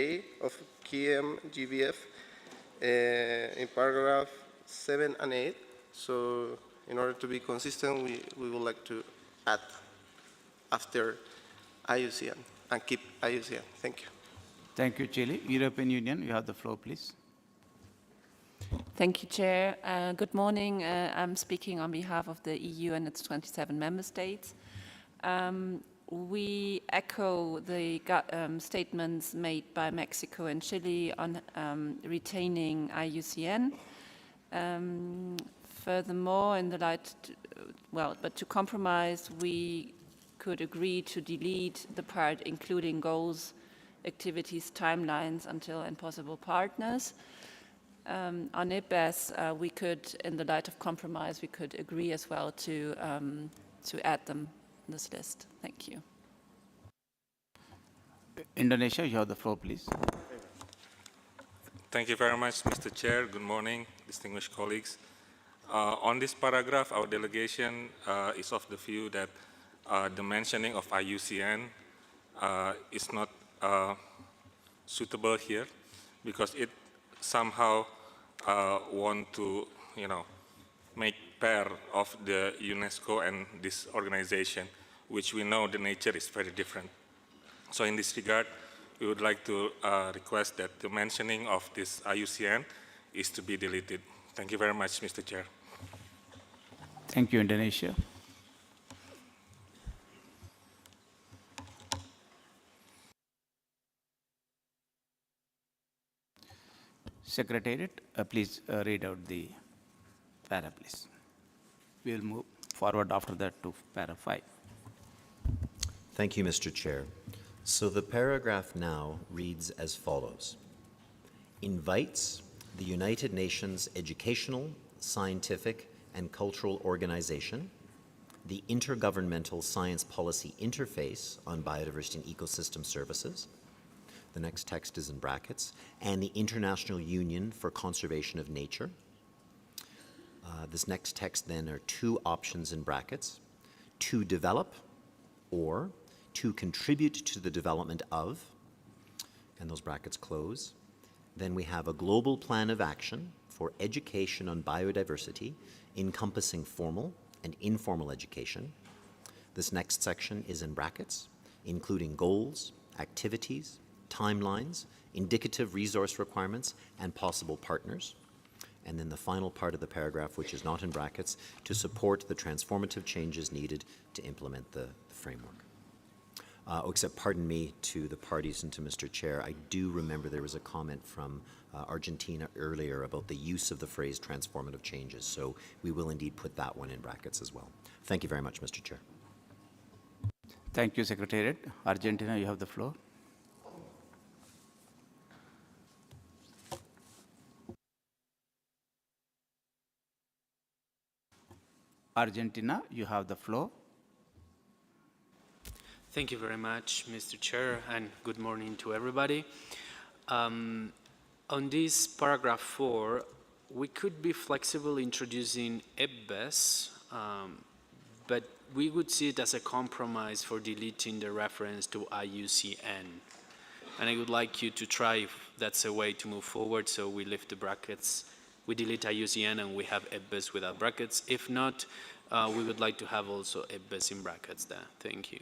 A of KM-GBF in paragraph 7 and 8. So in order to be consistent, we would like to add after IUCN and keep IUCN. Thank you. Thank you, Chile. European Union, you have the floor, please. Thank you, Chair. Good morning. I'm speaking on behalf of the EU and its 27 member states. We echo the statements made by Mexico and Chile on retaining IUCN. Furthermore, in the light, but to compromise, we could agree to delete the part including goals, activities, timelines until and possible partners. On IBES, we could, in the light of compromise, we could agree as well to add them in this list. Thank you. Indonesia, you have the floor, please. Thank you very much, Mr. Chair. Good morning, distinguished colleagues. On this paragraph, our delegation is of the view that the mentioning of IUCN is not suitable here because it somehow want to, make pair of the UNESCO and this organization, which we know the nature is very different. So in this regard, we would like to request that the mentioning of this IUCN is to be deleted. Thank you very much, Mr. Chair. Thank you, Indonesia. Secretariat, please read out the para, please. We will move forward after that to para 5. Thank you, Mr. Chair. So the paragraph now reads as follows. Invites the United Nations Educational, Scientific, and Cultural Organization, the Intergovernmental Science Policy Interface on Biodiversity and Ecosystem Services, the next text is in brackets, and the International Union for Conservation of Nature. This next text then are two options in brackets, to develop or to contribute to the development of, and those brackets close. Then we have a global plan of action for education on biodiversity encompassing formal and informal education. This next section is in brackets, including goals, activities, timelines, indicative resource requirements, and possible partners. And then the final part of the paragraph, which is not in brackets, to support the transformative changes needed to implement the framework. Except, pardon me, to the parties and to Mr. Chair, I do remember there was a comment from Argentina earlier about the use of the phrase transformative changes, so we will indeed put that one in brackets as well. Thank you very much, Mr. Chair. Thank you, Secretariat. Argentina, you have the floor. Argentina, you have the floor. Thank you very much, Mr. Chair, and good morning to everybody. On this paragraph 4, we could be flexible introducing EBBES, but we would see it as a compromise for deleting the reference to IUCN. And I would like you to try if that's a way to move forward, so we lift the brackets, we delete IUCN and we have EBBES without brackets. If not, we would like to have also EBBES in brackets there. Thank you.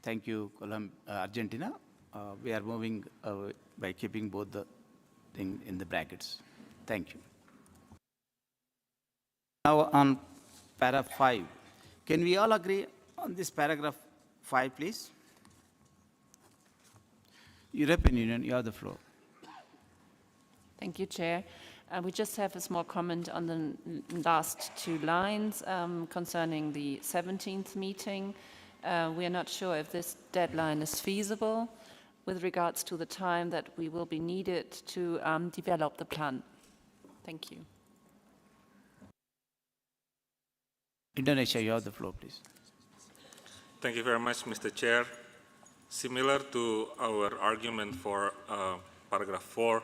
Thank you, Argentina. We are moving by keeping both the thing in the brackets. Thank you. Now on para 5. Can we all agree on this paragraph 5, please? European Union, you have the floor. Thank you, Chair. We just have a small comment on the last two lines concerning the 17th meeting. We are not sure if this deadline is feasible with regards to the time that we will be needed to develop the plan. Thank you. Indonesia, you have the floor, please. Thank you very much, Mr. Chair. Similar to our argument for paragraph 4,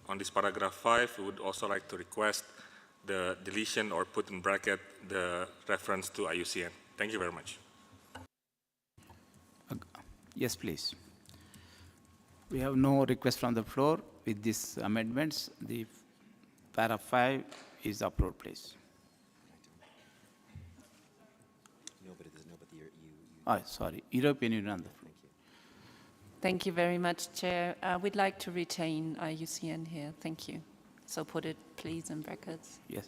on this paragraph 5, we would also like to request the deletion or put in bracket the reference to IUCN. Thank you very much. Yes, please. We have no request from the floor. With these amendments, the para 5 is approved, please. No, but there's no, but you. Oh, sorry, European Union on the floor. Thank you very much, Chair. We'd like to retain IUCN here. Thank you. So put it, please, in brackets. Yes.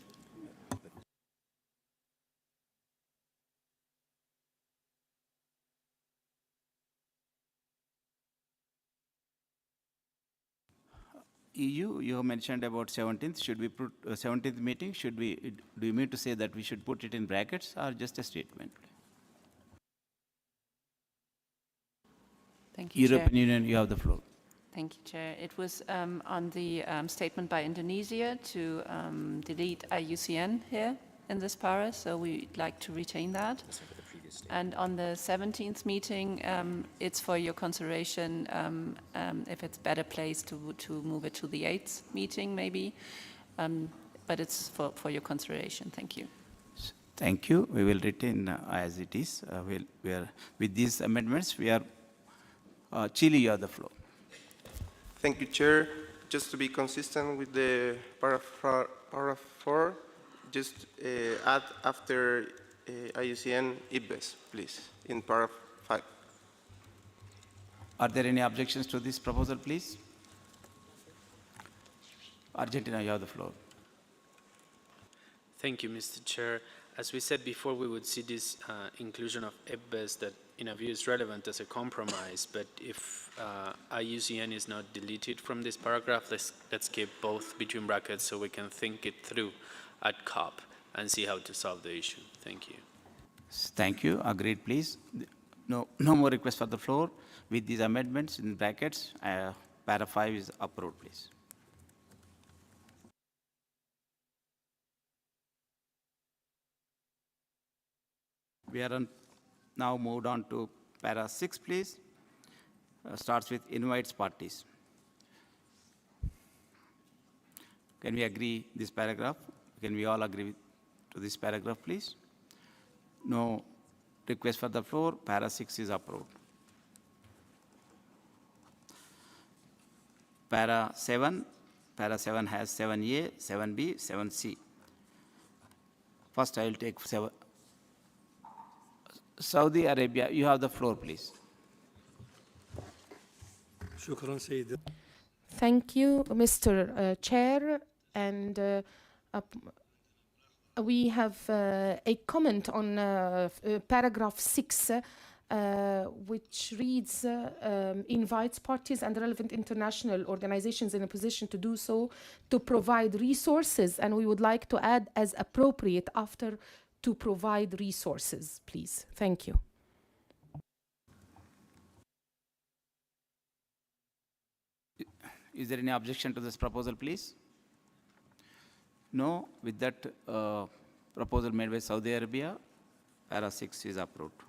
EU, you have mentioned about 17th. Should we put 17th meeting? Should we? Do you mean to say that we should put it in brackets or just a statement? Thank you, Chair. European Union, you have the floor. Thank you, Chair. It was on the statement by Indonesia to delete IUCN here in this para, so we'd like to retain that. And on the 17th meeting, it's for your consideration if it's better placed to move it to the 8th meeting, maybe. But it's for your consideration. Thank you. Thank you. We will retain as it is. With these amendments, we are, Chile, you have the floor. Thank you, Chair. Just to be consistent with the paragraph 4, just add after IUCN IBES, please, in paragraph 5. Are there any objections to this proposal, please? Argentina, you have the floor. Thank you, Mr. Chair. As we said before, we would see this inclusion of EBBES that, in our view, is relevant as a compromise. But if IUCN is not deleted from this paragraph, let's keep both between brackets so we can think it through at COP and see how to solve the issue. Thank you. Thank you. Agreed, please. No more requests for the floor. With these amendments in brackets, para 5 is approved, please. We are now moved on to para 6, please. Starts with invites parties. Can we agree this paragraph? Can we all agree to this paragraph, please? No request for the floor. Para 6 is approved. Para 7 has 7A, 7B, 7C. First, I will take 7. Saudi Arabia, you have the floor, please. Thank you, Mr. Chair. And we have a comment on paragraph 6, which reads, invites parties and relevant international organizations in a position to do so to provide resources. And we would like to add as appropriate after to provide resources, please. Thank you. Is there any objection to this proposal, please? No. With that proposal made by Saudi Arabia, para 6 is approved.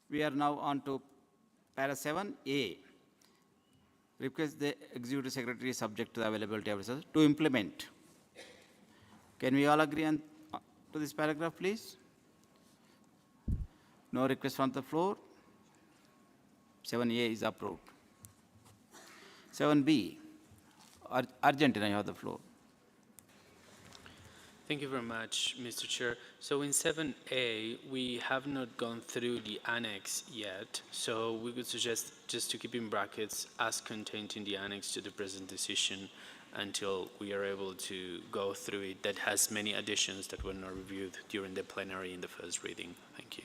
We are now on to para 7A. Request the Executive Secretary subject to the availability of resources to implement. Can we all agree on to this paragraph, please? No request from the floor. 7A is approved. 7B, Argentina, you have the floor. Thank you very much, Mr. Chair. So in 7A, we have not gone through the annex yet, so we would suggest just to keep in brackets as contained in the annex to the present decision until we are able to go through it. That has many additions that were not reviewed during the plenary in the first reading. Thank you.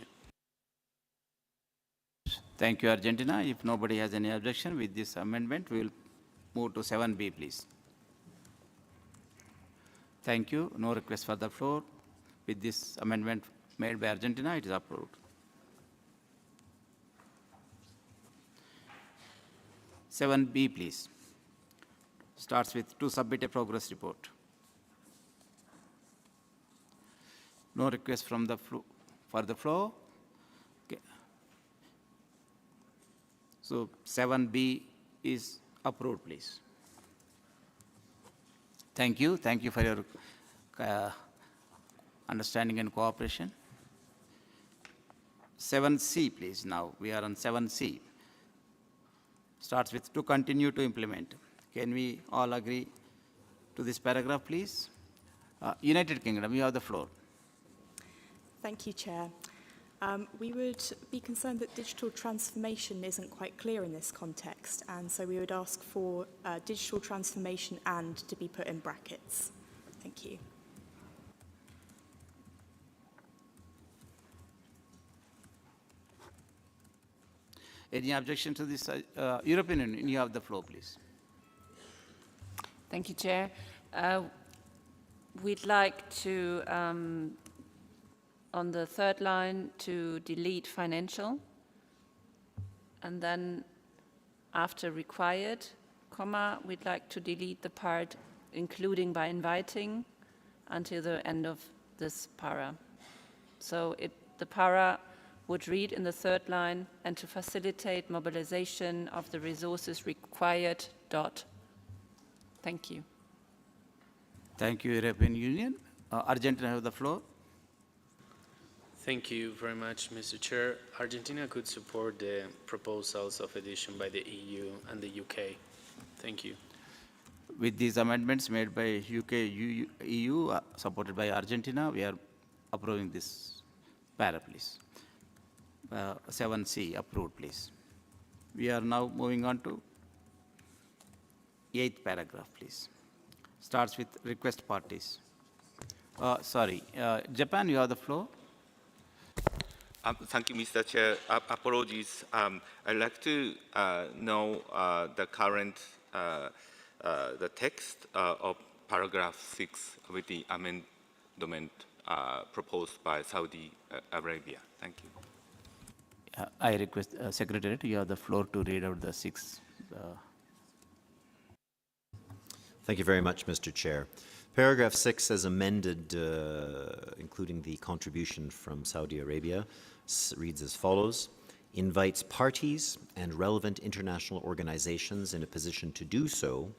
Thank you, Argentina. If nobody has any objection with this amendment, we will move to 7B, please. Thank you. No request for the floor. With this amendment made by Argentina, it is approved. 7B, please. Starts with to submit a progress report. No request from the for the floor. Okay. So 7B is approved, please. Thank you. Thank you for your understanding and cooperation. 7C, please. Now we are on 7C. Starts with to continue to implement. Can we all agree to this paragraph, please? United Kingdom, you have the floor. Thank you, Chair. We would be concerned that digital transformation isn't quite clear in this context, and so we would ask for digital transformation and to be put in brackets. Thank you. Any objection to this? European Union, you have the floor, please. Thank you, Chair. We'd like to, on the third line, to delete financial, and then after required, comma, we'd like to delete the part including by inviting until the end of this para. So the para would read in the third line, and to facilitate mobilization of the resources required, dot. Thank you. Thank you, European Union. Argentina have the floor. Thank you very much, Mr. Chair. Argentina could support the proposals of addition by the EU and the UK. Thank you. With these amendments made by UK, EU, supported by Argentina, we are approving this para, please. 7C, approved, please. We are now moving on to 8th paragraph, please. Starts with request parties. Japan, you have the floor. Thank you, Mr. Chair. Apologies. I'd like to know the current, the text of paragraph 6 with the amendment proposed by Saudi Arabia. Thank you. I request Secretariat, you have the floor to read out the 6. Thank you very much, Mr. Chair. Paragraph 6, as amended, including the contribution from Saudi Arabia, reads as follows: invites parties and relevant international organizations in a position to do so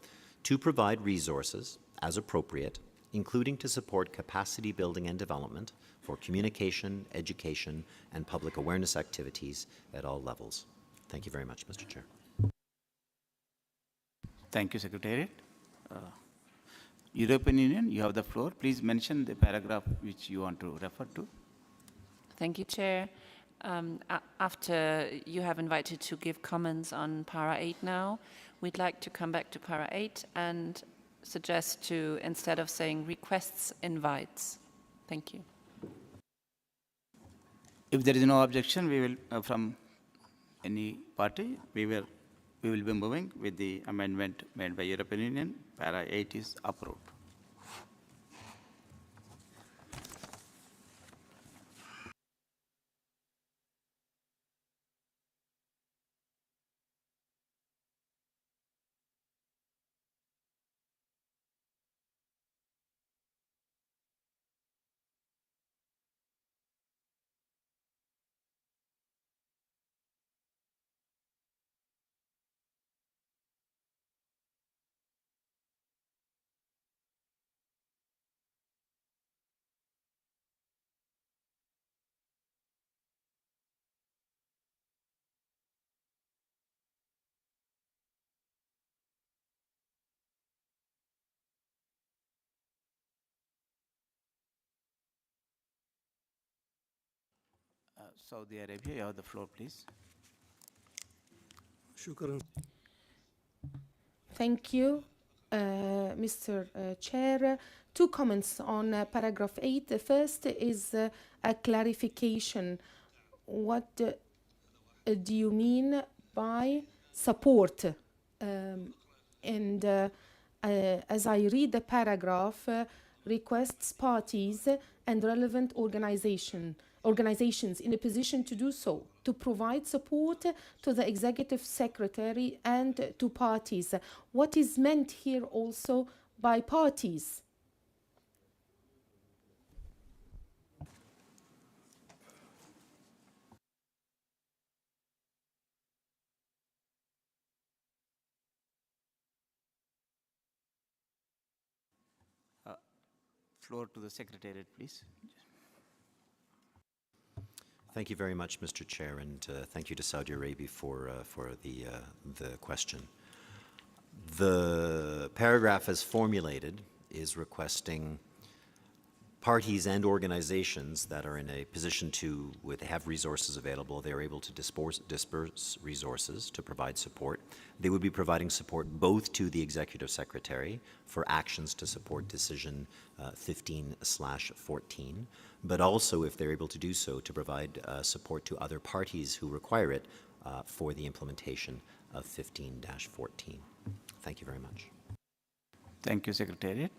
to provide resources as appropriate, including to support capacity building and development for communication, education, and public awareness activities at all levels. Thank you very much, Mr. Chair. Thank you, Secretariat. European Union, you have the floor. Please mention the paragraph which you want to refer to. Thank you, Chair. After you have invited to give comments on para 8 now, we'd like to come back to para 8 and suggest to, instead of saying requests, invites. Thank you. If there is no objection, we will, from any party, we will be moving with the amendment made by European Union. Para 8 is approved. Saudi Arabia, you have the floor, please. Thank you, Mr. Chair. 2 comments on paragraph 8. The first is a clarification. What do you mean by support? As I read the paragraph, requests parties and relevant organizations in a position to do so, to provide support to the executive secretary and to parties. What is meant here also by parties? floor to the Secretariat, please. Thank you very much, Mr. Chair, and thank you to Saudi Arabia for the question. The paragraph as formulated is requesting parties and organizations that are in a position to have resources available, they are able to disperse resources to provide support. They would be providing support both to the Executive Secretary for actions to support Decision 15/14, but also, if they're able to do so, to provide support to other parties who require it for the implementation of 15/14. Thank you very much. Thank you, Secretariat.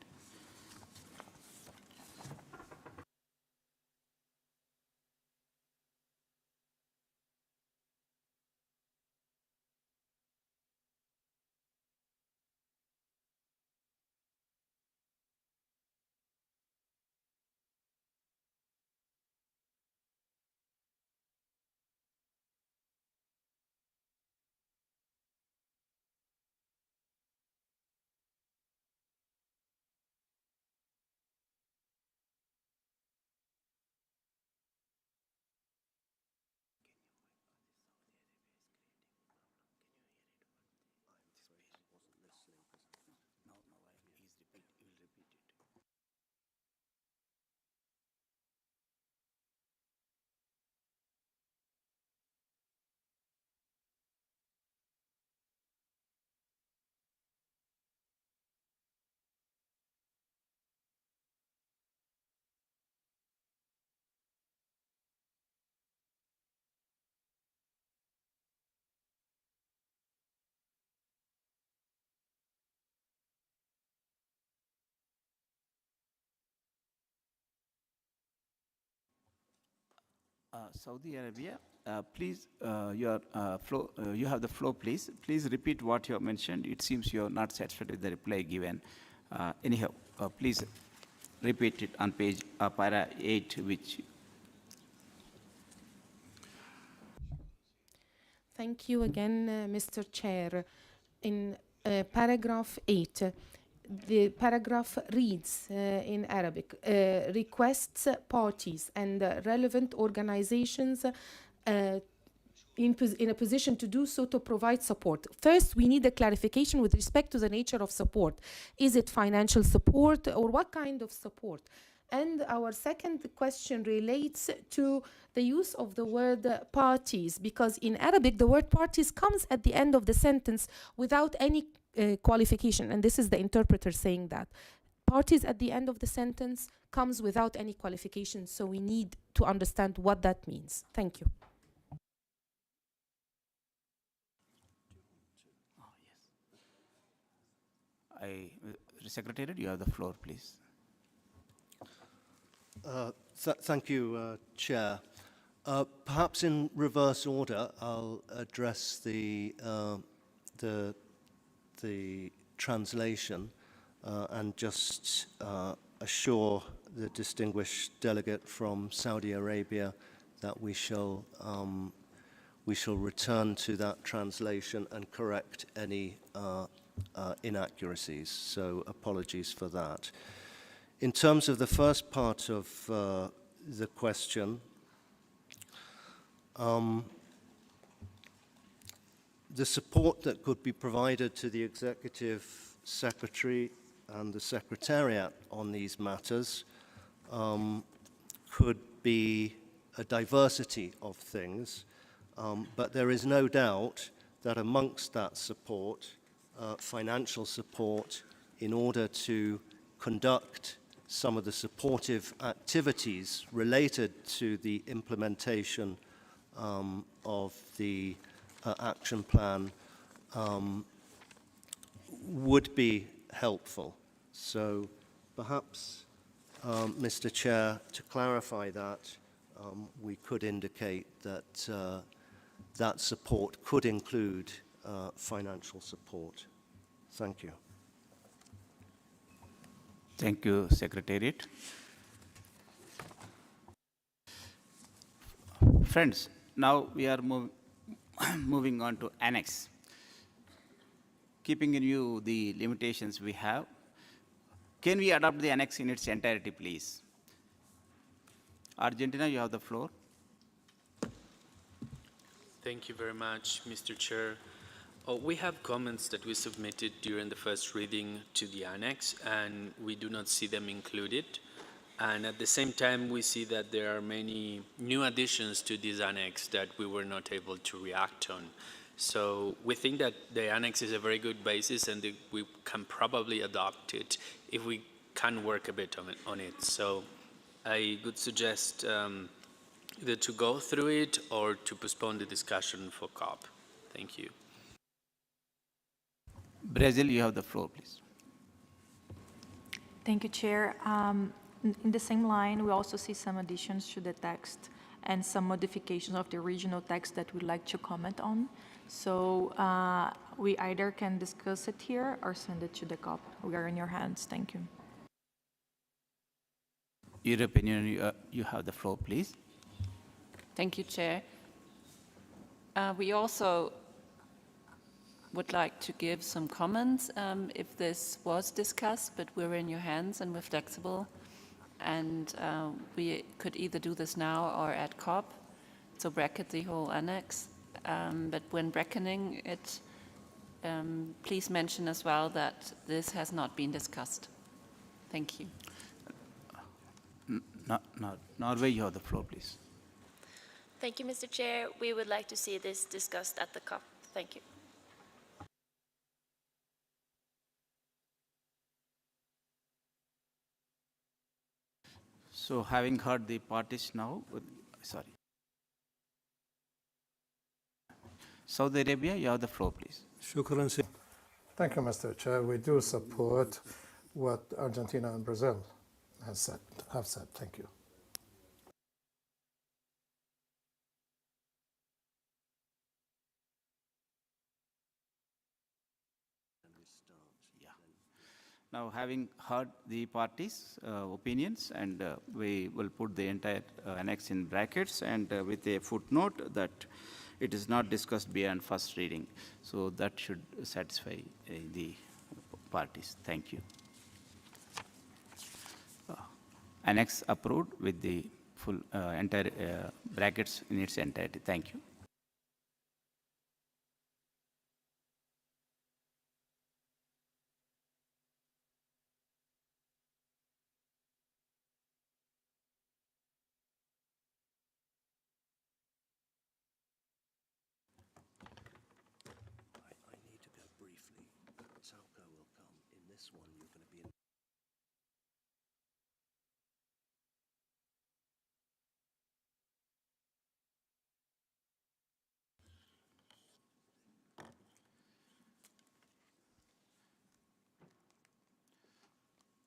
Saudi Arabia, please, you have the floor, please. Please repeat what you have mentioned. It seems you are not satisfied with the reply given. Anyhow, please repeat it on page para 8, which. Thank you again, Mr. Chair. In paragraph 8, the paragraph reads in Arabic, requests parties and relevant organizations in a position to do so to provide support. First, we need a clarification with respect to the nature of support. Is it financial support or what kind of support? And our second question relates to the use of the word parties, because in Arabic, the word parties comes at the end of the sentence without any qualification. And this is the interpreter saying that. Parties at the end of the sentence comes without any qualification. So we need to understand what that means. Thank you. Secretariat, you have the floor, please. Thank you, Chair. Perhaps in reverse order, I'll address the translation and just assure the distinguished delegate from Saudi Arabia that we shall return to that translation and correct any inaccuracies. So apologies for that. In terms of the first part of the question, the support that could be provided to the Executive Secretary and the Secretariat on these matters could be a diversity of things, but there is no doubt that amongst that support, financial support in order to conduct some of the supportive activities related to the implementation of the action plan would be helpful. So perhaps, Mr. Chair, to clarify that, we could indicate that that support could include financial support. Thank you. Thank you, Secretariat. Friends, now we are moving on to Annex. Keeping in view the limitations we have, Can we adopt the annex in its entirety, please? Argentina, you have the floor. Thank you very much, Mr. Chair. We have comments that we submitted during the first reading to the annex, and we do not see them included. And at the same time, we see that there are many new additions to this annex that we were not able to react on. So we think that the annex is a very good basis, and we can probably adopt it if we can work a bit on it. So I would suggest either to go through it or to postpone the discussion for COP. Thank you. Brazil, you have the floor, please. Thank you, Chair. In the same line, we also see some additions to the text and some modifications of the original text that we'd like to comment on. So we either can discuss it here or send it to the COP. We are in your hands. Thank you. European Union, you have the floor, please. Thank you, Chair. We also would like to give some comments if this was discussed, but we're in your hands and we're flexible. And we could either do this now or at COP, so bracket the whole annex. But when bracketing it, please mention as well that this has not been discussed. Thank you. Norway, you have the floor, please. Thank you, Mr. Chair. We would like to see this discussed at the COP. Thank you. So having heard the parties now, sorry. Saudi Arabia, you have the floor, please. Thank you, Mr. Chair. We do support what Argentina and Brazil have said. Thank you. Now, having heard the parties' opinions, and we will put the entire annex in brackets and with a footnote that it is not discussed beyond first reading. So that should satisfy the parties. Thank you. Annex approved with the full entire brackets in its entirety. Thank you.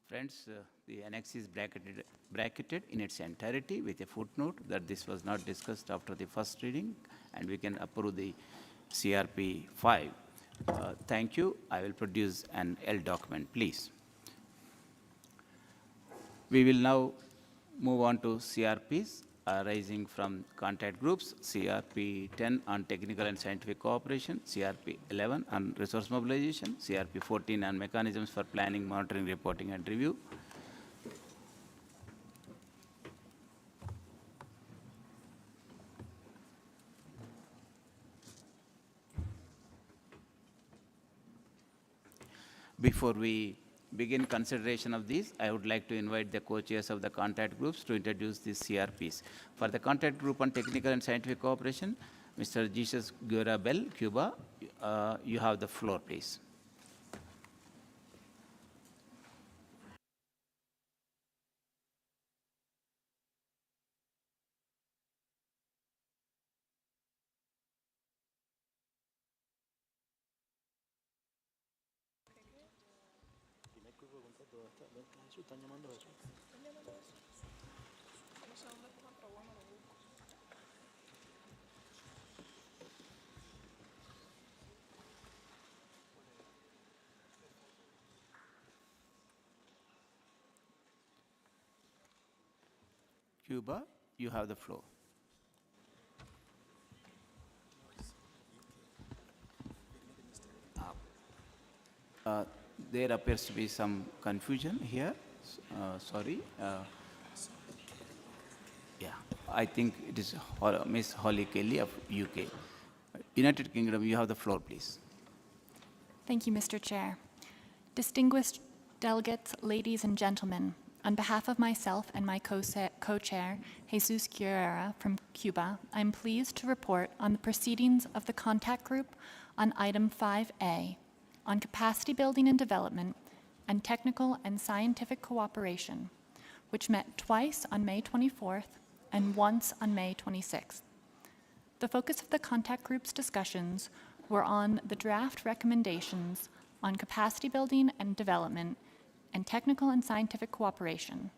Friends, the annex is bracketed in its entirety with a footnote that this was not discussed after the first reading, and we can approve the CRP.5. Thank you. I will produce an L document, please. We will now move on to CRPs arising from contact groups, CRP.10 on technical and scientific cooperation, CRP.11 on resource mobilization, CRP.14 on mechanisms for planning, monitoring, reporting, and review. Before we begin consideration of these, I would like to invite the co-chairs of the contact groups to introduce these CRPs. For the contact group on technical and scientific cooperation, Mr. Jesus Guerra Bell, Cuba, you have the floor, please. Cuba, you have the floor. there appears to be some confusion here. Sorry. Yeah, I think it is Miss Holly Kelly of UK. United Kingdom, you have the floor, please. Thank you, Mr. Chair. Distinguished delegates, ladies and gentlemen, on behalf of myself and my co-chair, Jesus Guerrera from Cuba, I'm pleased to report on the proceedings of the contact group on item 5A on capacity building and development and technical and scientific cooperation, which met twice on May 24th and once on May 26th. The focus of the contact group's discussions were on the draft recommendations on capacity building and development and technical and scientific cooperation,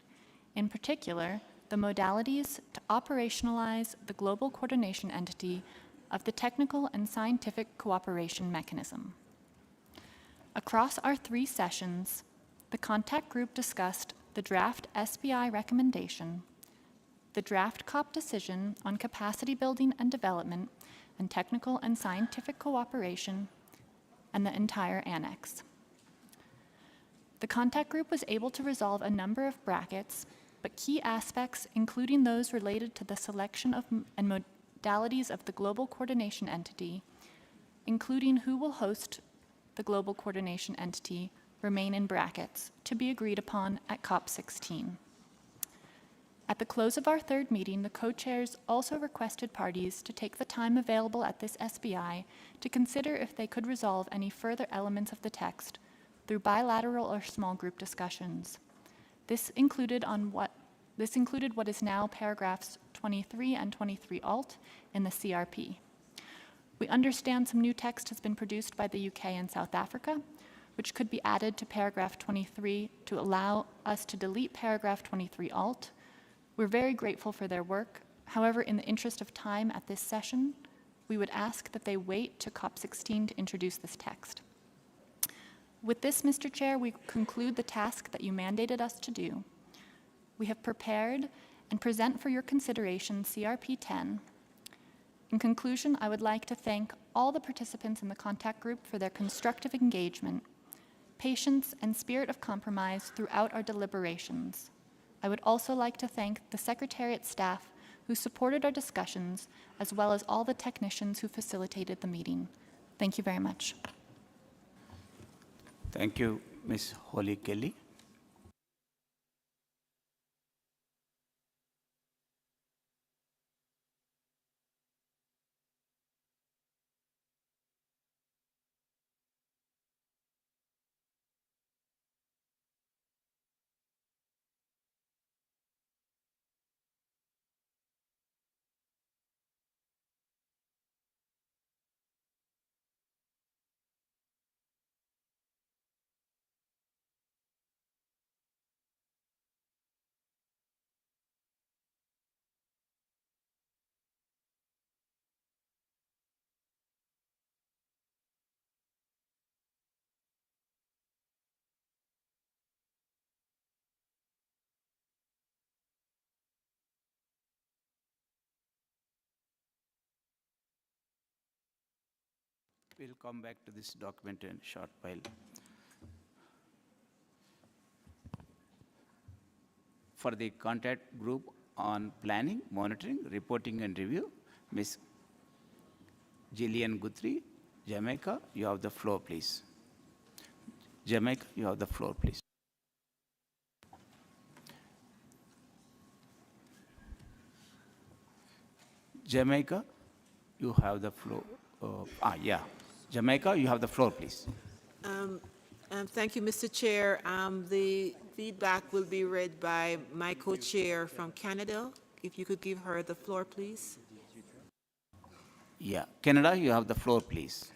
in particular, the modalities to operationalize the global coordination entity of the technical and scientific cooperation mechanism. Across our 3 sessions, the contact group discussed the draft SBI recommendation, the draft COP decision on capacity building and development and technical and scientific cooperation, and the entire annex. The contact group was able to resolve a number of brackets, but key aspects, including those related to the selection of and modalities of the global coordination entity, including who will host the global coordination entity, remain in brackets to be agreed upon at COP16. At the close of our 3rd meeting, the co-chairs also requested parties to take the time available at this SBI to consider if they could resolve any further elements of the text through bilateral or small group discussions. This included what is now paragraphs 23 and 23 alt in the CRP. We understand some new text has been produced by the UK and South Africa, which could be added to paragraph 23 to allow us to delete paragraph 23 alt. We're very grateful for their work. However, in the interest of time at this session, we would ask that they wait to COP16 to introduce this text. With this, Mr. Chair, we conclude the task that you mandated us to do. We have prepared and present for your consideration CRP.10. In conclusion, I would like to thank all the participants in the contact group for their constructive engagement, patience, and spirit of compromise throughout our deliberations. I would also like to thank the Secretariat staff who supported our discussions, as well as all the technicians who facilitated the meeting. Thank you very much. Thank you, Ms. Holly Kelly. We'll come back to this document in a short while. For the contact group on planning, monitoring, reporting, and review, Ms. Gillian Guthrie, Jamaica, you have the floor, please. Jamaica, you have the floor, please. Jamaica, you have the floor. Jamaica, you have the floor, please. Thank you, Mr. Chair. The feedback will be read by my co-chair from Canada. If you could give her the floor, please. Yeah, Canada, you have the floor, please.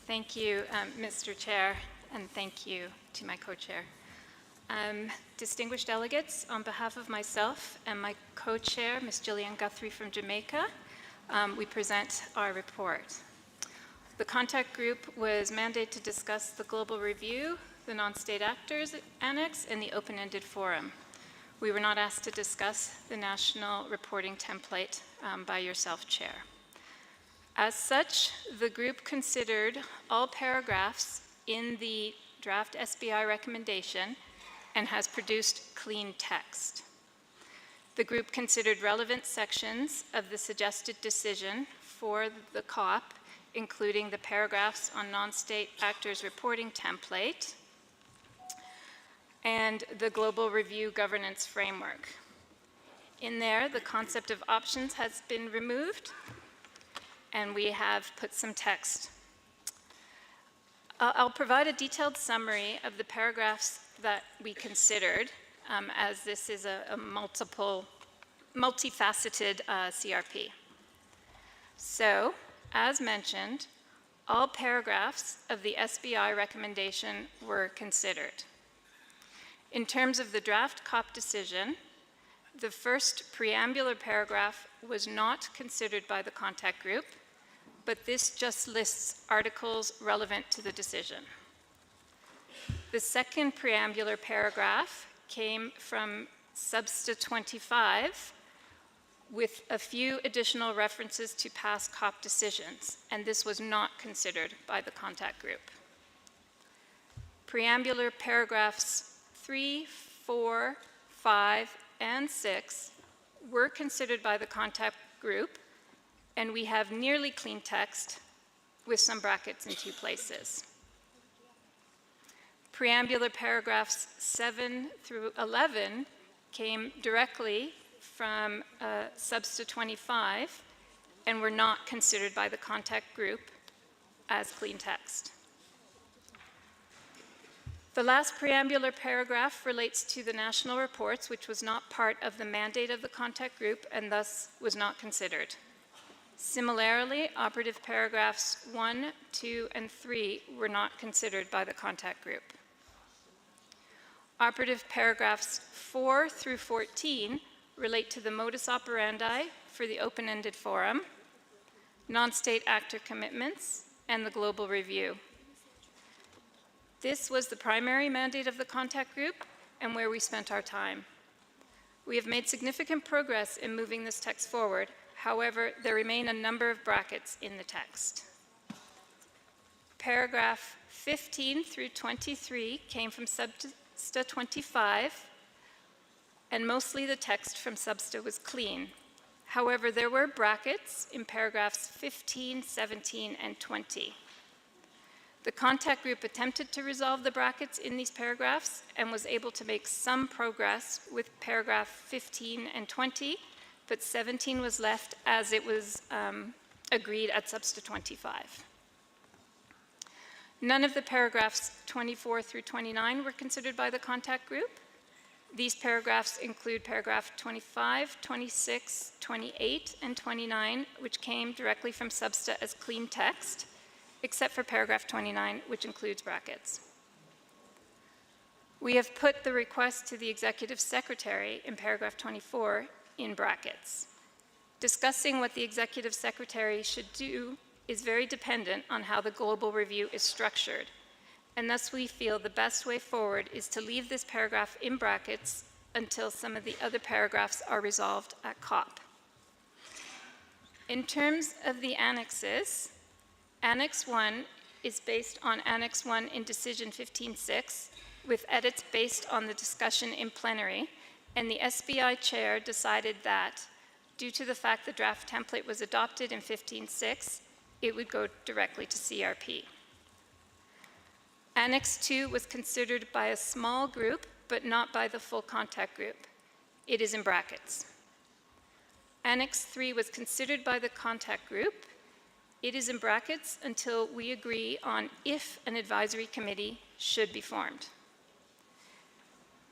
Thank you, Mr. Chair, and thank you to my co-chair. Distinguished delegates, on behalf of myself and my co-chair, Ms. Gillian Guthrie from Jamaica, we present our report. The contact group was mandated to discuss the global review, the non-state actors annex, and the open-ended forum. We were not asked to discuss the national reporting template by yourself, Chair. As such, the group considered all paragraphs in the draft SBI recommendation and has produced clean text. The group considered relevant sections of the suggested decision for the COP, including the paragraphs on non-state actors reporting template and the global review governance framework. In there, the concept of options has been removed, and we have put some text. I'll provide a detailed summary of the paragraphs that we considered, as this is a multifaceted CRP. So, as mentioned, all paragraphs of the SBI recommendation were considered. In terms of the draft COP decision, the first preambular paragraph was not considered by the contact group, but this just lists articles relevant to the decision. The second preambular paragraph came from CRP.25 with a few additional references to past COP decisions, and this was not considered by the contact group. Preambular paragraphs 3, 4, 5, and 6 were considered by the contact group, and we have nearly clean text with some brackets in 2 places. Preambular paragraphs 7 through 11 came directly from CRP.25 and were not considered by the contact group as clean text. The last preambular paragraph relates to the national reports, which was not part of the mandate of the contact group and thus was not considered. Similarly, operative paragraphs 1, 2, and 3 were not considered by the contact group. Operative paragraphs 4 through 14 relate to the modus operandi for the open-ended forum, non-state actor commitments, and the global review. This was the primary mandate of the contact group and where we spent our time. We have made significant progress in moving this text forward. However, there remain a number of brackets in the text. Paragraph 15 through 23 came from CRP.25, and mostly the text from CRP was clean. However, there were brackets in paragraphs 15, 17, and 20. The contact group attempted to resolve the brackets in these paragraphs and was able to make some progress with paragraph 15 and 20, but 17 was left as it was agreed at CRP.25. None of the paragraphs 24 through 29 were considered by the contact group. These paragraphs include paragraph 25, 26, 28, and 29, which came directly from CRP as clean text, except for paragraph 29, which includes brackets. We have put the request to the Executive Secretary in paragraph 24 in brackets. Discussing what the Executive Secretary should do is very dependent on how the global review is structured, and thus we feel the best way forward is to leave this paragraph in brackets until some of the other paragraphs are resolved at COP. In terms of the annexes, Annex 1 is based on Annex 1 in Decision 15.6, with edits based on the discussion in plenary, and the SBI chair decided that, due to the fact the draft template was adopted in 15.6, it would go directly to CRP. Annex 2 was considered by a small group, but not by the full contact group. It is in brackets. Annex 3 was considered by the contact group. It is in brackets until we agree on if an advisory committee should be formed.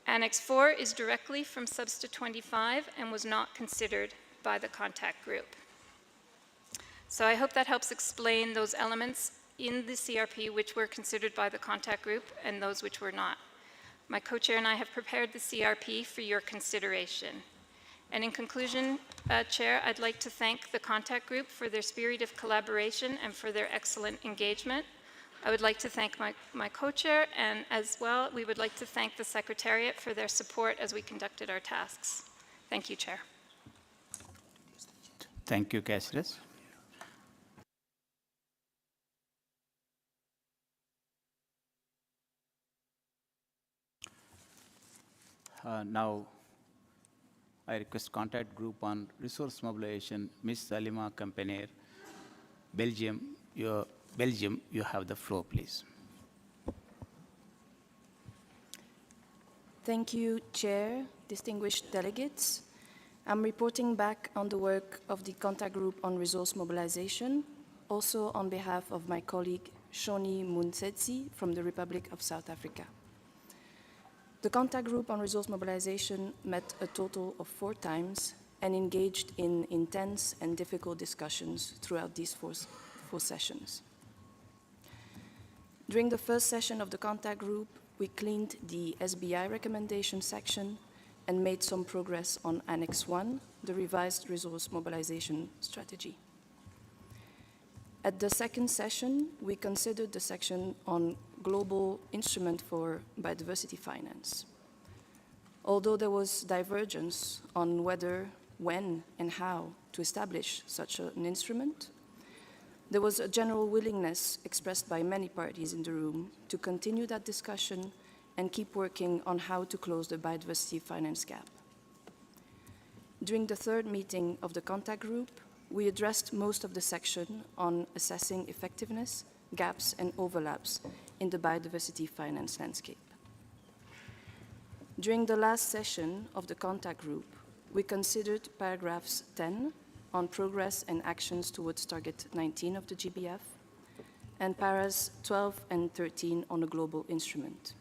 Annex 4 is directly from CRP.25 and was not considered by the contact group. So I hope that helps explain those elements in the CRP which were considered by the contact group and those which were not. My co-chair and I have prepared the CRP for your consideration. And in conclusion, Chair, I'd like to thank the contact group for their spirit of collaboration and for their excellent engagement. I would like to thank my co-chair, and as well, we would like to thank the Secretariat for their support as we conducted our tasks. Thank you, Chair. Thank you, Cassius. Now, I request contact group on resource mobilization, Ms. Salima Campaner, Belgium. You have the floor, please. Thank you, Chair, distinguished delegates. I'm reporting back on the work of the contact group on resource mobilization, also on behalf of my colleague Shoni Munsetsi from the Republic of South Africa. The contact group on resource mobilization met a total of 4 times and engaged in intense and difficult discussions throughout these four sessions. During the first session of the contact group, we cleaned the SBI recommendation section and made some progress on Annex 1, the revised resource mobilization strategy. At the second session, we considered the section on global instrument for biodiversity finance. Although there was divergence on whether, when, and how to establish such an instrument, there was a general willingness expressed by many parties in the room to continue that discussion and keep working on how to close the biodiversity finance gap. During the third meeting of the contact group, we addressed most of the section on assessing effectiveness, gaps, and overlaps in the biodiversity finance landscape. During the last session of the contact group, we considered paragraphs 10 on progress and actions towards target 19 of the GBF, and paras 12 and 13 on a global instrument.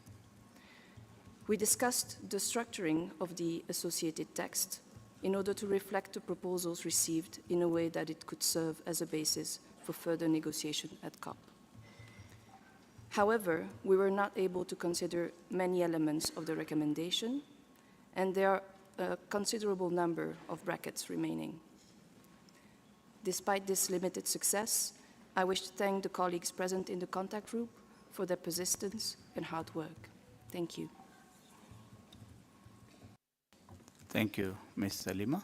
We discussed the structuring of the associated text in order to reflect the proposals received in a way that it could serve as a basis for further negotiation at COP. However, we were not able to consider many elements of the recommendation, and there are a considerable number of brackets remaining. Despite this limited success, I wish to thank the colleagues present in the contact group for their persistence and hard work. Thank you. Thank you, Ms. Salima.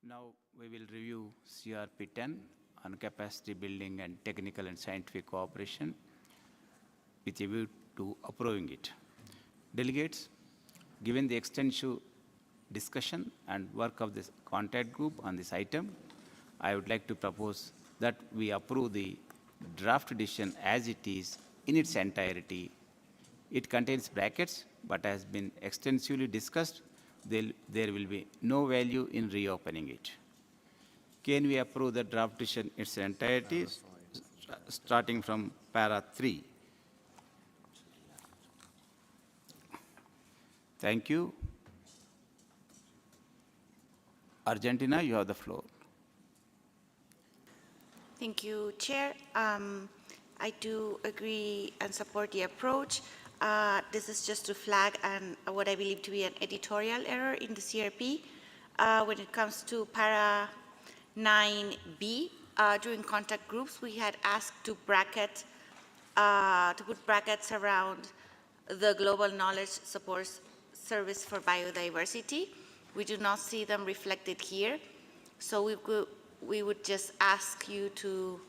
Now we will review CRP.10 on capacity building and technical and scientific cooperation with a view to approving it. Delegates, given the extensive discussion and work of this contact group on this item, I would like to propose that we approve the draft decision as it is in its entirety. It contains brackets, but has been extensively discussed. There will be no value in reopening it. Can we approve the draft decision in its entirety, starting from para 3? Thank you. Argentina, you have the floor. Thank you, Chair. I do agree and support the approach. This is just to flag what I believe to be an editorial error in the CRP. When it comes to para 9b, during contact groups, we had asked to put brackets around the Global Knowledge Support Service for Biodiversity. We do not see them reflected here. So we would just ask you to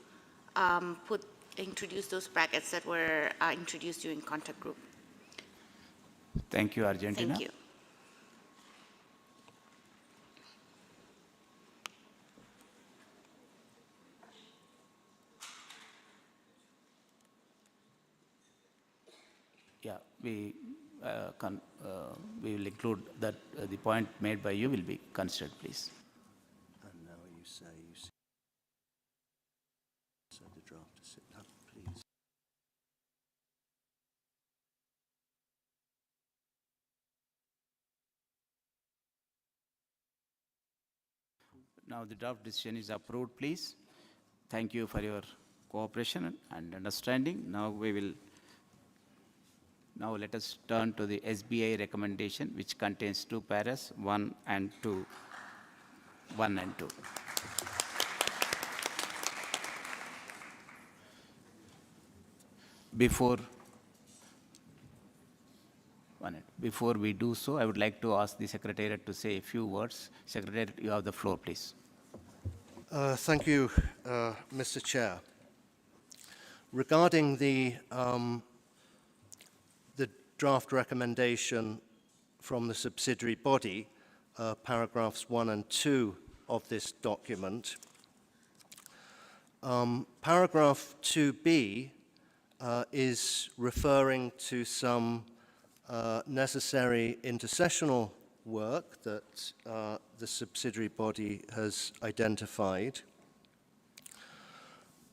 introduce those brackets that were introduced during contact group. Thank you, Argentina. Thank you. Yeah, we will include that the point made by you will be considered, please. And now you say the draft to sit up, please. Now the draft decision is approved, please. Thank you for your cooperation and understanding. Now let us turn to the SBI recommendation, which contains two paras, 1 and 2. Before we do so, I would like to ask the Secretariat to say a few words. Secretariat, you have the floor, please. Thank you, Mr. Chair. Regarding the draft recommendation from the subsidiary body, paragraphs 1 and 2 of this document, paragraph 2b is referring to some necessary intercessional work that the subsidiary body has identified.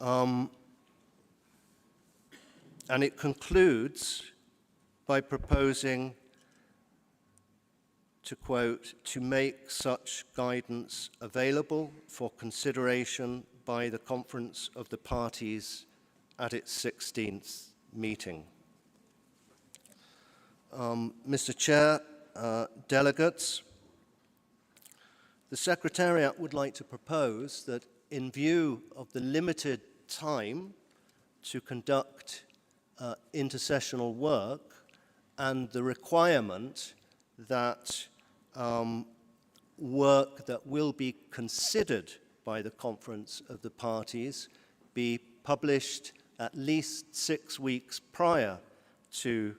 And it concludes by proposing, to quote, to make such guidance available for consideration by the Conference of the Parties at its 16th meeting. Mr. Chair, delegates, the Secretariat would like to propose that in view of the limited time to conduct intercessional work and the requirement that work that will be considered by the Conference of the Parties be published at least 6 weeks prior to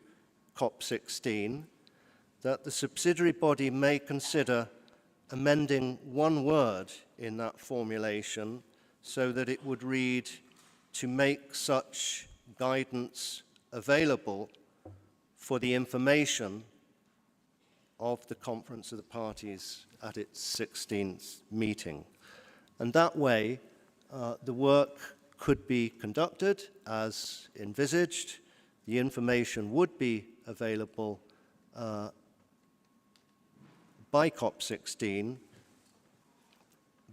COP16, that the subsidiary body may consider amending one word in that formulation so that it would read, to make such guidance available for the information of the Conference of the Parties at its 16th meeting. And that way, the work could be conducted as envisaged. The information would be available by COP16,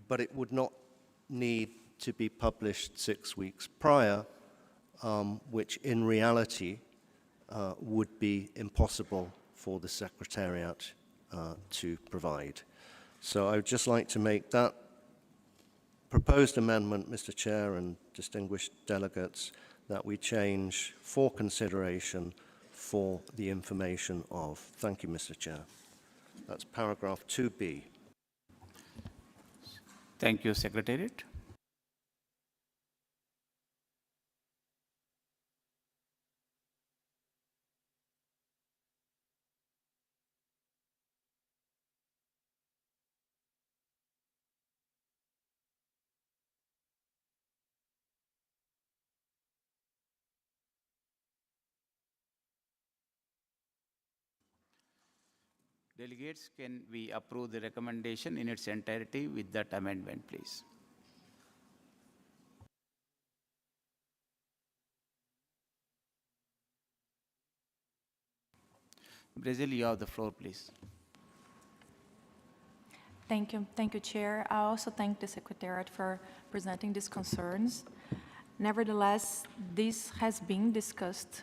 but it would not need to be published 6 weeks prior, which in reality would be impossible for the Secretariat to provide. So I would just like to make that proposed amendment, Mr. Chair and distinguished delegates, that we change for consideration for the information of. Thank you, Mr. Chair. That's paragraph 2b. Thank you, Secretariat. Delegates, can we approve the recommendation in its entirety with that amendment, please? Brazil, you have the floor, please. Thank you, Chair. I also thank the Secretariat for presenting these concerns. Nevertheless, this has been discussed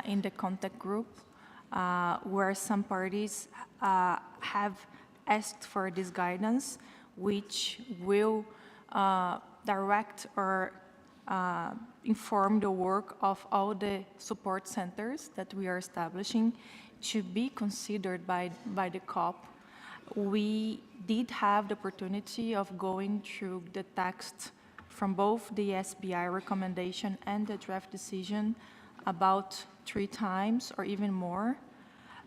in the contact group, where some parties have asked for this guidance, which will direct or inform the work of all the support centers that we are establishing to be considered by the COP. we did have the opportunity of going through the text from both the SBI recommendation and the draft decision about 3 times or even more.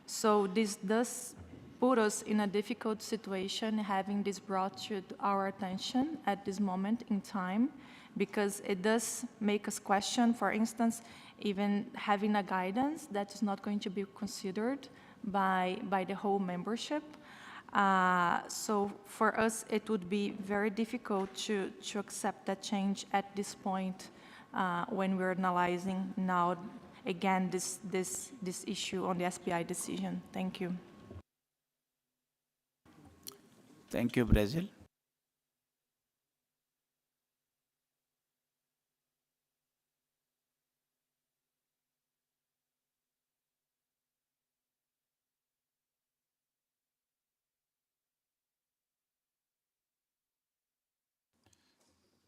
So this does put us in a difficult situation having this brought to our attention at this moment in time, because it does make us question, for instance, even having a guidance that is not going to be considered by the whole membership. So for us, it would be very difficult to accept that change at this point when we're analyzing now, again, this issue on the SBI decision. Thank you. Thank you, Brazil.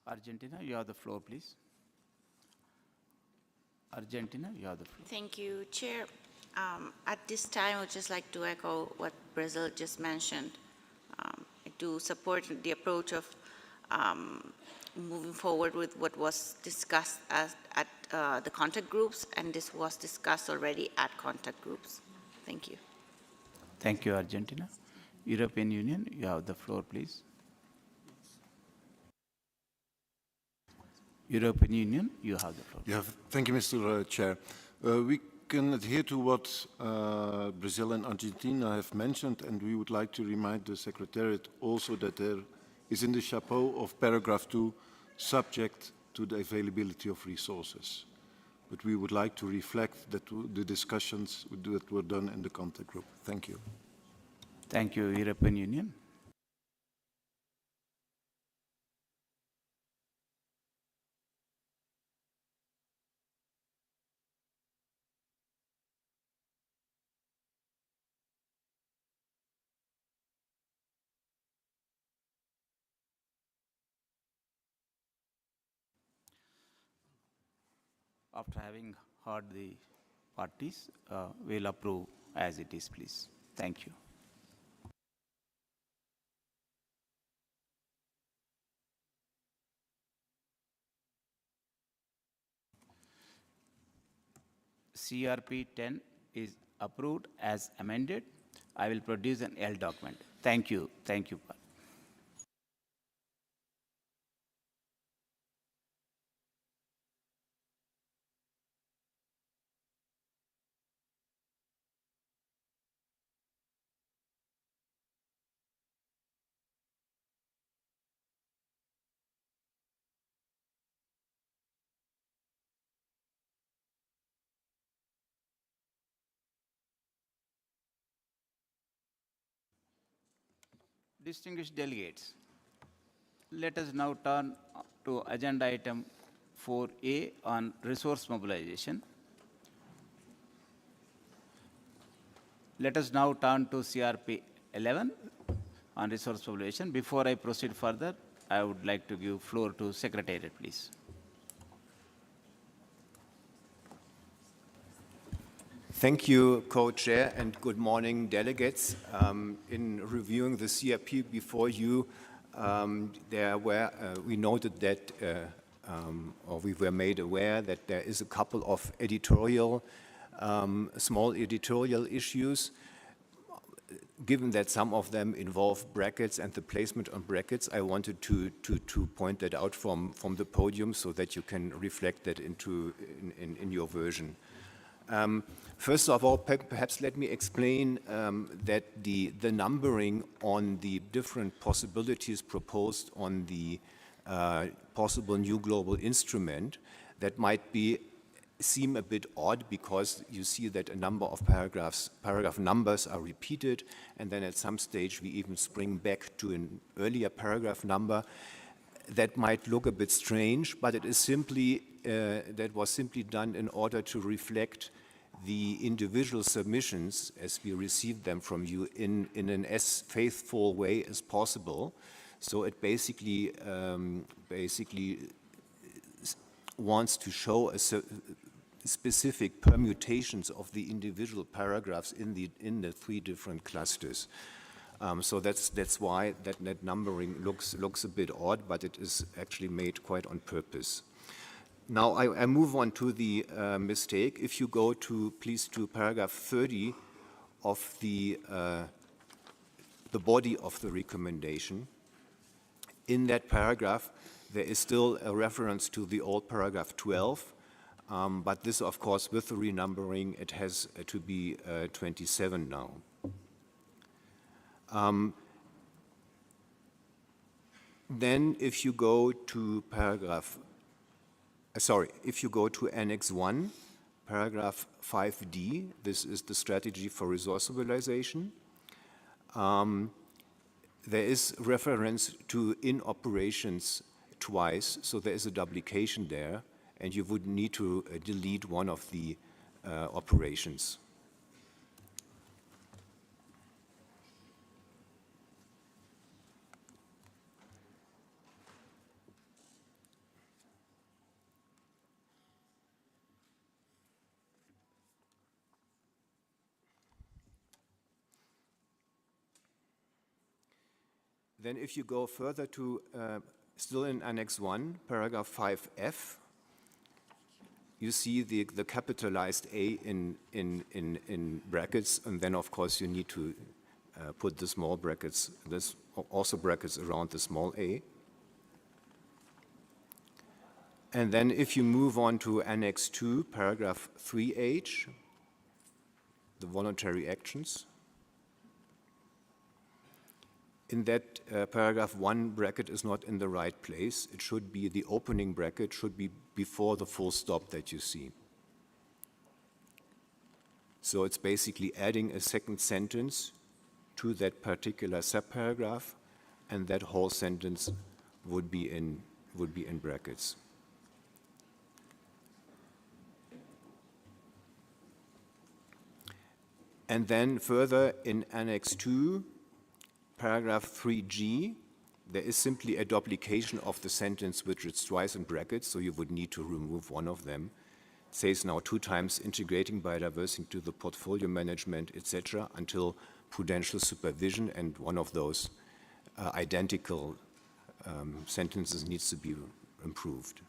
Argentina, you have the floor, please. Argentina, you have the floor. Thank you, Chair. At this time, I would just like to echo what Brazil just mentioned. I do support the approach of moving forward with what was discussed at the contact groups, and this was discussed already at contact groups. Thank you. Thank you, Argentina. European Union, you have the floor, please. European Union, you have the floor. Yeah, thank you, Mr. Chair. We can adhere to what Brazil and Argentina have mentioned, and we would like to remind the Secretariat also that there is in the chapeau of paragraph 2 subject to the availability of resources. But we would like to reflect that the discussions that were done in the contact group. Thank you. Thank you, European Union. After having heard the parties, we'll approve as it is, please. Thank you. CRP.10 is approved as amended. I will produce an L document. Thank you. Thank you. Distinguished delegates, let us now turn to agenda item 4A on resource mobilization. Let us now turn to CRP.11 on resource mobilization. Before I proceed further, I would like to give floor to Secretariat, please. Thank you, Co-Chair, and good morning, delegates. In reviewing the CRP before you, we noted that, or we were made aware that there is a couple of small editorial issues. Given that some of them involve brackets and the placement on brackets, I wanted to point that out from the podium so that you can reflect that in your version. First of all, perhaps let me explain that the numbering on the different possibilities proposed on the possible new global instrument, that might seem a bit odd because you see that a number of paragraph numbers are repeated, and then at some stage we even spring back to an earlier paragraph number. That might look a bit strange, but it is simply, that was simply done in order to reflect the individual submissions as we received them from you in an as faithful way as possible. So it basically wants to show specific permutations of the individual paragraphs in the 3 different clusters. So that's why that numbering looks a bit odd, but it is actually made quite on purpose. Now I move on to the mistake. If you go please to paragraph 30 of the body of the recommendation, in that paragraph there is still a reference to the old paragraph 12, but this, of course, with the renumbering, it has to be 27 now. Then if you go to if you go to Annex 1, paragraph 5D, this is the strategy for resource mobilization. There is reference to in operations twice, so there is a duplication there, and you would need to delete one of the operations. Then if you go further to, still in Annex 1, paragraph 5F, you see the capitalized A in brackets, and then of course you need to put the small brackets, also brackets around the small a. And then if you move on to Annex 2, paragraph 3H, the voluntary actions, in that paragraph 1 bracket is not in the right place. It should be, the opening bracket should be before the full stop that you see. So it's basically adding a second sentence to that particular subparagraph, and that whole sentence would be in brackets. And then further in Annex 2, paragraph 3G, there is simply a duplication of the sentence which is twice in brackets, so you would need to remove one of them. It says now 2 times integrating biodiversity into the portfolio management, etc., until prudential supervision, and one of those identical sentences needs to be improved.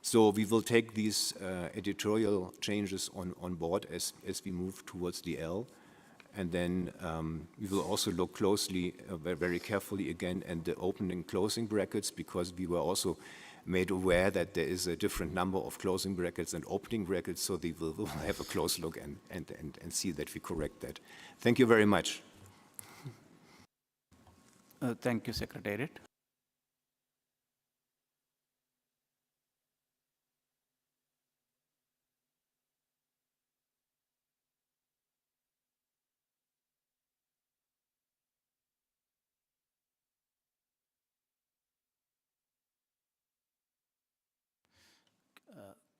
So we will take these editorial changes on board as we move towards the L, and then we will also look closely, very carefully again, at the opening and closing brackets, because we were also made aware that there is a different number of closing brackets and opening brackets, so we will have a close look and see that we correct that. Thank you very much. Thank you, Secretariat.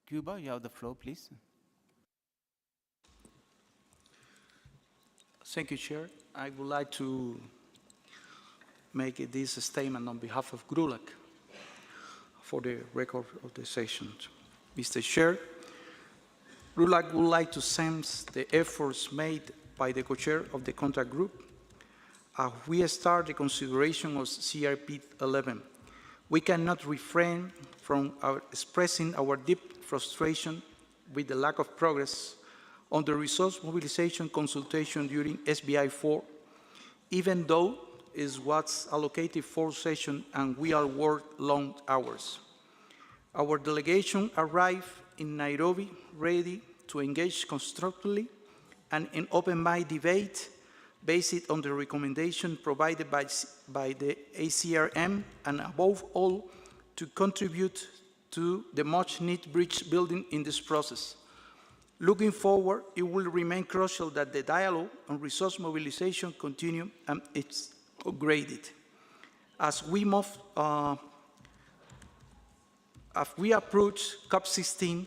Cuba, you have the floor, please. Thank you, Chair. I would like to make this statement on behalf of GRULAC for the record of the session. Mr. Chair, GRULAC would like to thank the efforts made by the co-chair of the contact group as we start the consideration of CRP.11. We cannot refrain from expressing our deep frustration with the lack of progress on the resource mobilization consultation during SBI4, even though it was allocated 4 sessions and we are worked long hours. Our delegation arrived in Nairobi ready to engage constructively and in open-minded debate based on the recommendation provided by the ACRM, and above all, to contribute to the much-needed bridge building in this process. Looking forward, it will remain crucial that the dialogue on resource mobilization continue and it's upgraded. As we approach COP16,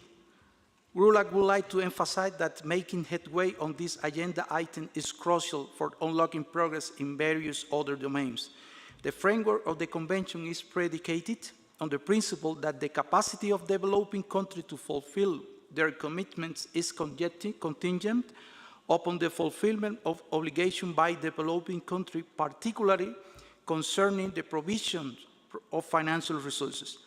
GRULAC would like to emphasize that making headway on this agenda item is crucial for unlocking progress in various other domains. The framework of the Convention is predicated on the principle that the capacity of developing countries to fulfill their commitments is contingent upon the fulfillment of obligations by developing countries, particularly concerning the provision of financial resources.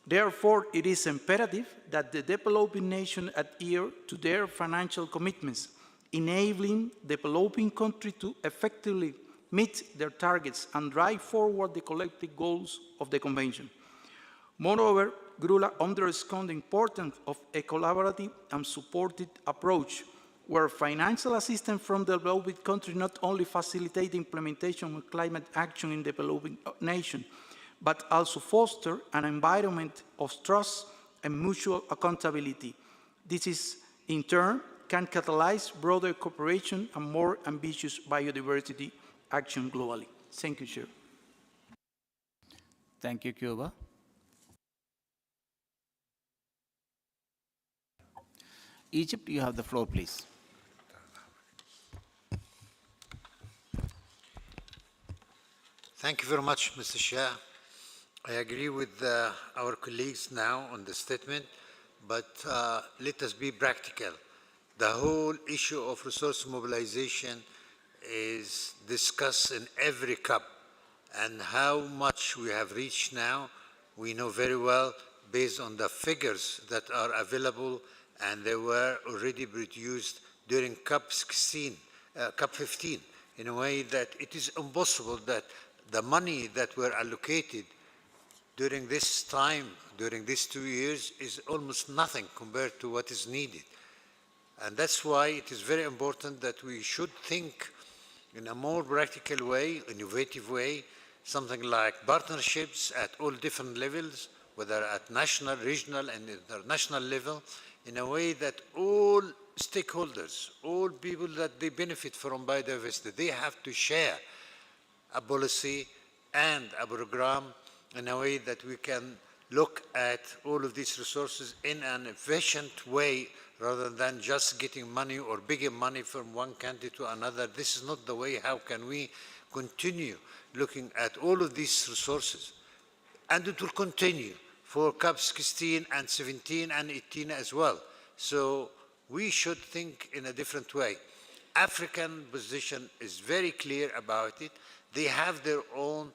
Therefore, it is imperative that the developing nations adhere to their financial commitments, enabling developing countries to effectively meet their targets and drive forward the collective goals of the Convention. Moreover, GRULA underscores the importance of a collaborative and supported approach where financial assistance from developing countries not only facilitates the implementation of climate action in developing nations, but also foster an environment of trust and mutual accountability. This is, in turn, can catalyze broader cooperation and more ambitious biodiversity action globally. Thank you, Chair. Thank you, Cuba. Egypt, you have the floor, please. Thank you very much, Mr. Chair. I agree with our colleagues now on the statement, but let us be practical. The whole issue of resource mobilization is discussed in every CUP, and how much we have reached now, we know very well based on the figures that are available, and they were already produced during CUP15, in a way that it is impossible that the money that were allocated during this time, during these 2 years, is almost nothing compared to what is needed. And that's why it is very important that we should think in a more practical way, innovative way, something like partnerships at all different levels, whether at national, regional, and international level, in a way that all stakeholders, all people that they benefit from biodiversity, they have to share a policy and a program in a way that we can look at all of these resources in an efficient way rather than just getting money or bigger money from one country to another. This is not the way. How can we continue looking at all of these resources? And it will continue for CUP 16 and 17 and 18 as well. So we should think in a different way. African position is very clear about it. They have their own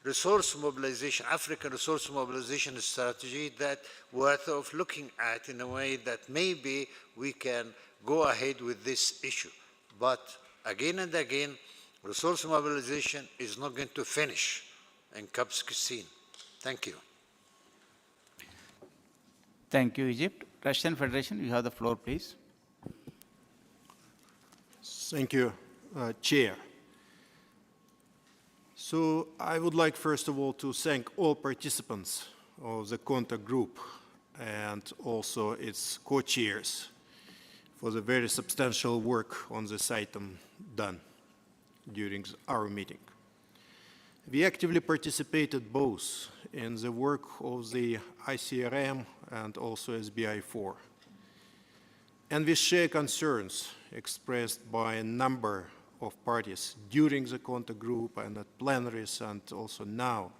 resource mobilization, African resource mobilization strategy that worth of looking at in a way that maybe we can go ahead with this issue. But again and again, resource mobilization is not going to finish in CUP 16. Thank you. Thank you, Egypt. Russian Federation, you have the floor, please. Thank you, Chair. So I would like, first of all, to thank all participants of the contact group and also its co-chairs for the very substantial work on this item done during our meeting. We actively participated both in the work of the ICRM and also SBI4. And we share concerns expressed by a number of parties during the contact group and at plenaries and also now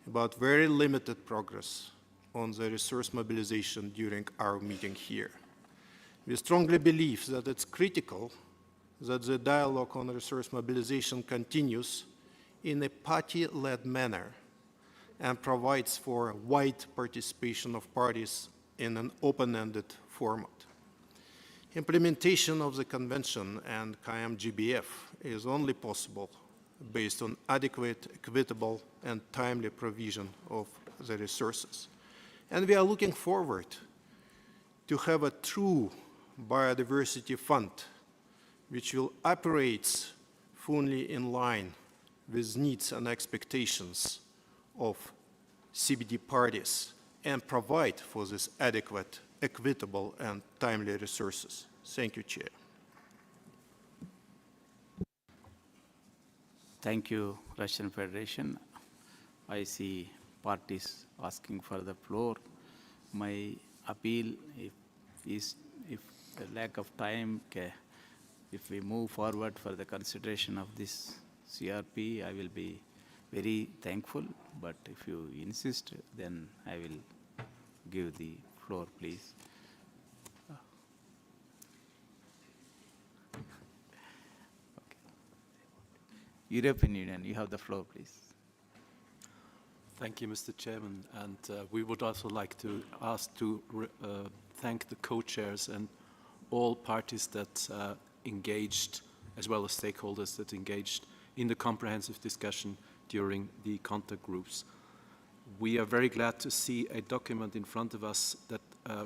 about very limited progress on the resource mobilization during our meeting here. We strongly believe that it's critical that the dialogue on resource mobilization continues in a party-led manner and provides for wide participation of parties in an open-ended format. Implementation of the Convention and CIM-GBF is only possible based on adequate, equitable, and timely provision of the resources. And we are looking forward to have a true biodiversity fund which will operate fully in line with needs and expectations of CBD parties and provide for this adequate, equitable, and timely resources. Thank you, Chair. Thank you, Russian Federation. I see parties asking for the floor. My appeal is if the lack of time, if we move forward for the consideration of this CRP, I will be very thankful. But if you insist, then I will give the floor, please. European Union. You have the floor, please. Thank you, Mr. Chairman. And we would also like to ask to thank the co-chairs and all parties that engaged, as well as stakeholders that engaged in the comprehensive discussion during the contact groups. We are very glad to see a document in front of us that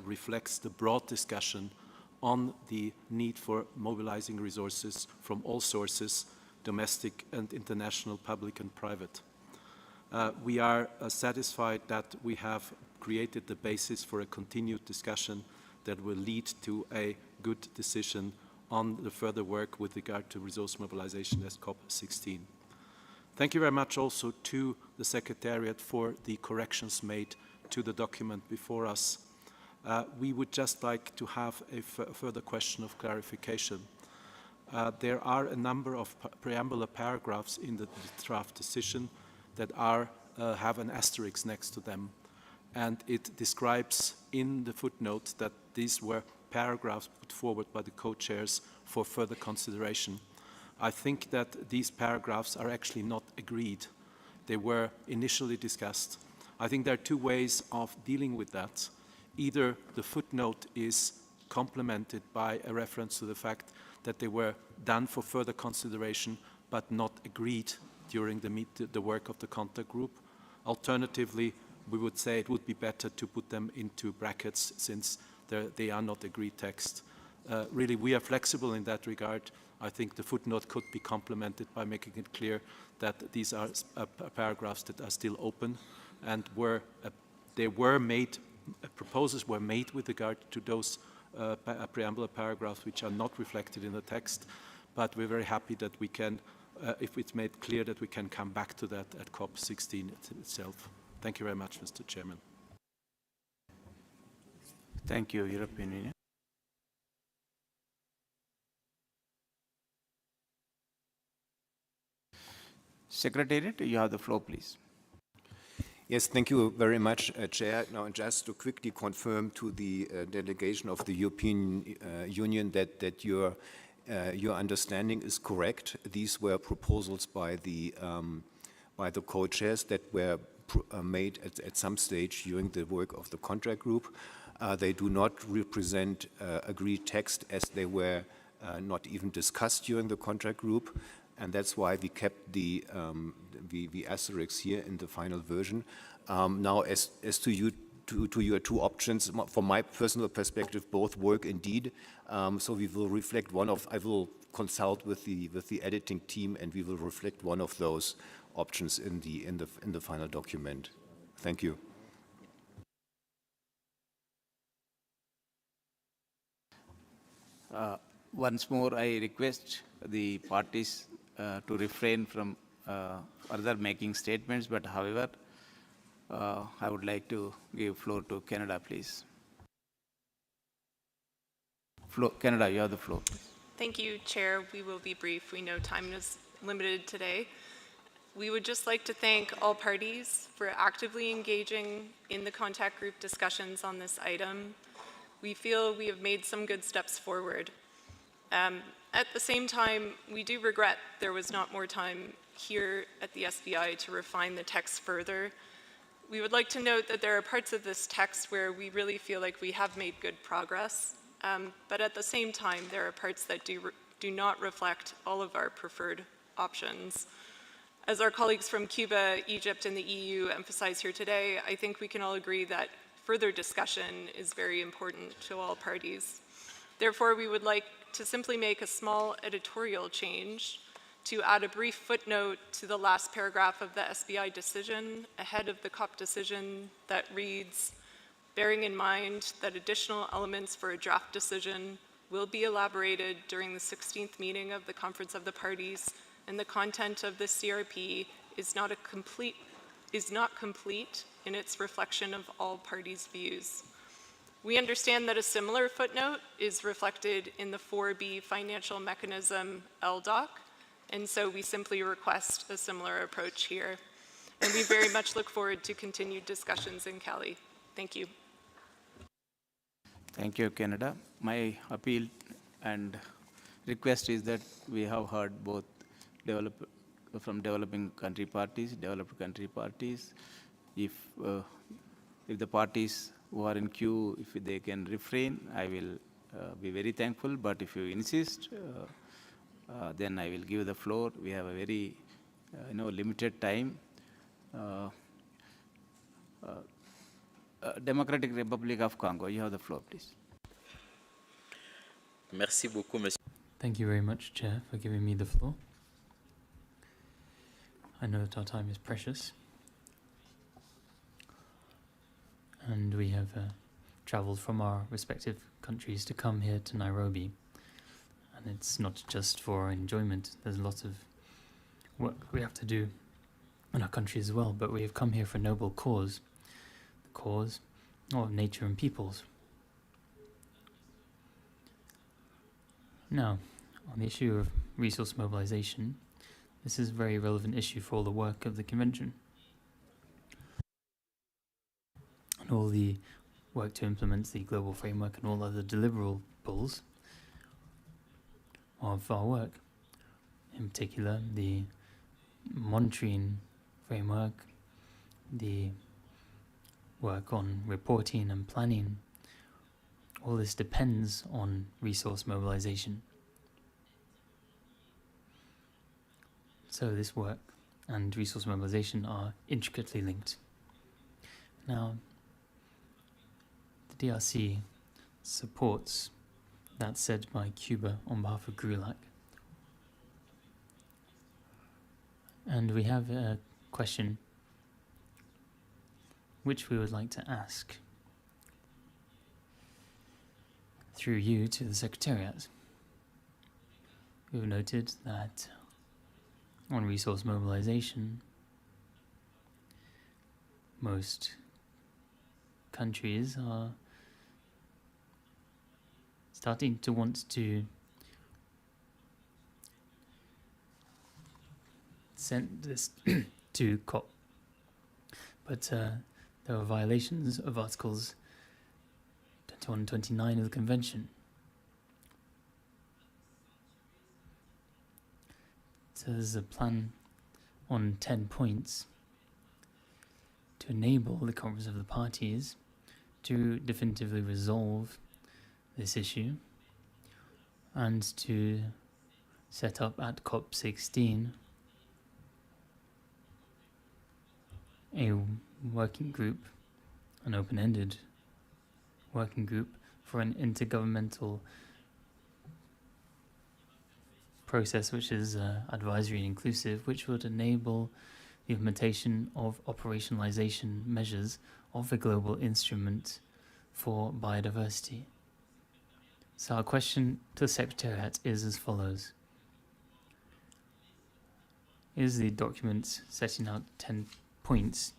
reflects the broad discussion on the need for mobilizing resources from all sources, domestic and international, public and private. We are satisfied that we have created the basis for a continued discussion that will lead to a good decision on the further work with regard to resource mobilization as COP16. Thank you very much also to the Secretariat for the corrections made to the document before us. We would just like to have a further question of clarification. There are a number of preambular paragraphs in the draft decision that have an asterisk next to them. And it describes in the footnote that these were paragraphs put forward by the co-chairs for further consideration. I think that these paragraphs are actually not agreed. They were initially discussed. I think there are two ways of dealing with that. Either the footnote is complemented by a reference to the fact that they were done for further consideration but not agreed during the work of the contact group. Alternatively, we would say it would be better to put them into brackets since they are not agreed text. Really, we are flexible in that regard. I think the footnote could be complemented by making it clear that these are paragraphs that are still open and proposals were made with regard to those preambular paragraphs which are not reflected in the text, but we're very happy that we can, if it's made clear, that we can come back to that at COP16 itself. Thank you very much, Mr. Chairman. Thank you, European Union. Secretariat, you have the floor, please. Yes, thank you very much, Chair. Now, just to quickly confirm to the delegation of the European Union that your understanding is correct. These were proposals by the co-chairs that were made at some stage during the work of the contract group. They do not represent agreed text as they were not even discussed during the contract group. And that's why we kept the asterisks here in the final version. Now, as to your two options, from my personal perspective, both work indeed. So we will reflect I will consult with the editing team, and we will reflect one of those options in the final document. Thank you. Once more, I request the parties to refrain from further making statements, but however, I would like to give floor to Canada, please. Canada, you have the floor. Thank you, Chair. We will be brief. We know time is limited today. We would just like to thank all parties for actively engaging in the contact group discussions on this item. We feel we have made some good steps forward. At the same time, we do regret there was not more time here at the SBI to refine the text further. We would like to note that there are parts of this text where we really feel like we have made good progress, but at the same time, there are parts that do not reflect all of our preferred options. As our colleagues from Cuba, Egypt, and the EU emphasize here today, I think we can all agree that further discussion is very important to all parties. Therefore, we would like to simply make a small editorial change to add a brief footnote to the last paragraph of the SBI decision ahead of the COP decision that reads, bearing in mind that additional elements for a draft decision will be elaborated during the 16th meeting of the Conference of the Parties, and the content of the CRP is not complete in its reflection of all parties' views. We understand that a similar footnote is reflected in the 4B financial mechanism LDOC, and so we simply request a similar approach here. And we very much look forward to continued discussions in Cali. Thank you. Thank you, Canada. My appeal and request is that we have heard both from developing country parties, developed country parties. If the parties who are in queue, if they can refrain, I will be very thankful. But if you insist, then I will give the floor. We have a very limited time. Democratic Republic of Congo, you have the floor, please. Merci beaucoup, monsieur. Thank you very much, Chair, for giving me the floor. I know that our time is precious. And we have travelled from our respective countries to come here to Nairobi. And it's not just for enjoyment. There's a lot of work we have to do in our country as well. But we have come here for a noble cause. The cause of nature and peoples. Now, on the issue of resource mobilization, this is a very relevant issue for all the work of the Convention. And all the work to implement the global framework and all other deliverables of our work. In particular, the monitoring framework, the work on reporting and planning. All this depends on resource mobilization. So this work and resource mobilization are intricately linked. Now, the DRC supports that said by Cuba on behalf of GRULAC. And we have a question which we would like to ask through you to the Secretariat. We've noted that on resource mobilization, most countries are starting to want to send this to COP. But there are violations of Articles 21 and 29 of the Convention. So there's a plan on 10 points to enable the Conference of the Parties to definitively resolve this issue and to set up at COP16 a working group, an open-ended working group for an intergovernmental process which is advisory and inclusive, which would enable the implementation of operationalization measures of the global instrument for biodiversity. So our question to the Secretariat is as follows. Is the document setting out 10 points,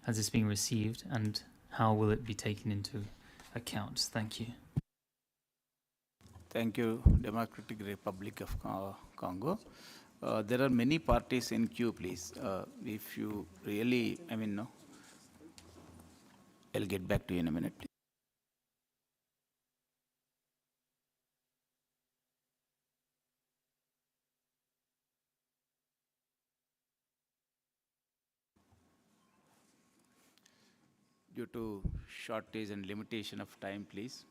has this been received, and how will it be taken into account? Thank you. Thank you, Democratic Republic of Congo. There are many parties in queue, please. If you really, no. I'll get back to you in a minute, please. Due to shortage and limitation of time, please.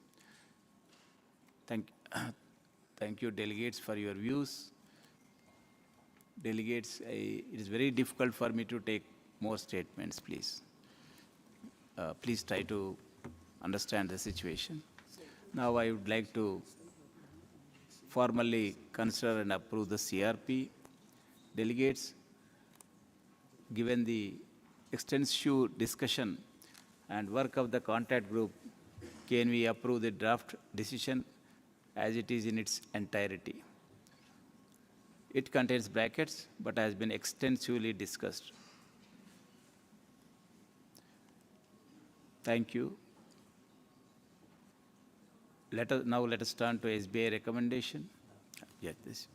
Thank you, delegates, for your views. Delegates, it is very difficult for me to take more statements, please. Please try to understand the situation. Now I would like to formally consider and approve the CRP. Delegates, given the extensive discussion and work of the contact group, can we approve the draft decision as it is in its entirety? It contains brackets, but has been extensively discussed. Thank you. Now let us turn to SBI recommendation. Yes, this.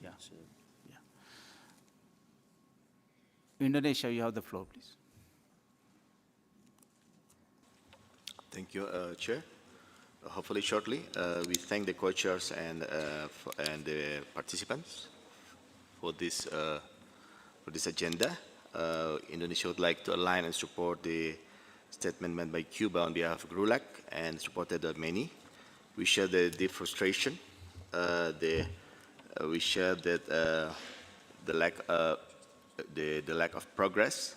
Yeah. Indonesia, you have the floor, please. Thank you, Chair. hopefully shortly. We thank the co-chairs and the participants for this agenda. Indonesia would like to align and support the statement made by Cuba on behalf of GRULAC and supported by many. We share the deep frustration. We share that the lack of progress.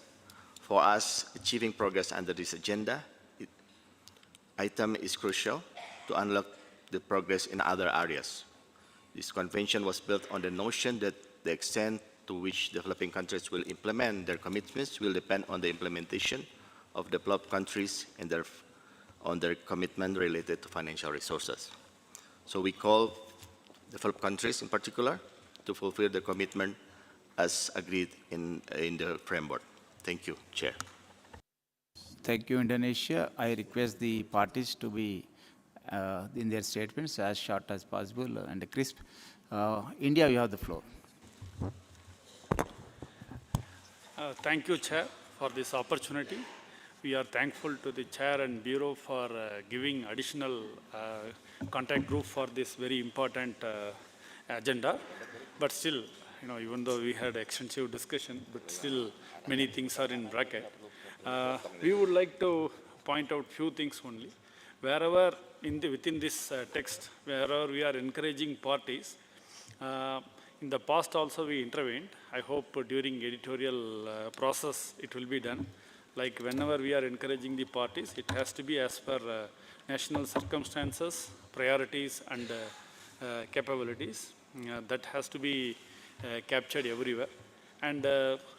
For us, achieving progress under this agenda item is crucial to unlock the progress in other areas. This convention was built on the notion that the extent to which developing countries will implement their commitments will depend on the implementation of developed countries and on their commitment related to financial resources. So we call developed countries in particular to fulfill the commitment as agreed in the framework. Thank you, Chair. Thank you, Indonesia. I request the parties to be in their statements as short as possible and crisp. India, you have the floor. Thank you, Chair, for this opportunity. We are thankful to the Chair and Bureau for giving additional contact group for this very important agenda. But still, even though we had extensive discussion, but still many things are in bracket. We would like to point out few things only. Wherever within this text, wherever we are encouraging parties, in the past also we intervened. I hope during editorial process it will be done. Like whenever we are encouraging the parties, it has to be as per national circumstances, priorities and capabilities. That has to be captured everywhere. And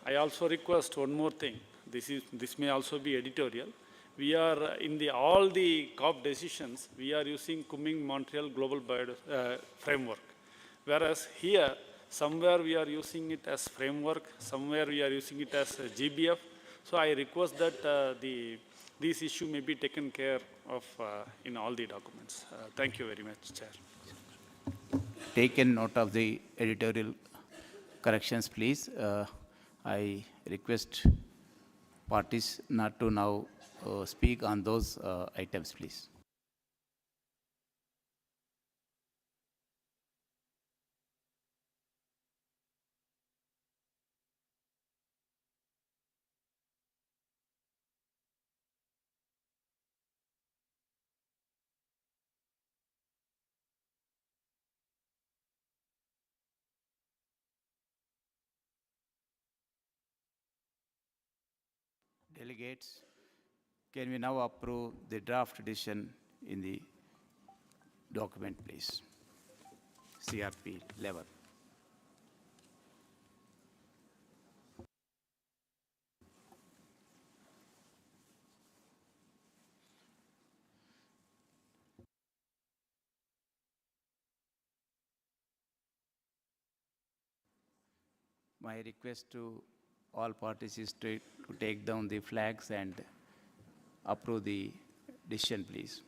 I also request one more thing. This may also be editorial. We are in all the COP decisions, we are using Kunming-Montreal Global Framework. Whereas here, somewhere we are using it as framework, somewhere we are using it as GBF. So I request that this issue may be taken care of in all the documents. Thank you very much, Chair. Taken note of the editorial corrections, please. I request parties not to now speak on those items, please. Delegates, can we now approve the draft edition in the document, please? CRP.11. My request to all parties is to take down the flags and approve the decision, please.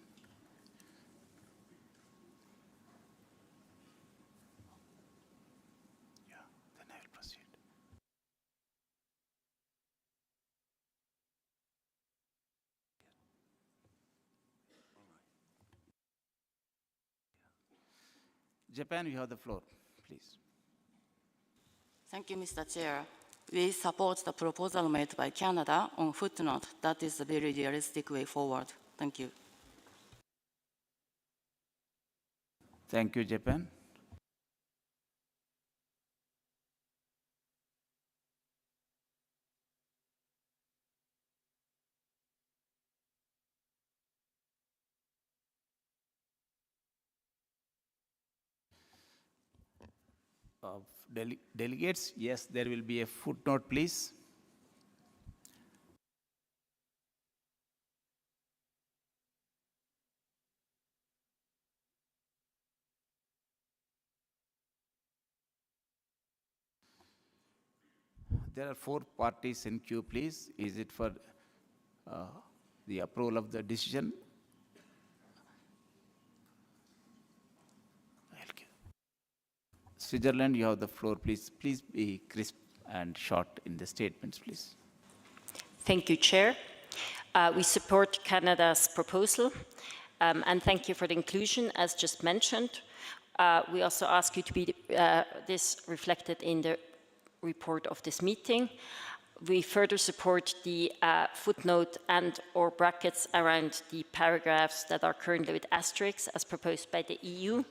Yeah, then I will proceed. Japan, you have the floor, please. Thank you, Mr. Chair. We support the proposal made by Canada on footnote. That is a very realistic way forward. Thank you. Thank you, Japan. Delegates, yes, there will be a footnote, please. There are 4 parties in queue, please. Is it for the approval of the decision? Switzerland, you have the floor, please. Please be crisp and short in the statements, please. Thank you, Chair. We support Canada's proposal. and thank you for the inclusion, as just mentioned. We also ask you to be this reflected in the report of this meeting. We further support the footnote and or brackets around the paragraphs that are currently with asterisks as proposed by the EU.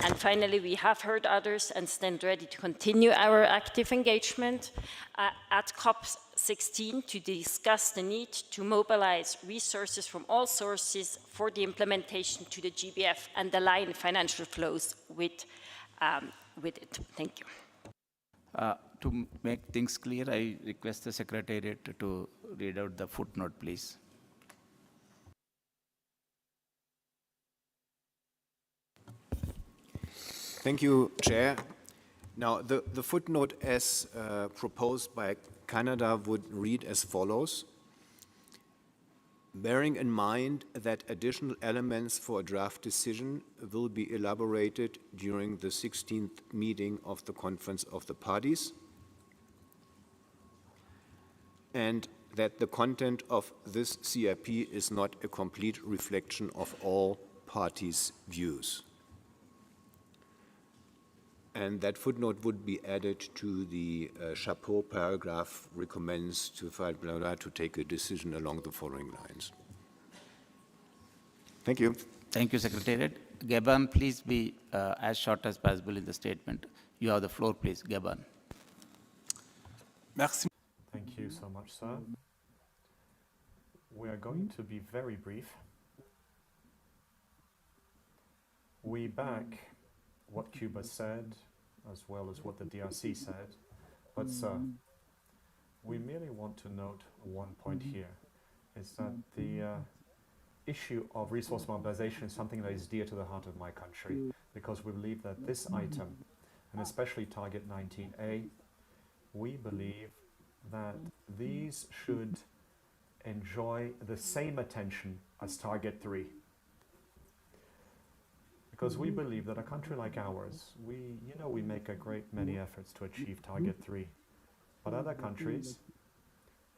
And finally, we have heard others and stand ready to continue our active engagement at COP16 to discuss the need to mobilize resources from all sources for the implementation to the GBF and align financial flows with it. Thank you. To make things clear, I request the Secretariat to read out the footnote, please. Thank you, Chair. Now, the footnote as proposed by Canada would read as follows. Bearing in mind that additional elements for a draft decision will be elaborated during the 16th meeting of the Conference of the Parties, and that the content of this CRP is not a complete reflection of all parties' views. And that footnote would be added to the chapeau paragraph recommends to to take a decision along the following lines. Thank you. Thank you, Secretariat. Gabon, please be as short as possible in the statement. You have the floor, please. Gabon. Merci. Thank you so much, sir. We are going to be very brief. We back what Cuba said, as well as what the DRC said. But, sir, we merely want to note one point here, is that the issue of resource mobilization is something that is dear to the heart of my country, because we believe that this item, and especially Target 19A, we believe that these should enjoy the same attention as Target 3. Because we believe that a country like ours, we make a great many efforts to achieve Target 3. But other countries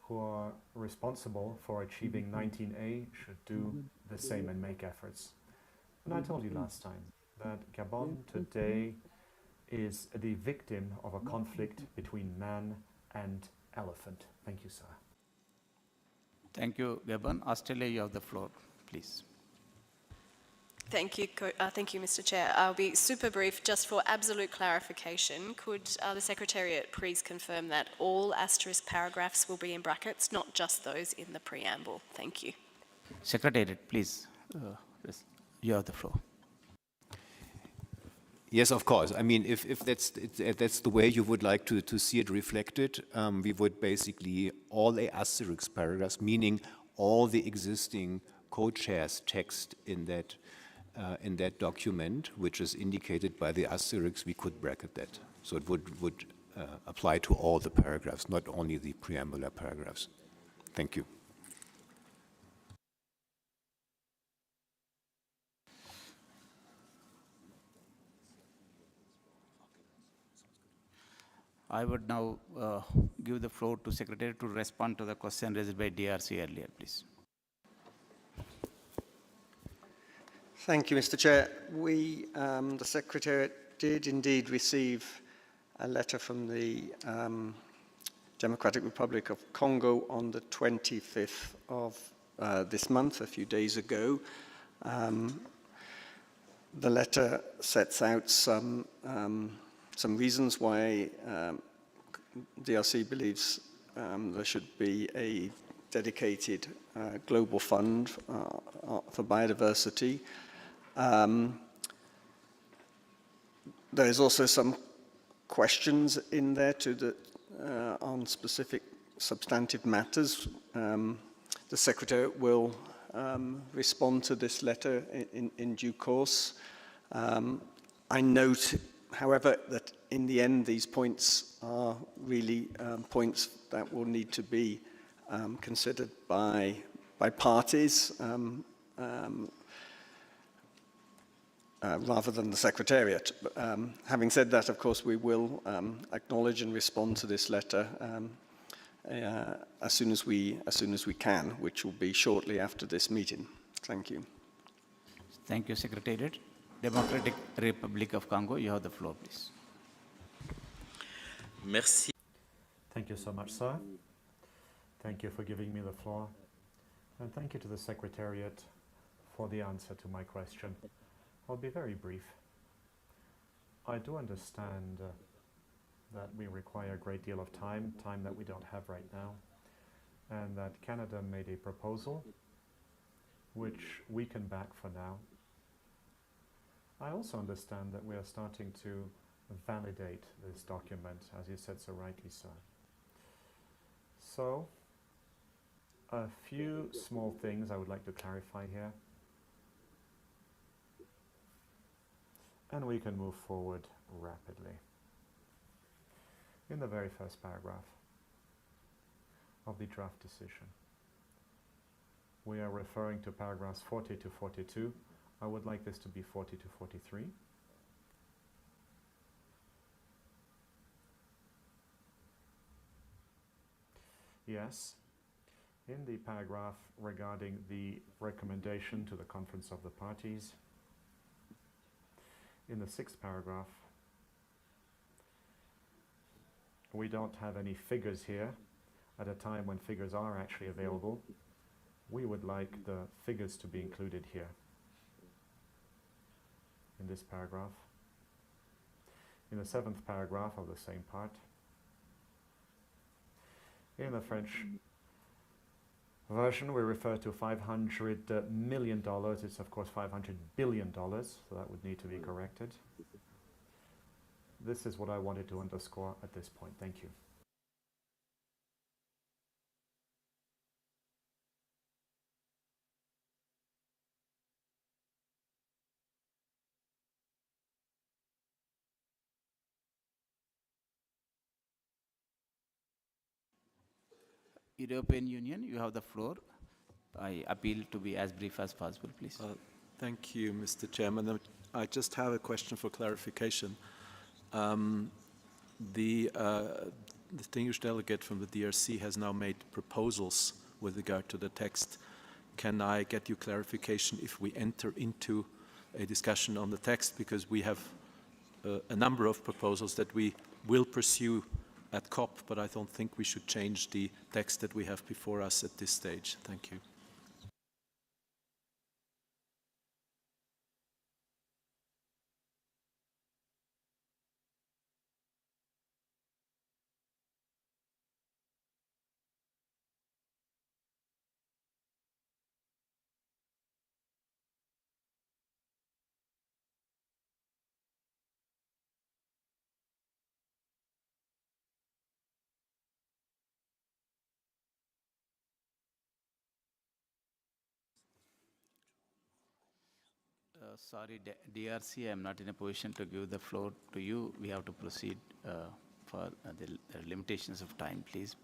who are responsible for achieving 19A should do the same and make efforts. And I told you last time that Gabon today is the victim of a conflict between man and elephant. Thank you, sir. Thank you, Gabon. Australia, you have the floor, please. Thank you, Mr. Chair. I'll be super brief. Just for absolute clarification, could the Secretariat please confirm that all asterisk paragraphs will be in brackets, not just those in the preamble? Thank you. Secretariat, please. You have the floor. Yes, of course. I mean, if that's the way you would like to see it reflected, we would basically all the asterisk paragraphs, meaning all the existing co-chairs text in that document, which is indicated by the asterisks, we could bracket that. So it would apply to all the paragraphs, not only the preambular paragraphs. Thank you. I would now give the floor to Secretary to respond to the question raised by DRC earlier, please. Thank you, Mr. Chair. We, the Secretariat, did indeed receive a letter from the Democratic Republic of Congo on the 25th of this month, a few days ago. The letter sets out some reasons why DRC believes there should be a dedicated global fund for biodiversity. There is also some questions in there on specific substantive matters. The Secretariat will respond to this letter in due course. I note, however, that in the end these points are really points that will need to be considered by parties rather than the Secretariat. Having said that, of course, we will acknowledge and respond to this letter as soon as we can, which will be shortly after this meeting. Thank you. Thank you, Secretariat. Democratic Republic of Congo, you have the floor, please. Merci. Thank you so much, sir. Thank you for giving me the floor. And thank you to the Secretariat for the answer to my question. I'll be very brief. I do understand that we require a great deal of time that we don't have right now, and that Canada made a proposal which we can back for now. I also understand that we are starting to validate this document, as you said so rightly, sir. So, a few small things I would like to clarify here, and we can move forward rapidly. In the very first paragraph of the draft decision, we are referring to paragraphs 40 to 42. I would like this to be 40 to 43. Yes, in the paragraph regarding the recommendation to the Conference of the Parties, in the 6th paragraph, we don't have any figures here at a time when figures are actually available. We would like the figures to be included here in this paragraph. In the 7th paragraph of the same part, in the French version, we refer to $500 million. It's of course $500 billion, so that would need to be corrected. This is what I wanted to underscore at this point. Thank you. European Union, you have the floor. I appeal to be as brief as possible, please. Thank you, Mr. Chairman. I just have a question for clarification. The distinguished delegate from the DRC has now made proposals with regard to the text. Can I get your clarification if we enter into a discussion on the text? Because we have a number of proposals that we will pursue at COP, but I don't think we should change the text that we have before us at this stage. Thank you. Sorry, DRC, I'm not in a position to give the floor to you. We have to proceed for the limitations of time, please.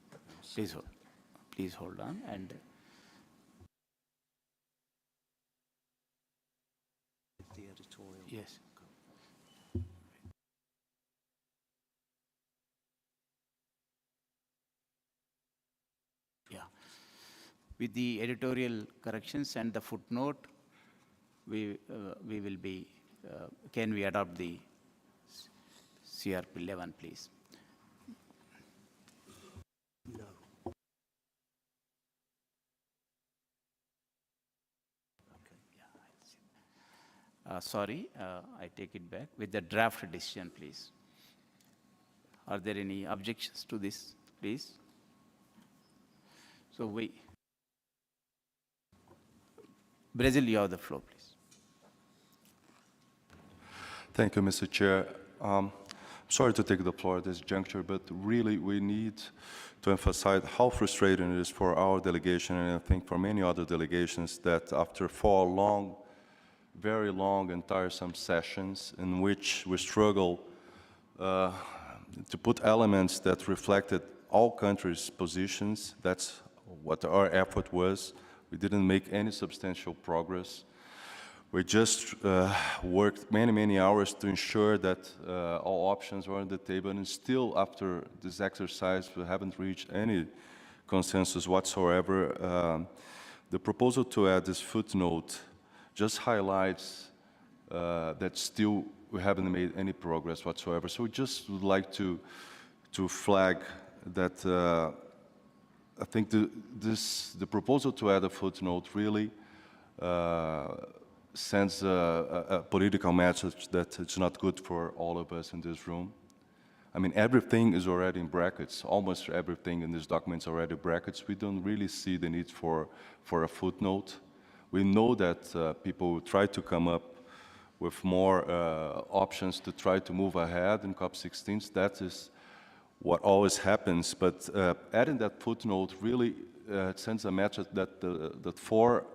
Please hold on. And the editorial. yes. Yeah. With the editorial corrections and the footnote, we will be, can we adopt the CRP.11, please? No. Sorry, I take it back. With the draft decision, please. Are there any objections to this, please? So Brazil, you have the floor, please. Thank you, Mr. Chair. Sorry to take the floor at this juncture, but really we need to emphasize how frustrating it is for our delegation, and I think for many other delegations, that after 4 long, very long and tiresome sessions in which we struggle to put elements that reflected all countries' positions, that's what our effort was. We didn't make any substantial progress. We just worked many, many hours to ensure that all options were on the table, and still after this exercise we haven't reached any consensus whatsoever. The proposal to add this footnote just highlights that still we haven't made any progress whatsoever. So we just would like to flag that I think the proposal to add a footnote really sends a political message that it's not good for all of us in this room. I mean, everything is already in brackets. Almost everything in this document is already brackets. We don't really see the need for a footnote. We know that people try to come up with more options to try to move ahead in COP16. That is what always happens. But adding that footnote really sends a message that the 4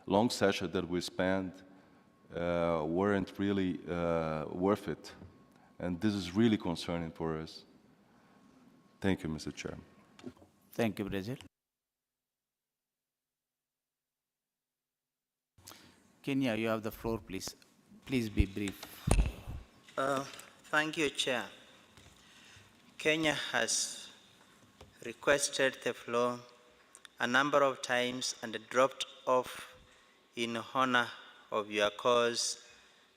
long sessions that we spent weren't really worth it. And this is really concerning for us. Thank you, Mr. Chair. Thank you, Brazil. Kenya, you have the floor, please. Please be brief. Thank you, Chair. Kenya has requested the floor a number of times and dropped off in honor of your cause,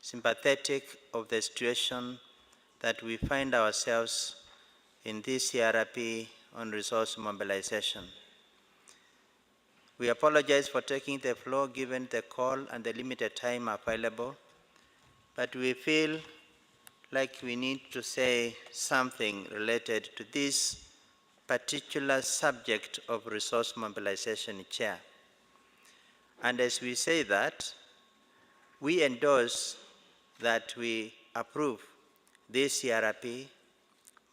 sympathetic of the situation that we find ourselves in this CRP on resource mobilization. We apologize for taking the floor given the call and the limited time available, but we feel like we need to say something related to this particular subject of resource mobilization, Chair. And as we say that, we endorse that we approve this CRP,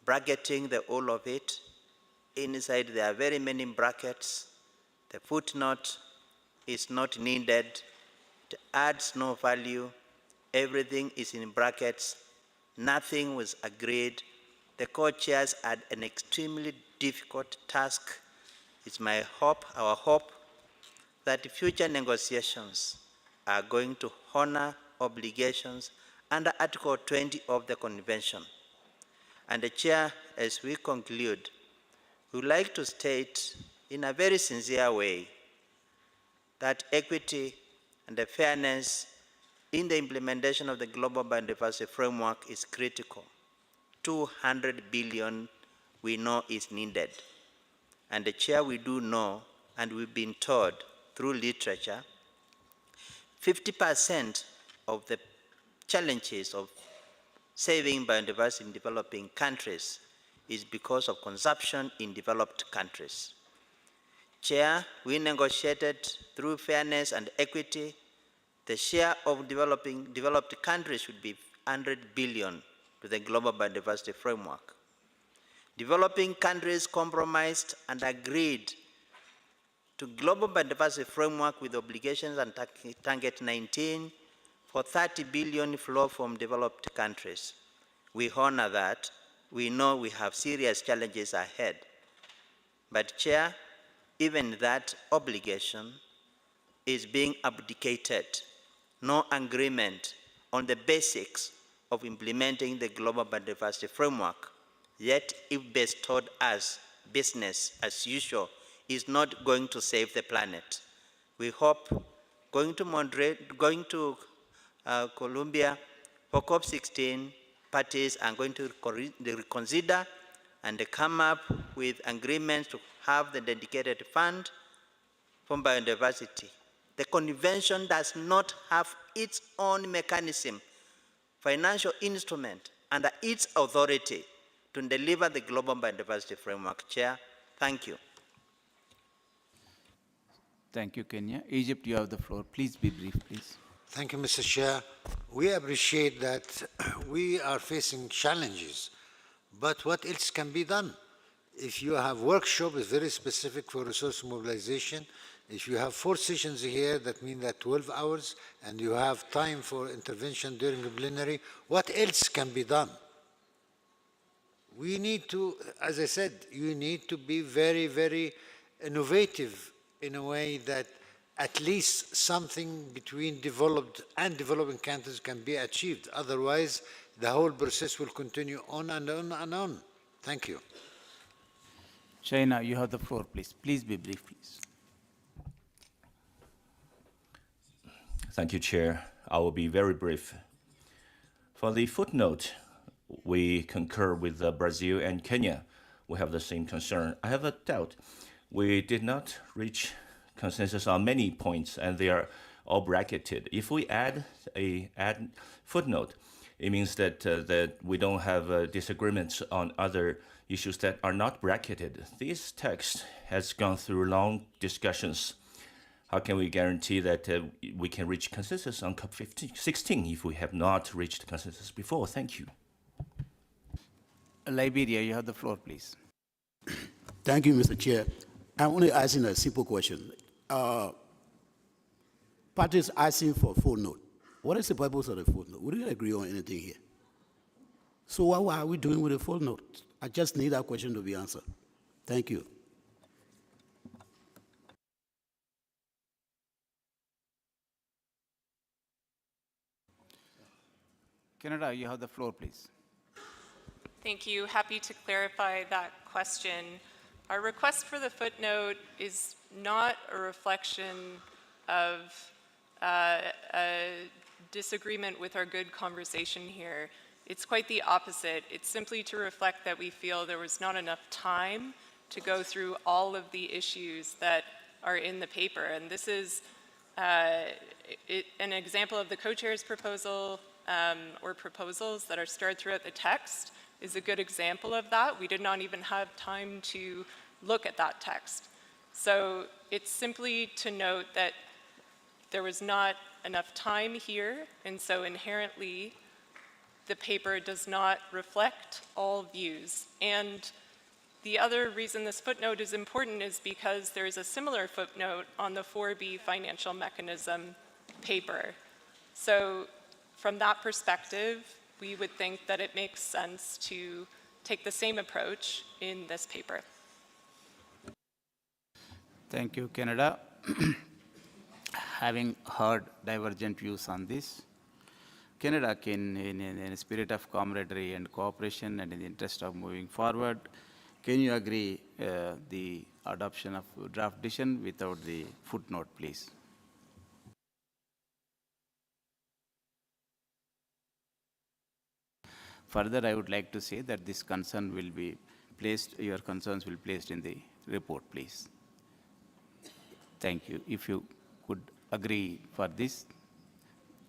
bracketing the whole of it. Inside there are very many brackets. The footnote is not needed. It adds no value. Everything is in brackets. Nothing was agreed. The co-chairs had an extremely difficult task. It's my hope, our hope, that future negotiations are going to honor obligations under Article 20 of the Convention. And the Chair, as we conclude, we would like to state in a very sincere way that equity and the fairness in the implementation of the Global Biodiversity Framework is critical. 200 billion we know is needed. And the Chair, we do know, and we've been told through literature, 50% of the challenges of saving biodiversity in developing countries is because of consumption in developed countries. Chair, we negotiated through fairness and equity. The share of developed countries should be 100 billion to the Global Biodiversity Framework. Developing countries compromised and agreed to Global Biodiversity Framework with obligations and target 19 for 30 billion flow from developed countries. We honor that. We know we have serious challenges ahead. But Chair, even that obligation is being abdicated. No agreement on the basics of implementing the Global Biodiversity Framework. Yet, if bestowed as business as usual, is not going to save the planet. We hope going to Colombia for COP16, parties are going to reconsider and come up with agreements to have the dedicated fund for biodiversity. The convention does not have its own mechanism, financial instrument, under its authority to deliver the Global Biodiversity Framework. Chair, thank you. Thank you, Kenya. Egypt, you have the floor. Please be brief, please. Thank you, Mr. Chair. We appreciate that we are facing challenges, but what else can be done? If you have workshop is very specific for resource mobilization, if you have 4 sessions here, that means that 12 hours, and you have time for intervention during the plenary, what else can be done? We need to, as I said, you need to be very, very innovative in a way that at least something between developed and developing countries can be achieved. Otherwise, the whole process will continue on and on and on. Thank you. China, you have the floor, please. Please be brief, please. Thank you, Chair. I will be very brief. For the footnote, we concur with Brazil and Kenya. We have the same concern. I have a doubt. We did not reach consensus on many points, and they are all bracketed. If we add a footnote, it means that that we don't have disagreements on other issues that are not bracketed. This text has gone through long discussions. How can we guarantee that we can reach consensus on COP16 if we have not reached consensus before? Thank you. Liberia, you have the floor, please. Thank you, Mr. Chair. I'm only asking a simple question. Parties asking for a footnote. What is the purpose of the footnote? We didn't agree on anything here. So what are we doing with the footnote? I just need that question to be answered. Thank you. Canada, you have the floor, please. Thank you. Happy to clarify that question. Our request for the footnote is not a reflection of a disagreement with our good conversation here. It's quite the opposite. It's simply to reflect that we feel there was not enough time to go through all of the issues that are in the paper. And this is an example of the co-chair's proposal or proposals that are starred throughout the text is a good example of that. We did not even have time to look at that text. So it's simply to note that there was not enough time here, and so inherently the paper does not reflect all views. And the other reason this footnote is important is because there is a similar footnote on the 4B financial mechanism paper. So from that perspective, we would think that it makes sense to take the same approach in this paper. Thank you, Canada. Having heard divergent views on this, Canada can, in a spirit of camaraderie and cooperation and in the interest of moving forward, can you agree the adoption of draft decision without the footnote, please? Further, I would like to say that this concern will be placed, your concerns will be placed in the report, please. Thank you. If you could agree for this,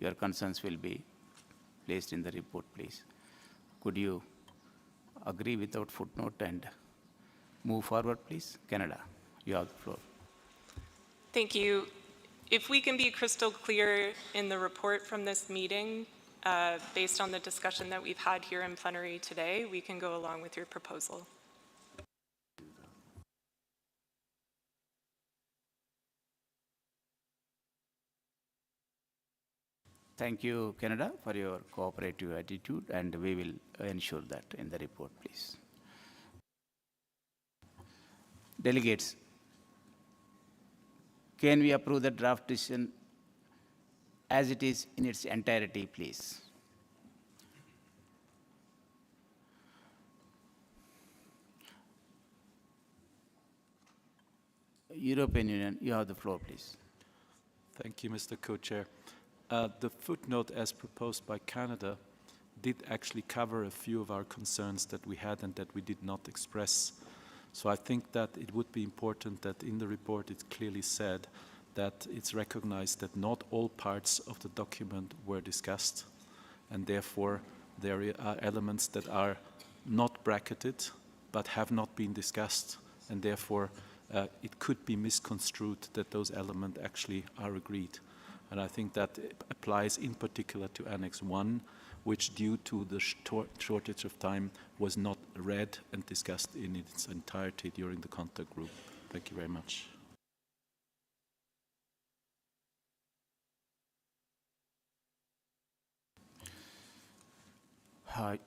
your concerns will be placed in the report, please. Could you agree without footnote and move forward, please? Canada, you have the floor. Thank you. If we can be crystal clear in the report from this meeting, based on the discussion that we've had here in plenary today, we can go along with your proposal. Thank you, Canada, for your cooperative attitude, and we will ensure that in the report, please. Delegates, can we approve the draft decision as it is in its entirety, please? European Union, you have the floor, please. Thank you, Mr. Co-Chair. The footnote as proposed by Canada did actually cover a few of our concerns that we had and that we did not express. So I think that it would be important that in the report it's clearly said that it's recognized that not all parts of the document were discussed, and therefore there are elements that are not bracketed but have not been discussed, and therefore it could be misconstrued that those elements actually are agreed. And I think that applies in particular to Annex 1, which due to the shortage of time was not read and discussed in its entirety during the contact group. Thank you very much.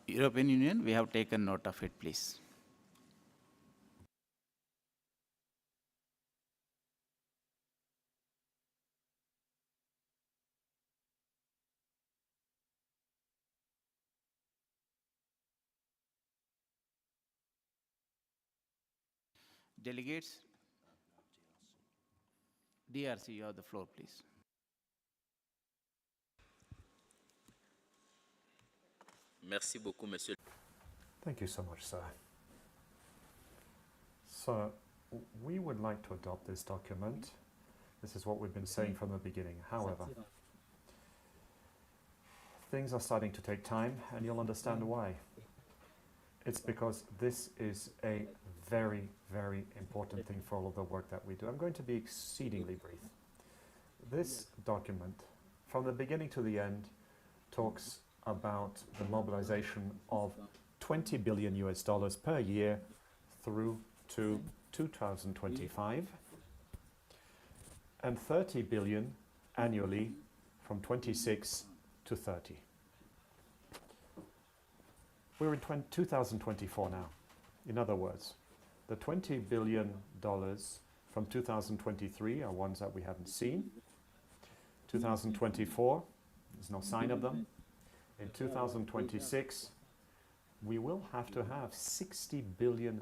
European Union, we have taken note of it, please. Delegates, DRC, you have the floor, please. Merci beaucoup, monsieur. Thank you so much, sir. So, we would like to adopt this document. This is what we've been saying from the beginning. However, things are starting to take time, and you'll understand why. It's because this is a very, very important thing for all of the work that we do. I'm going to be exceedingly brief. This document, from the beginning to the end, talks about the mobilization of 20 billion US dollars per year through to 2025 and 30 billion annually from 26 to 30. We're in 2024 now. In other words, the $20 billion from 2023 are ones that we haven't seen. 2024, there's no sign of them. In 2026, we will have to have $60 billion.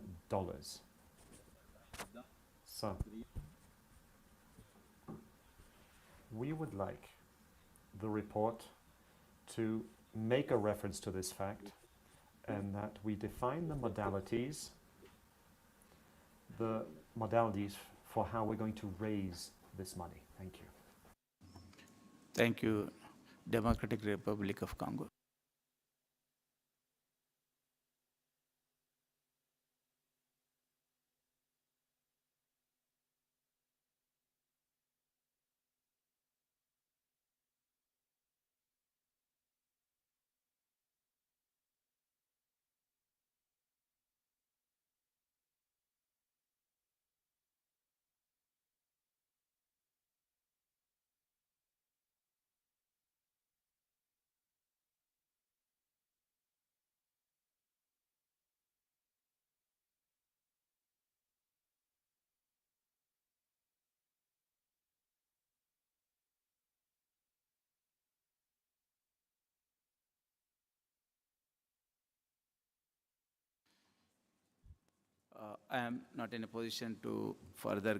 So, we would like the report to make a reference to this fact and that we define the modalities for how we're going to raise this money. Thank you. Thank you, Democratic Republic of Congo. I am not in a position to further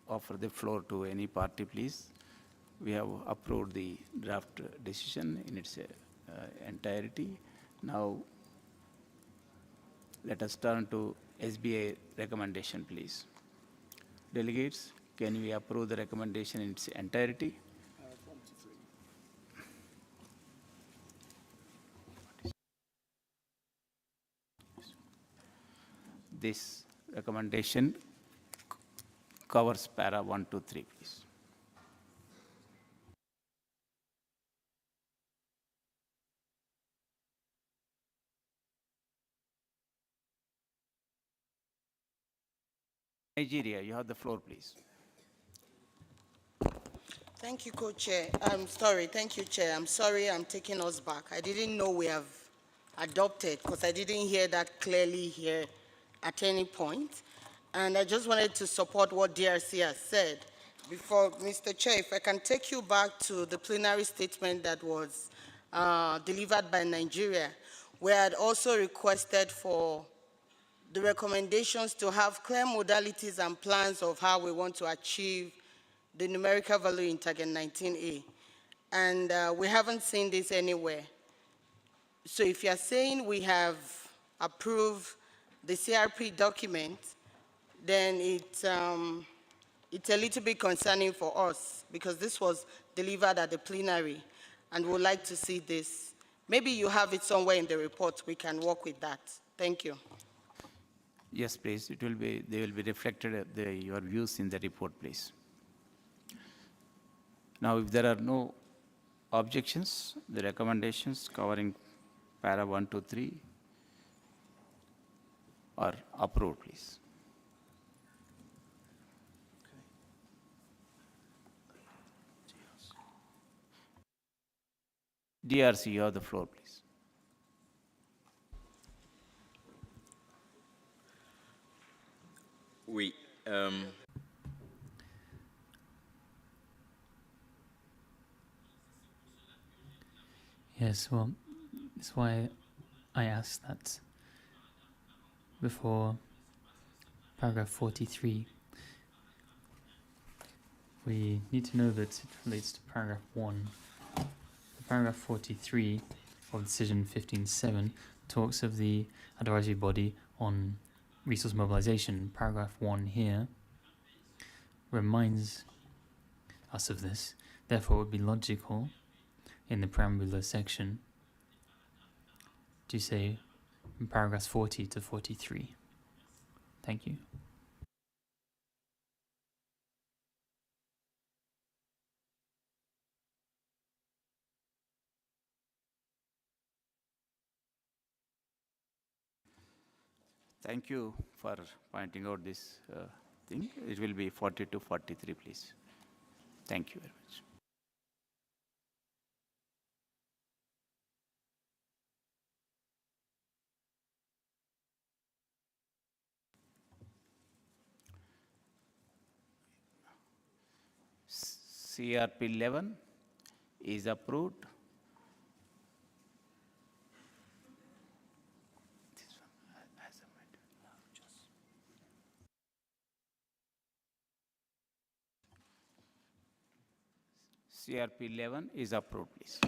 offer the floor to any party, please. We have approved the draft decision in its entirety. Now, let us turn to SBI recommendation, please. Delegates, can we approve the recommendation in its entirety? This recommendation covers para 1, 2, 3, please. Nigeria, you have the floor, please. Thank you, Co-Chair. I'm sorry. Thank you, Chair. I'm sorry I'm taking us back. I didn't know we have adopted because I didn't hear that clearly here at any point. And I just wanted to support what DRC has said. Before, Mr. Chair, if I can take you back to the plenary statement that was delivered by Nigeria, where I had also requested for the recommendations to have clear modalities and plans of how we want to achieve the numerical value in target 19A. And we haven't seen this anywhere. So if you're saying we have approved the CRP document, then it's a little bit concerning for us because this was delivered at the plenary and we'd like to see this. Maybe you have it somewhere in the report. We can work with that. Thank you. Yes, please. They will be reflected, your views in the report, please. Now, if there are no objections, the recommendations covering para 1, 2, 3 are approved, please. DRC, you have the floor, please. Oui. Yes, well, that's why I asked that before paragraph 43. We need to know that it relates to paragraph 1. Paragraph 43 of decision 15.7 talks of the advisory body on resource mobilization. Paragraph 1 here reminds us of this. Therefore, it would be logical in the preambular section to say in paragraphs 40 to 43. Thank you. Thank you for pointing out this thing. It will be 40 to 43, please. Thank you very much. CRP.11 is approved. CRP.11 is approved, please.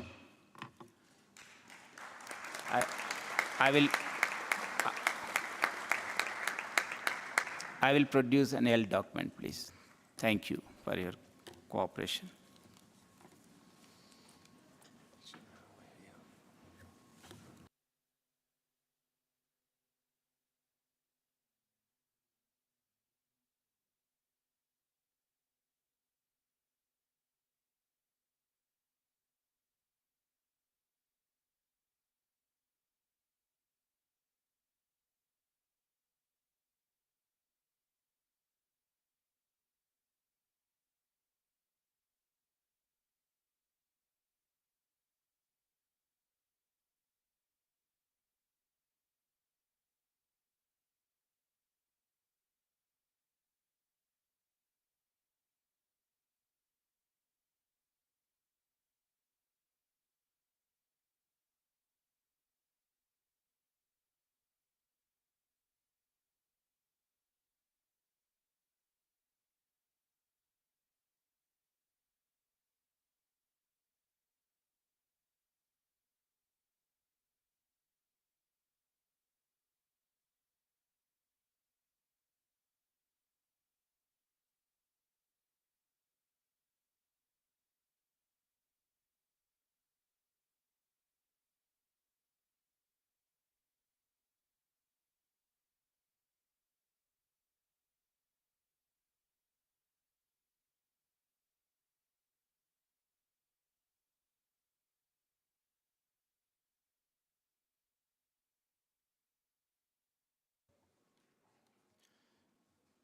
I will produce an L document, please. Thank you for your cooperation.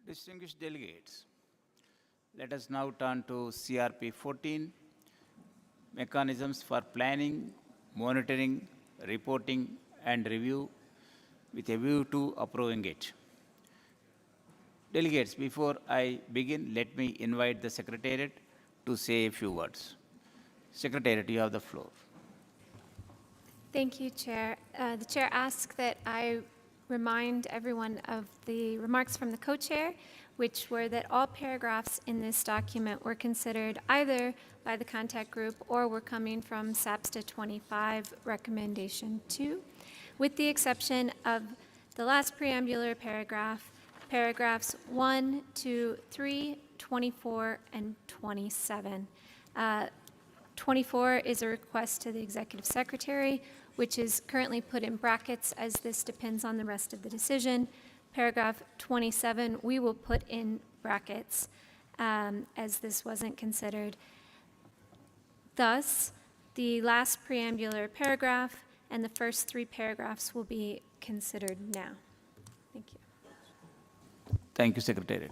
Distinguished delegates, let us now turn to CRP.14, mechanisms for planning, monitoring, reporting, and review with a view to approving it. Delegates, before I begin, let me invite the Secretariat to say a few words. Secretariat, you have the floor. Thank you, Chair. The Chair asks that I remind everyone of the remarks from the co-chair, which were that all paragraphs in this document were considered either by the contact group or were coming from CRP.25 recommendation 2, with the exception of the last preambular paragraph, paragraphs 1, 2, 3, 24, and 27. 24 is a request to the Executive Secretary, which is currently put in brackets as this depends on the rest of the decision. Paragraph 27, we will put in brackets as this wasn't considered. Thus, the last preambular paragraph and the first 3 paragraphs will be considered now. Thank you. Thank you, Secretary.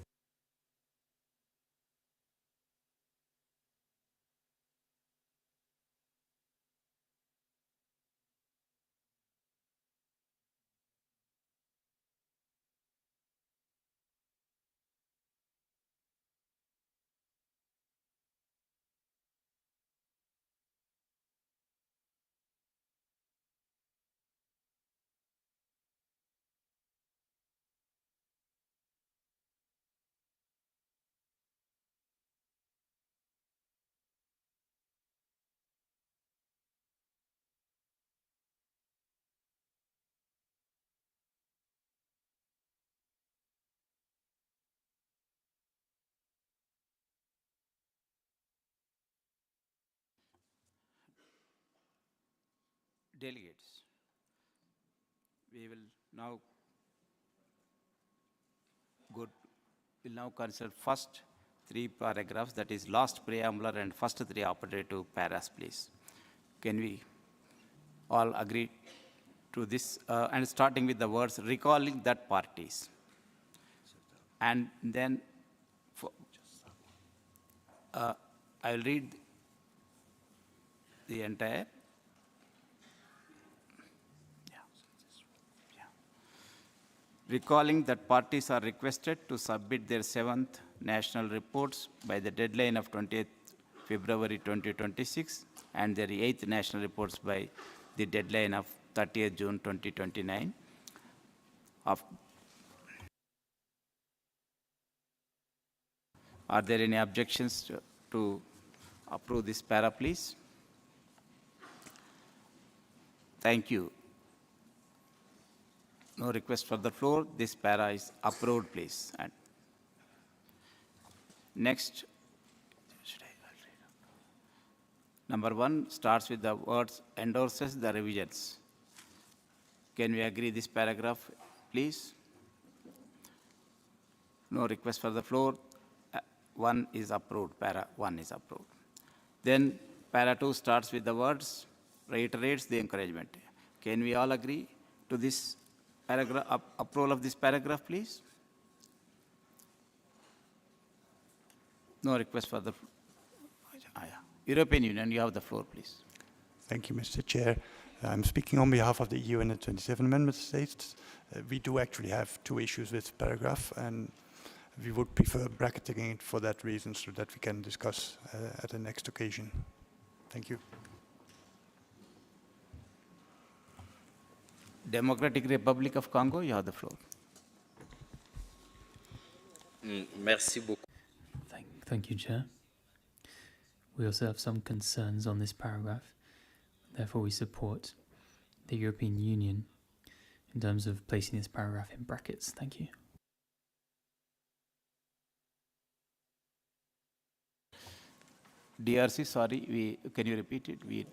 Delegates, we will now will now consider first three paragraphs, that is last preambular and first three operative paras, please. Can we all agree to this? And starting with the words recalling that parties. And then I will read the entire. Recalling that parties are requested to submit their 7th national reports by the deadline of 20th February 2026 and their 8th national reports by the deadline of 30th June 2029. Are there any objections to approve this para, please? Thank you. No request for the floor. This para is approved, please. And next, number 1 starts with the words endorses the revisions. Can we agree this paragraph, please? No request for the floor. 1 is approved. Para 1 is approved. Then para 2 starts with the words reiterates the encouragement. Can we all agree to this paragraph, approval of this paragraph, please? No request for the European Union. You have the floor, please. Thank you, Mr. Chair. I'm speaking on behalf of the EU and the 27 member states. We do actually have 2 issues with the paragraph, and we would prefer bracketing it for that reason so that we can discuss at the next occasion. Thank you. Democratic Republic of Congo, you have the floor. Merci beaucoup. Thank you, Chair. We also have some concerns on this paragraph. Therefore, we support the European Union in terms of placing this paragraph in brackets. Thank you. DRC, sorry, can you repeat it? He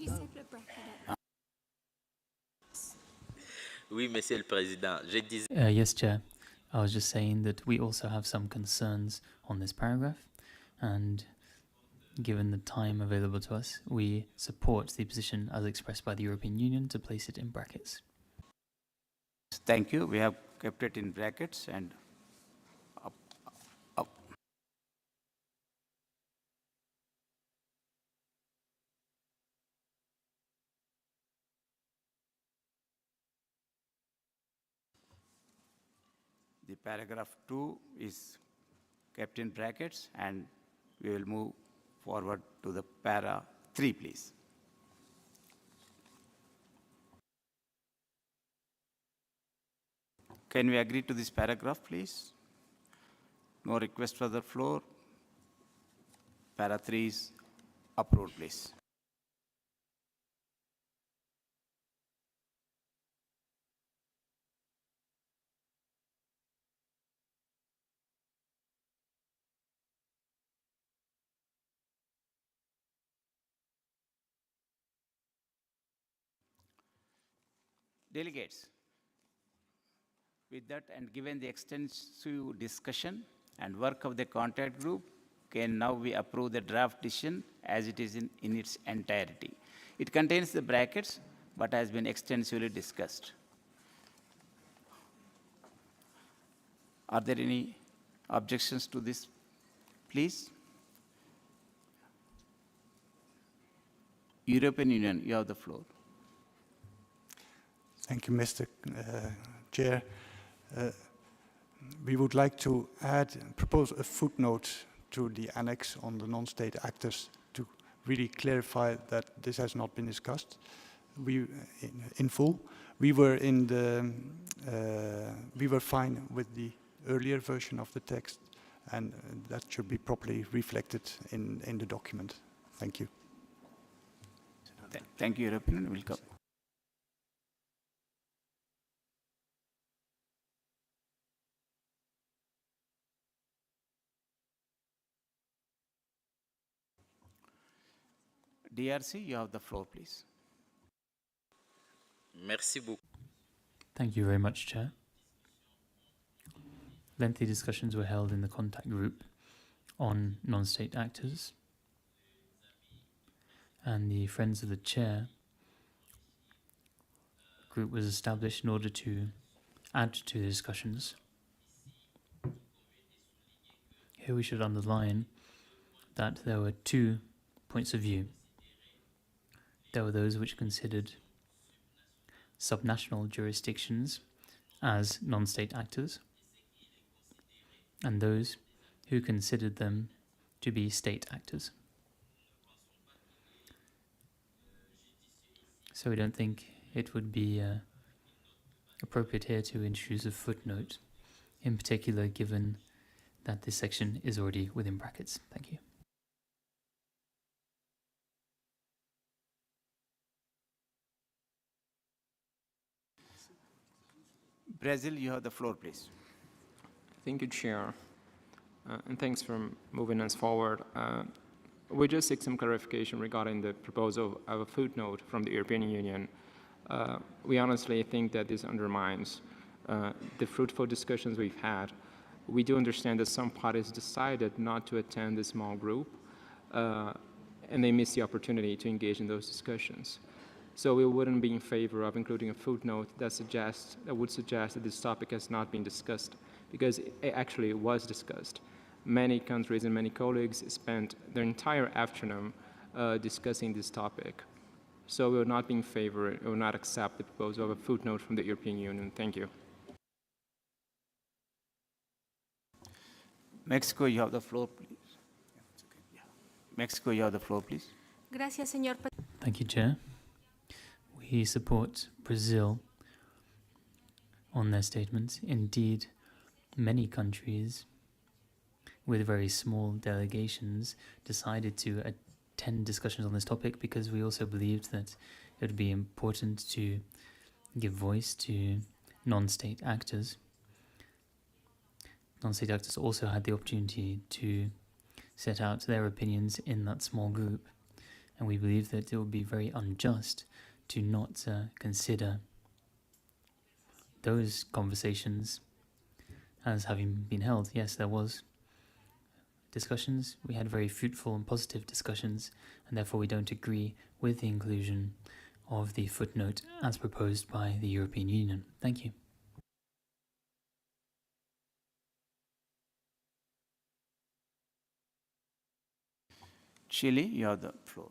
said the bracket. Oui, Monsieur le Président. Je disais... Yes, Chair. I was just saying that we also have some concerns on this paragraph, and given the time available to us, we support the position as expressed by the European Union to place it in brackets. Thank you. We have kept it in brackets and up. The paragraph 2 is kept in brackets, and we will move forward to the para 3, please. Can we agree to this paragraph, please? No request for the floor. Para 3 is approved, please. Delegates, with that and given the extensive discussion and work of the contact group, can now we approve the draft decision as it is in its entirety. It contains the brackets, but has been extensively discussed. Are there any objections to this, please? European Union, you have the floor. Thank you, Mr. Chair. We would like to propose a footnote to the annex on the non-state actors to really clarify that this has not been discussed. In full, we were fine with the earlier version of the text, and that should be properly reflected in the document. Thank you. Thank you, European Union. Welcome. DRC, you have the floor, please. Merci beaucoup. Thank you very much, Chair. Lengthy discussions were held in the contact group on non-state actors, and the Friends of the Chair group was established in order to add to the discussions. Here we should underline that there were two points of view. There were those which considered subnational jurisdictions as non-state actors, and those who considered them to be state actors. So we don't think it would be appropriate here to introduce a footnote, in particular given that this section is already within brackets. Thank you. Brazil, you have the floor, please. Thank you, Chair. And thanks for moving us forward. We just seek some clarification regarding the proposal of a footnote from the European Union. We honestly think that this undermines the fruitful discussions we've had. We do understand that some parties decided not to attend the small group, and they missed the opportunity to engage in those discussions. So we wouldn't be in favor of including a footnote that would suggest that this topic has not been discussed, because it actually was discussed. Many countries and many colleagues spent their entire afternoon discussing this topic. So we will not be in favor, we will not accept the proposal of a footnote from the European Union. Thank you. Mexico, you have the floor, please. Mexico, you have the floor, please. Gracias, señor. Thank you, Chair. We support Brazil on their statements. Indeed, many countries with very small delegations decided to attend discussions on this topic because we also believed that it would be important to give voice to non-state actors. Non-state actors also had the opportunity to set out their opinions in that small group, and we believe that it would be very unjust to not consider those conversations as having been held. Yes, there was discussions. We had very fruitful and positive discussions, and therefore we don't agree with the inclusion of the footnote as proposed by the European Union. Thank you. Chile, you have the floor.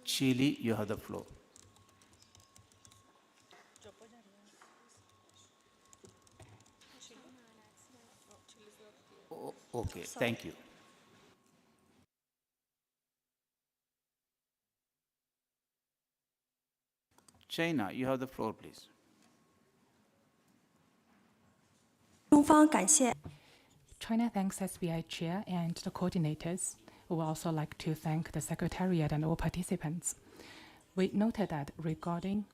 Chile, you have the floor. Oh, okay, thank you. China, you have the floor, please. China thanks SBI Chair and the coordinators. We would also like to thank the Secretariat and all participants. We noted that regarding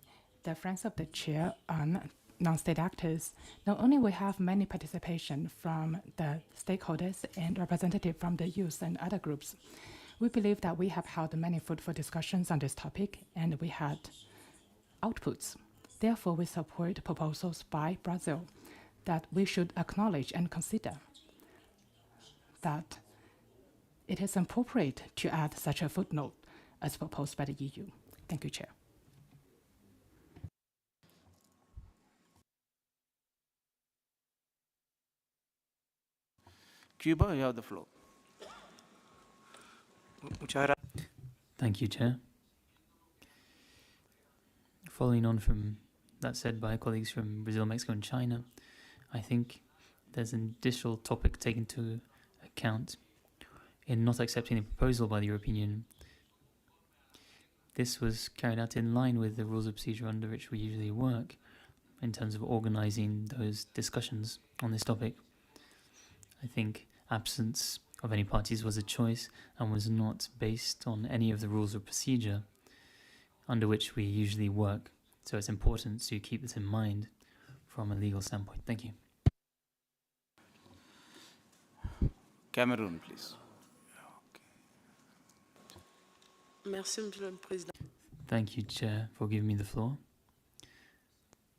the Friends of the Chair on non-state actors, not only we have many participation from the stakeholders and representatives from the youth and other groups, we believe that we have held many fruitful discussions on this topic and we had outputs. Therefore, we support proposals by Brazil that we should acknowledge and consider that it is appropriate to add such a footnote as proposed by the EU. Thank you, Chair. Cuba, you have the floor. Thank you, Chair. Following on from that said by colleagues from Brazil, Mexico and China, I think there's an additional topic taken into account in not accepting the proposal by the European Union. This was carried out in line with the rules of procedure under which we usually work in terms of organizing those discussions on this topic. I think absence of any parties was a choice and was not based on any of the rules of procedure under which we usually work. So it's important to keep this in mind from a legal standpoint. Thank you. Cameroon, please. Merci, Monsieur le Président. Thank you, Chair, for giving me the floor.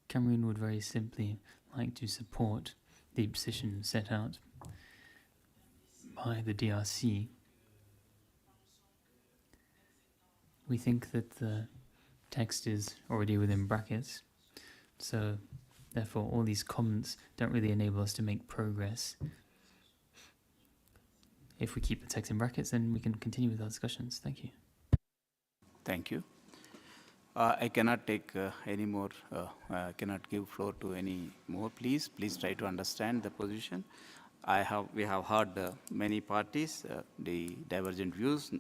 Cameroon would very simply like to support the position set out by the DRC. We think that the text is already within brackets, so therefore all these comments don't really enable us to make progress. If we keep the text in brackets, then we can continue with our discussions. Thank you. Thank you. I cannot take any more, cannot give floor to any more, please. Please try to understand the position. We have heard many parties, the divergent views.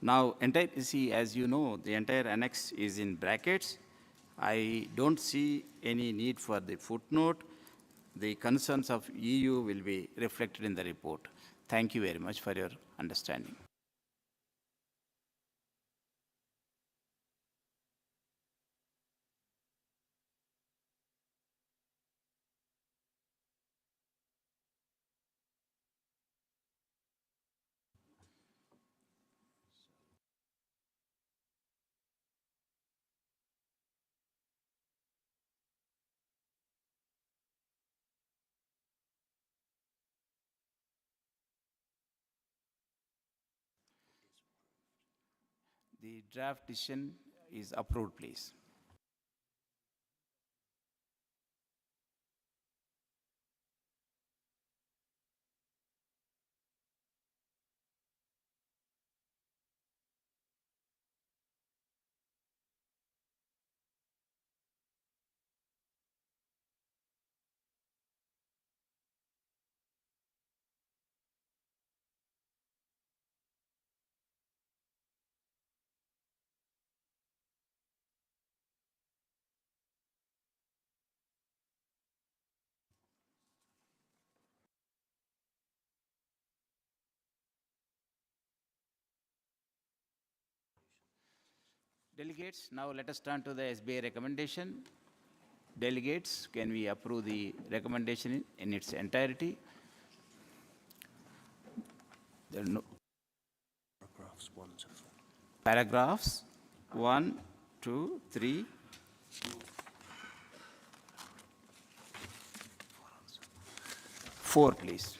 Now, see, as you know, the entire annex is in brackets. I don't see any need for the footnote. The concerns of EU will be reflected in the report. Thank you very much for your understanding. The draft decision is approved, please. Delegates, now let us turn to the SBI recommendation. Delegates, can we approve the recommendation in its entirety? There are no paragraphs 1, 2, 3, 4, please.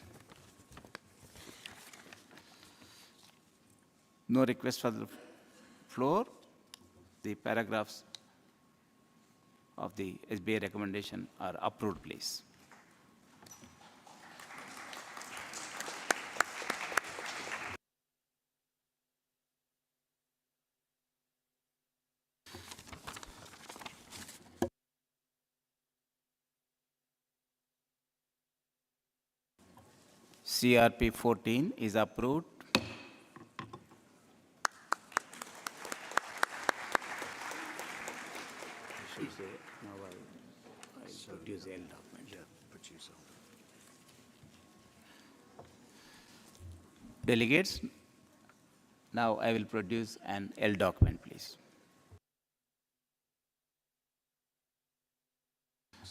No request for the floor. The paragraphs of the SBI recommendation are approved, please. CRP.14 is approved. Produce L document. Yeah, produce L. Delegates, now I will produce an L document, please. 7, 8,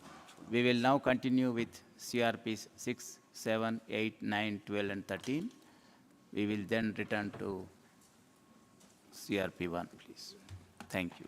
9, 12. We will now continue with CRPs 6, 7, 8, 9, 12, and 13. We will then return to CRP1, please. Thank you.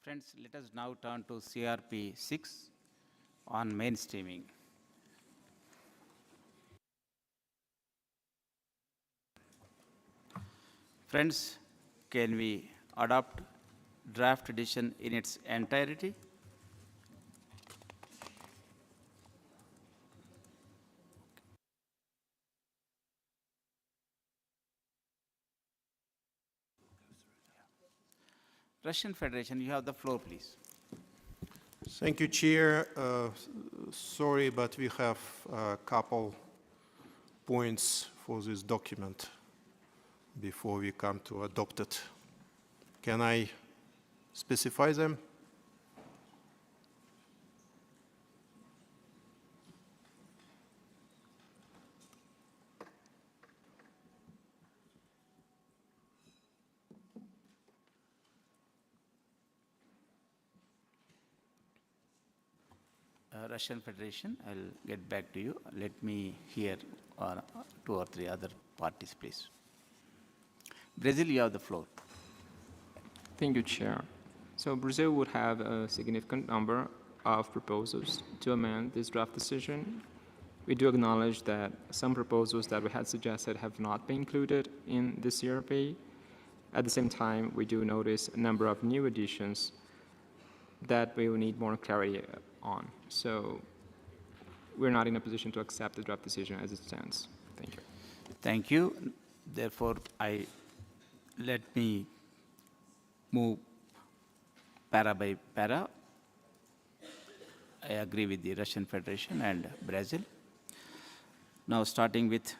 Friends, let us now turn to CRP 6 on mainstreaming. Friends, can we adopt draft edition in its entirety? Russian Federation, you have the floor, please. Thank you, Chair. Sorry, but we have a couple points for this document before we come to adopt it. Can I specify them? Russian Federation, I'll get back to you. Let me hear two or three other parties, please. Brazil, you have the floor. Thank you, Chair. So Brazil would have a significant number of proposals to amend this draft decision. We do acknowledge that some proposals that we had suggested have not been included in the CRP. At the same time, we do notice a number of new additions that we will need more clarity on. So we're not in a position to accept the draft decision as it stands. Thank you. Thank you. Therefore, let me move para by para. I agree with the Russian Federation and Brazil. Now starting with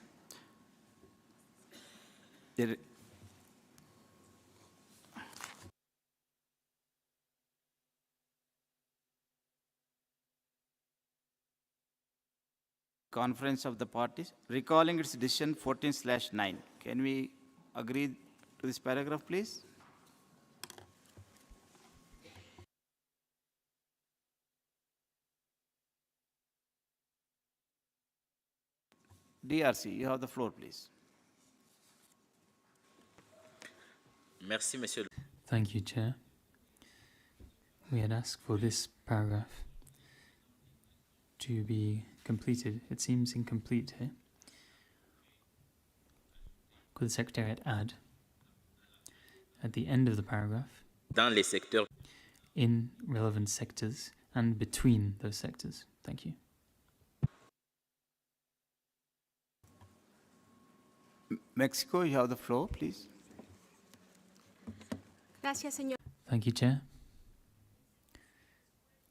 the Conference of the Parties, recalling its decision 14/9. Can we agree to this paragraph, please? DRC, you have the floor, please. Merci, Monsieur. Thank you, Chair. We had asked for this paragraph to be completed. It seems incomplete here. Could the Secretariat add at the end of the paragraph, Dans les secteurs, in relevant sectors and between those sectors? Thank you. Mexico, you have the floor, please. Gracias, señor. Thank you, Chair.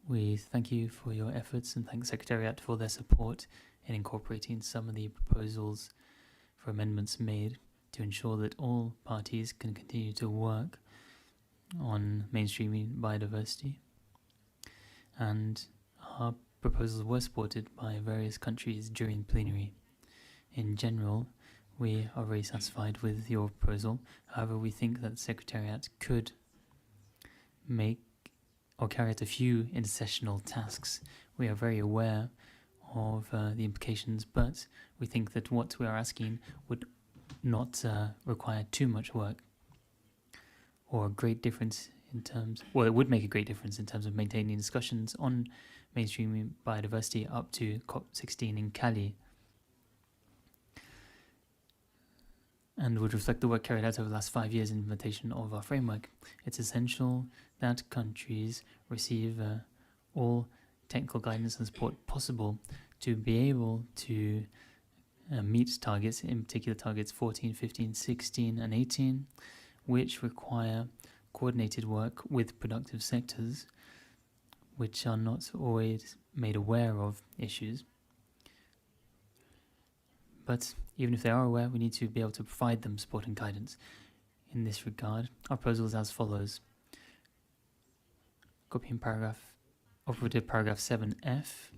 We thank you for your efforts and thank the Secretariat for their support in incorporating some of the proposals for amendments made to ensure that all parties can continue to work on mainstreaming biodiversity. And our proposals were supported by various countries during plenary. In general, we are very satisfied with your proposal. However, we think that the Secretariat could make or carry out a few intersessional tasks. We are very aware of the implications, but we think that what we are asking would not require too much work or a great difference in terms, well, it would make a great difference in terms of maintaining discussions on mainstreaming biodiversity up to COP16 in Cali, and would reflect the work carried out over the last 5 years in implementation of our framework. It's essential that countries receive all technical guidance and support possible to be able to meet targets, in particular targets 14, 15, 16 and 18, which require coordinated work with productive sectors, which are not always made aware of issues. But even if they are aware, we need to be able to provide them support and guidance. In this regard, our proposal is as follows. Copying operative paragraph 7F.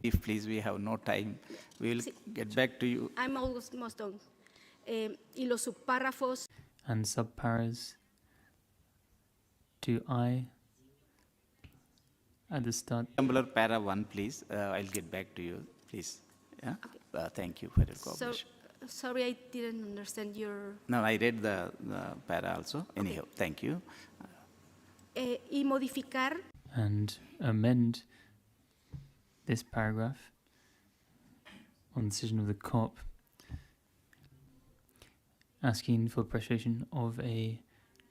If please, we have no time. We will get back to you. I'm almost done. Y los subpárrafos. And subparas 2I at the start. Para 1, please. I'll get back to you, please. Yeah? Okay. Thank you for your cooperation. Sorry, I didn't understand your... No, I read the para also. Anyhow, okay. Thank you. y modificar and amend this paragraph on the decision of the COP, asking for preparation of a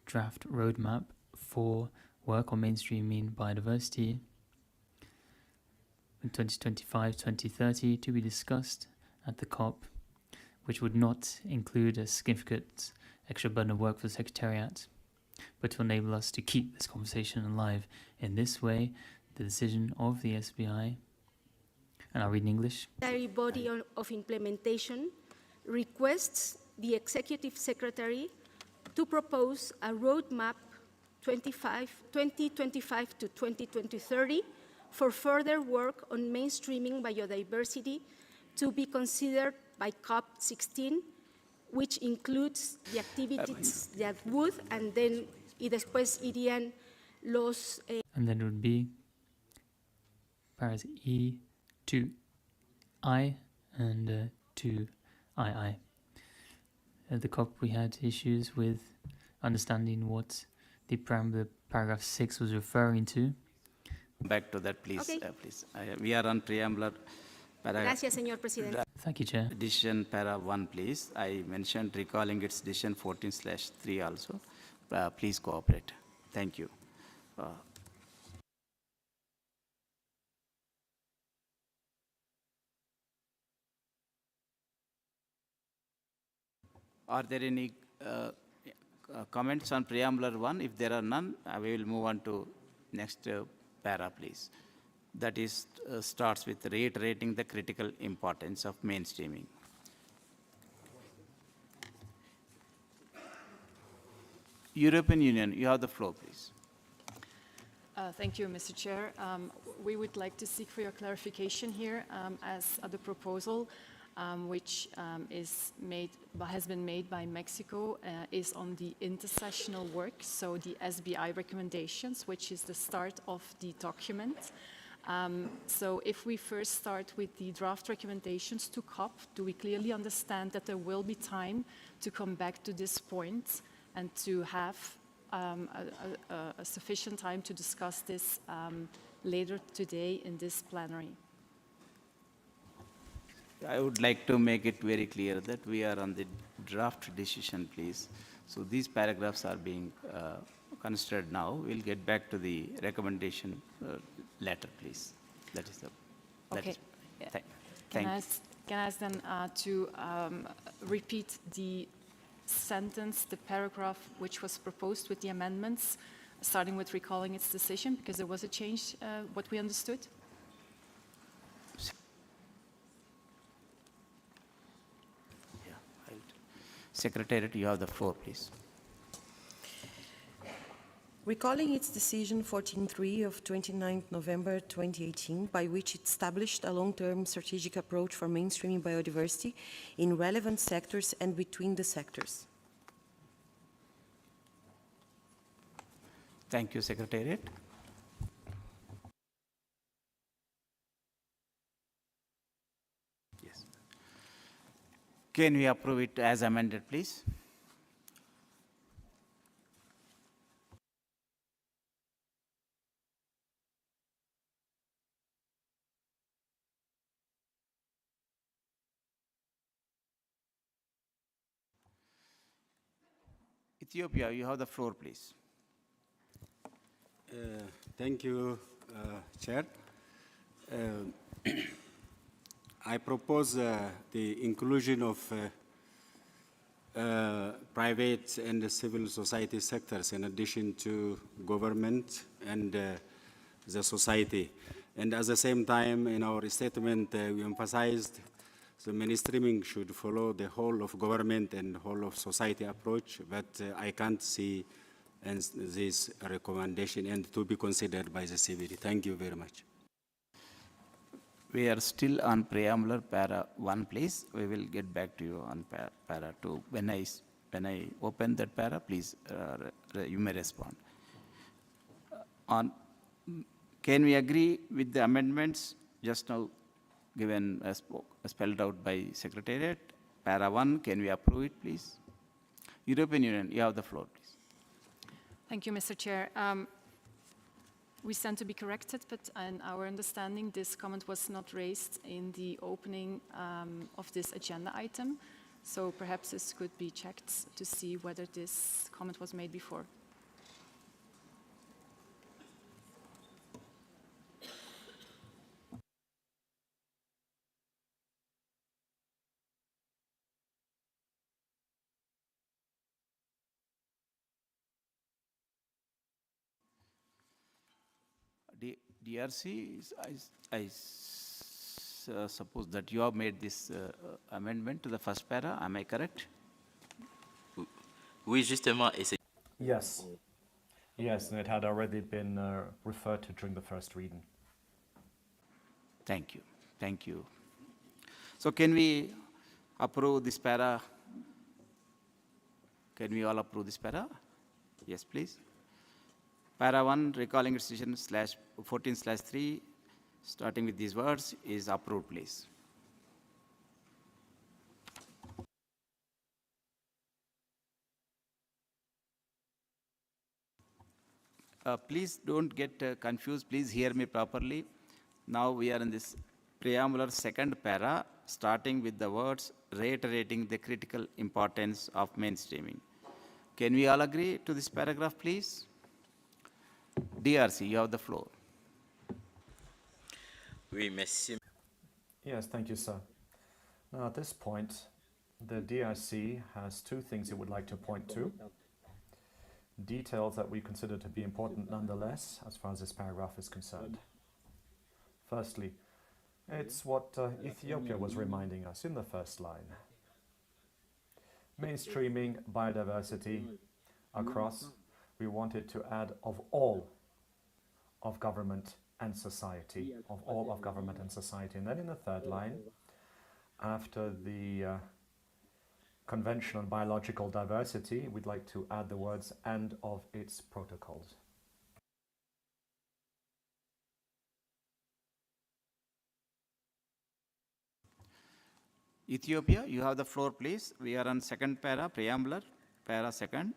draft roadmap for work on mainstreaming biodiversity in 2025-2030 to be discussed at the COP, which would not include a significant extra burden of work for the Secretariat, but to enable us to keep this conversation alive. In this way, the decision of the SBI, and I'll read in English. Body of implementation requests the Executive Secretary to propose a roadmap 2025 to 2030 for further work on mainstreaming biodiversity to be considered by COP16, which includes the activities that would, and then y después irían los... And then it would be paras E to I and to II. At the COP we had issues with understanding what the preamble paragraph 6 was referring to. Back to that, please. Okay. Please. We are on preamble. Gracias, señor presidente. Thank you, Chair. Decision para 1, please. I mentioned recalling its decision 14/3 also. Please cooperate. Thank you. Are there any comments on preamble 1? If there are none, we will move on to next para, please. That is, starts with reiterating the critical importance of mainstreaming. European Union, you have the floor, please. Thank you, Mr. Chair. We would like to seek for your clarification here as the proposal which has been made by Mexico is on the intersessional work, so the SBI recommendations, which is the start of the document. So if we first start with the draft recommendations to COP, do we clearly understand that there will be time to come back to this point and to have a sufficient time to discuss this later today in this plenary? I would like to make it very clear that we are on the draft decision, please. So these paragraphs are being considered now. We'll get back to the recommendation later, please. That is the. Okay. Thank you. Can I ask then to repeat the sentence, the paragraph which was proposed with the amendments, starting with recalling its decision, because there was a change, what we understood? Secretariat, you have the floor, please. Recalling its decision 14.3 of 29 November 2018, by which it established a long-term strategic approach for mainstreaming biodiversity in relevant sectors and between the sectors. Thank you, Secretariat. Yes. Can we approve it as amended, please? Ethiopia, you have the floor, please. Thank you, Chair. I propose the inclusion of private and civil society sectors in addition to government and the society. And at the same time, in our statement, we emphasized the mainstreaming should follow the whole of government and whole of society approach, but I can't see this recommendation and to be considered by the CBD. Thank you very much. We are still on preamble para 1, please. We will get back to you on para 2. When I open that para, please, you may respond. Can we agree with the amendments just now given spelled out by Secretariat? Para 1, can we approve it, please? European Union, you have the floor, please. Thank you, Mr. Chair. we stand to be corrected, but in our understanding, this comment was not raised in the opening of this agenda item. So perhaps this could be checked to see whether this comment was made before. DRC, suppose that you have made this amendment to the first para. Am I correct? Oui, justement, et c'est... Yes. Yes, and it had already been referred to during the first reading. Thank you. Thank you. So can we approve this para? Can we all approve this para? Yes, please. Para 1, recalling its decision /14/3, starting with these words, is approved, please. Please don't get confused. Please hear me properly. Now we are in this preambular second para, starting with the words reiterating the critical importance of mainstreaming. Can we all agree to this paragraph, please? DRC, you have the floor. Oui, merci. Yes, thank you, sir. Now, at this point, the DRC has two things it would like to point to. Details that we consider to be important nonetheless, as far as this paragraph is concerned. Firstly, it's what Ethiopia was reminding us in the first line. Mainstreaming biodiversity across, we wanted to add of all of government and society, of all of government and society. And then in the third line, after the Convention on Biological Diversity, we'd like to add the words "and of its protocols." Ethiopia, you have the floor, please. We are on second para, preambular, para second,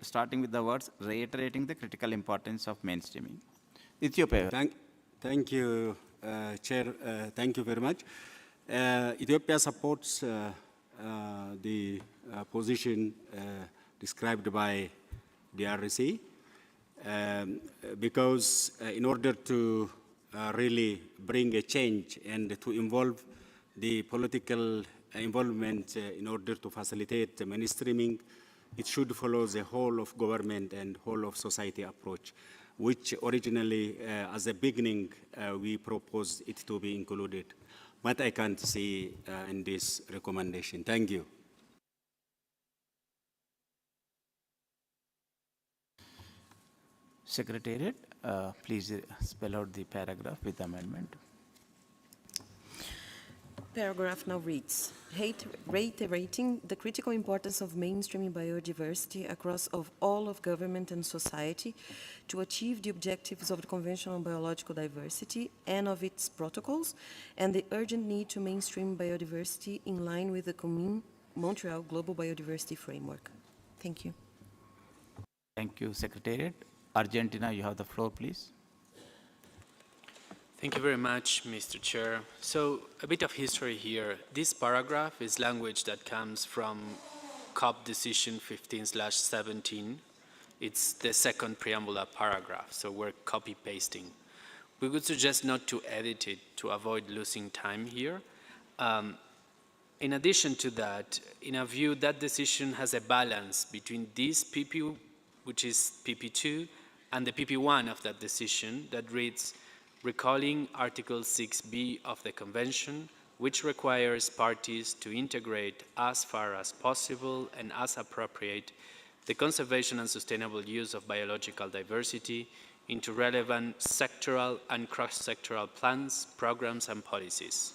starting with the words reiterating the critical importance of mainstreaming. Ethiopia. Thank you, Chair. Thank you very much. Ethiopia supports the position described by the RC because in order to really bring a change and to involve the political involvement in order to facilitate the mainstreaming, it should follow the whole of government and whole of society approach, which originally, as a beginning, we proposed it to be included. But I can't see in this recommendation. Thank you. Secretariat, please spell out the paragraph with amendment. Paragraph now reads, reiterating the critical importance of mainstreaming biodiversity across all of government and society to achieve the objectives of the Convention on Biological Diversity and of its protocols, and the urgent need to mainstream biodiversity in line with the Montreal Global Biodiversity Framework. Thank you. Thank you, Secretariat. Argentina, you have the floor, please. Thank you very much, Mr. Chair. So, a bit of history here. This paragraph is language that comes from COP decision 15/17. It's the second preambular paragraph, so we're copy-pasting. We would suggest not to edit it to avoid losing time here. In addition to that, in our view, that decision has a balance between this PP, which is PP2, and the PP1 of that decision that reads, recalling Article 6b of the Convention, which requires parties to integrate as far as possible and as appropriate the conservation and sustainable use of biological diversity into relevant sectoral and cross-sectoral plans, programs, and policies.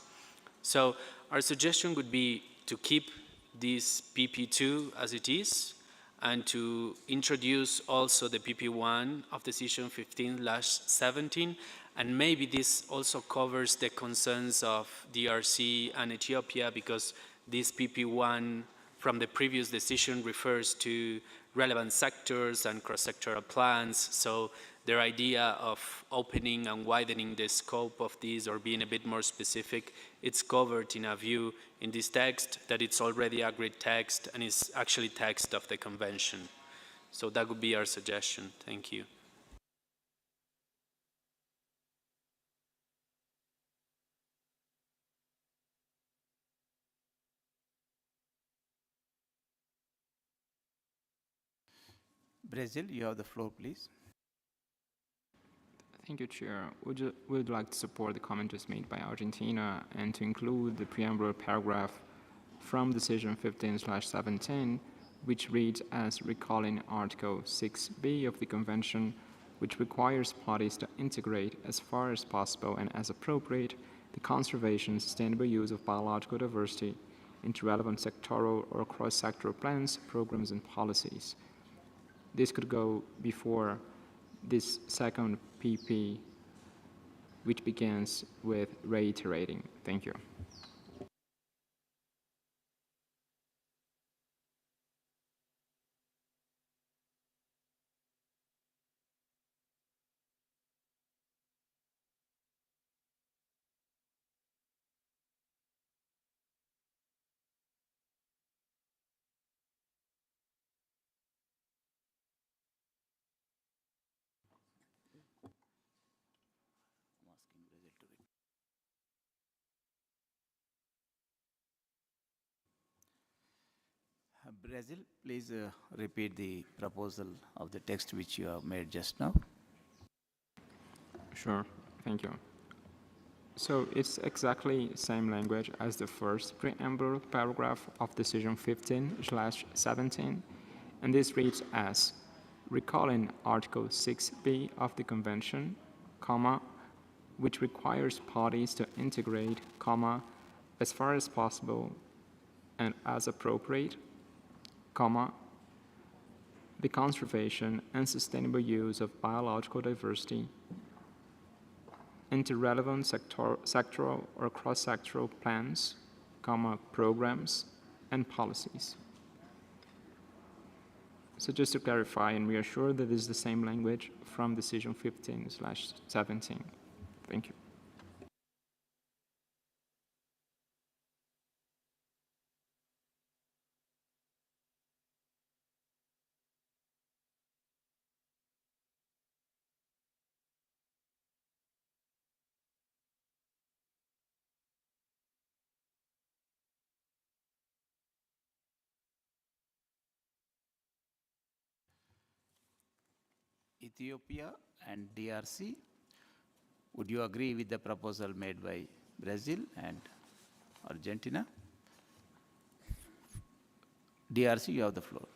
So our suggestion would be to keep this PP2 as it is, and to introduce also the PP1 of Decision 15/17, and maybe this also covers the concerns of DRC and Ethiopia, because this PP1 from the previous decision refers to relevant sectors and cross-sectoral plans. So their idea of opening and widening the scope of this or being a bit more specific, it's covered in a view in this text that it's already agreed text and is actually text of the convention. So that would be our suggestion. Thank you. Brazil, you have the floor, please. Thank you, Chair. We'd like to support the comment just made by Argentina and to include the preamble paragraph from Decision 15/17, which reads as recalling Article 6b of the Convention, which requires parties to integrate as far as possible and as appropriate the conservation and sustainable use of biological diversity into relevant sectoral or cross-sectoral plans, programs, and policies. This could go before this second PP, which begins with reiterating. Thank you. Brazil, please repeat the proposal of the text which you have made just now. Sure, thank you. So it's exactly the same language as the first preamble paragraph of Decision 15/17, and this reads as recalling Article 6b of the Convention, comma, which requires parties to integrate, comma, as far as possible and as appropriate, comma, the conservation and sustainable use of biological diversity into relevant sectoral or cross-sectoral plans, comma, programs, and policies. So just to clarify and reassure that this is the same language from Decision 15/17. Thank you. Ethiopia and DRC, would you agree with the proposal made by Brazil and Argentina? DRC, you have the floor.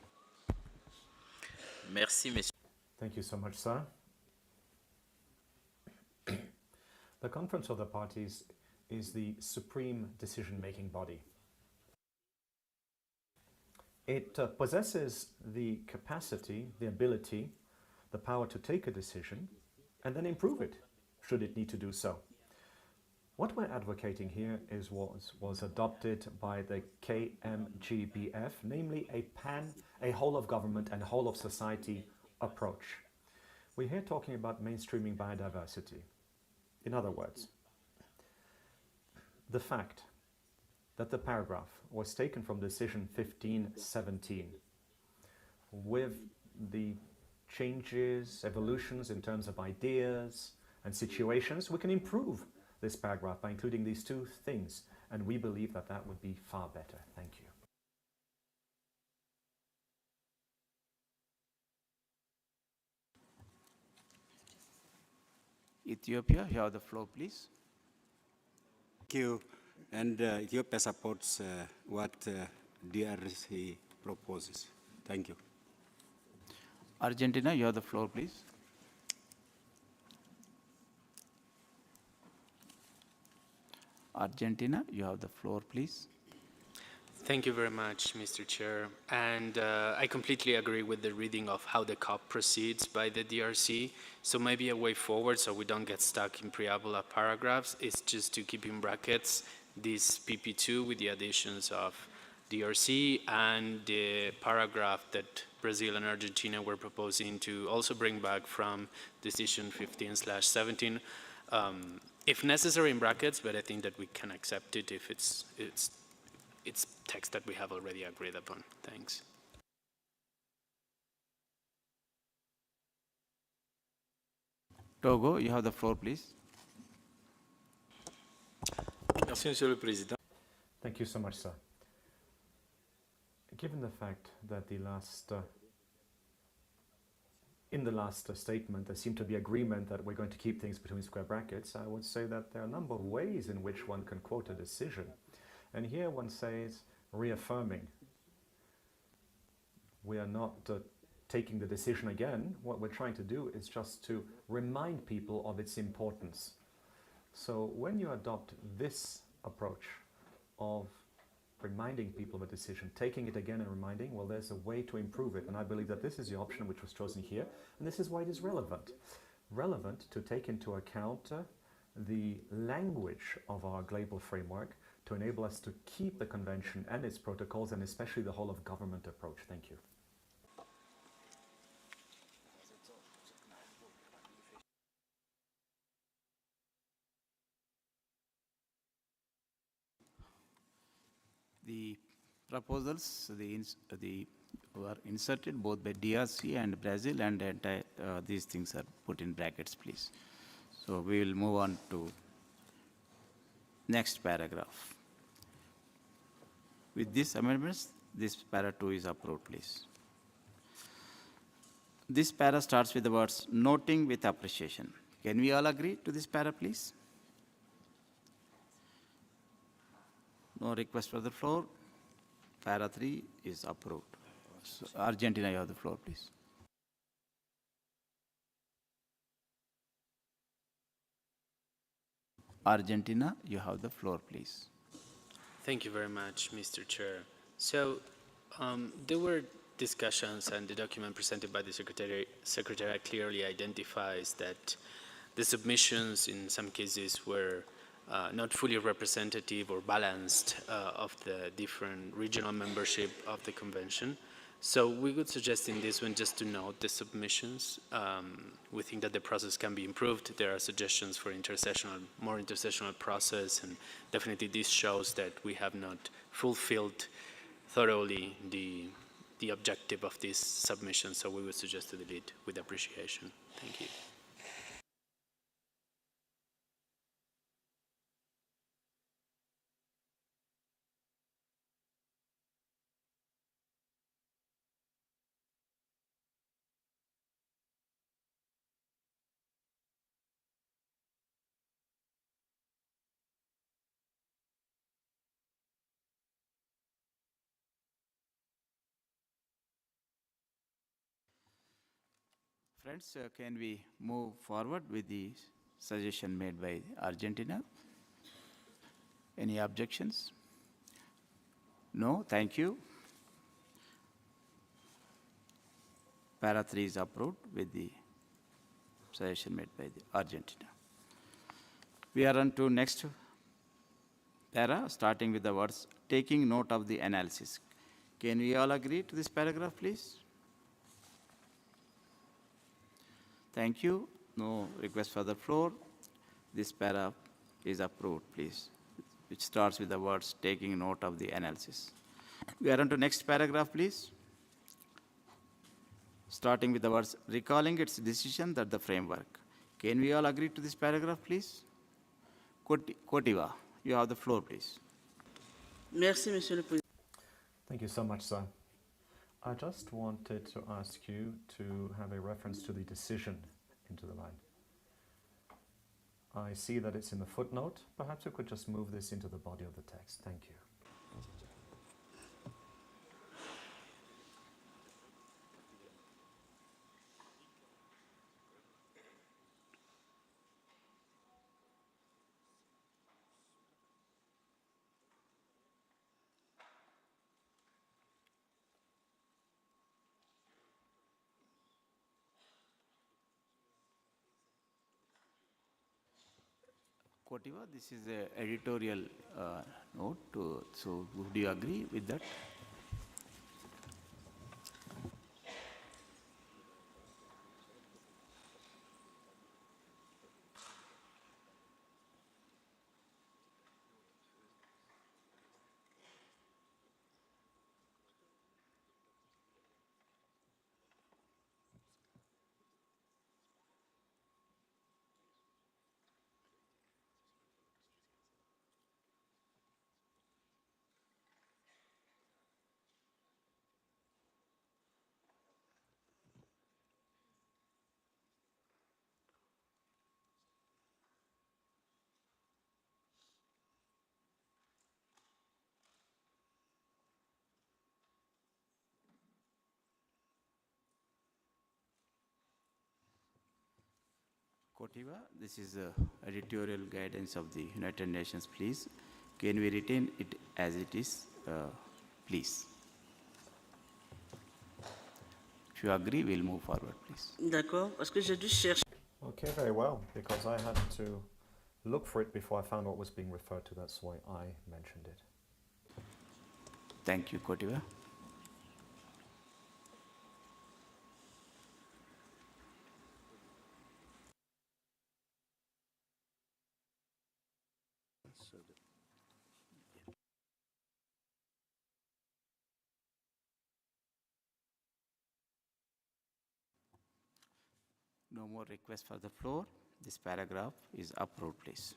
Merci, monsieur. Thank you so much, sir. The Conference of the Parties is the supreme decision-making body. It possesses the capacity, the ability, the power to take a decision and then improve it, should it need to do so. What we're advocating here is what was adopted by the KMGBF, namely a whole of government and whole of society approach. We're here talking about mainstreaming biodiversity. In other words, the fact that the paragraph was taken from Decision 15/17 with the changes, evolutions in terms of ideas and situations, we can improve this paragraph by including these two things, and we believe that that would be far better. Thank you. Ethiopia, you have the floor, please. Thank you. And Ethiopia supports what DRC proposes. Thank you. Argentina, you have the floor, please. Argentina, you have the floor, please. Thank you very much, Mr. Chair. And I completely agree with the reading of how the COP proceeds by the DRC. So maybe a way forward so we don't get stuck in preamble paragraphs is just to keep in brackets this PP2 with the additions of DRC and the paragraph that Brazil and Argentina were proposing to also bring back from decision 15/17, if necessary in brackets, but I think that we can accept it if it's text that we have already agreed upon. Thanks. Togo, you have the floor, please. Merci, Monsieur le Président. Thank you so much, sir. Given the fact that in the last statement there seemed to be agreement that we're going to keep things between square brackets, I would say that there are a number of ways in which one can quote a decision. And here one says, reaffirming. We are not taking the decision again. What we're trying to do is just to remind people of its importance. So when you adopt this approach of reminding people of a decision, taking it again and reminding, well, there's a way to improve it. And I believe that this is the option which was chosen here. And this is why it is relevant. Relevant to take into account the language of our global framework to enable us to keep the convention and its protocols, and especially the whole of government approach. Thank you. The proposals, were inserted both by DRC and Brazil, and these things are put in brackets, please. So we will move on to next paragraph. With these amendments, this para 2 is approved, please. This para starts with the words noting with appreciation. Can we all agree to this para, please? No request for the floor. Para 3 is approved. So, Argentina, you have the floor, please. Argentina, you have the floor, please. Thank you very much, Mr. Chair. So there were discussions, and the document presented by the Secretariat clearly identifies that the submissions in some cases were not fully representative or balanced of the different regional membership of the convention. So we would suggest in this one just to note the submissions. We think that the process can be improved. There are suggestions for more intersessional process, and definitely this shows that we have not fulfilled thoroughly the objective of this submission. So we would suggest to delete with appreciation. Thank you. Friends, can we move forward with the suggestion made by Argentina? Any objections? No, thank you. Para 3 is approved with the suggestion made by the Argentina. We are on to next para, starting with the words taking note of the analysis. Can we all agree to this paragraph, please? Thank you. No request for the floor. This para is approved, please, which starts with the words taking note of the analysis. We are on to next paragraph, please. Starting with the words recalling its decision that the framework. Can we all agree to this paragraph, please? Kotiva, you have the floor, please. Merci, Monsieur le Président. Thank you so much, sir. I just wanted to ask you to have a reference to the decision into the line. I see that it's in the footnote. Perhaps we could just move this into the body of the text. Thank you. Kotiva, this is an editorial note, so would you agree with that? Kotiva, this is the editorial guidance of the United Nations, please. Can we retain it as it is, please? If you agree, we'll move forward, please. D'accord, parce que j'ai dû chercher. Okay, very well, because I had to look for it before I found what was being referred to. That's why I mentioned it. Thank you, Kotiva. No more requests for the floor. This paragraph is approved, please.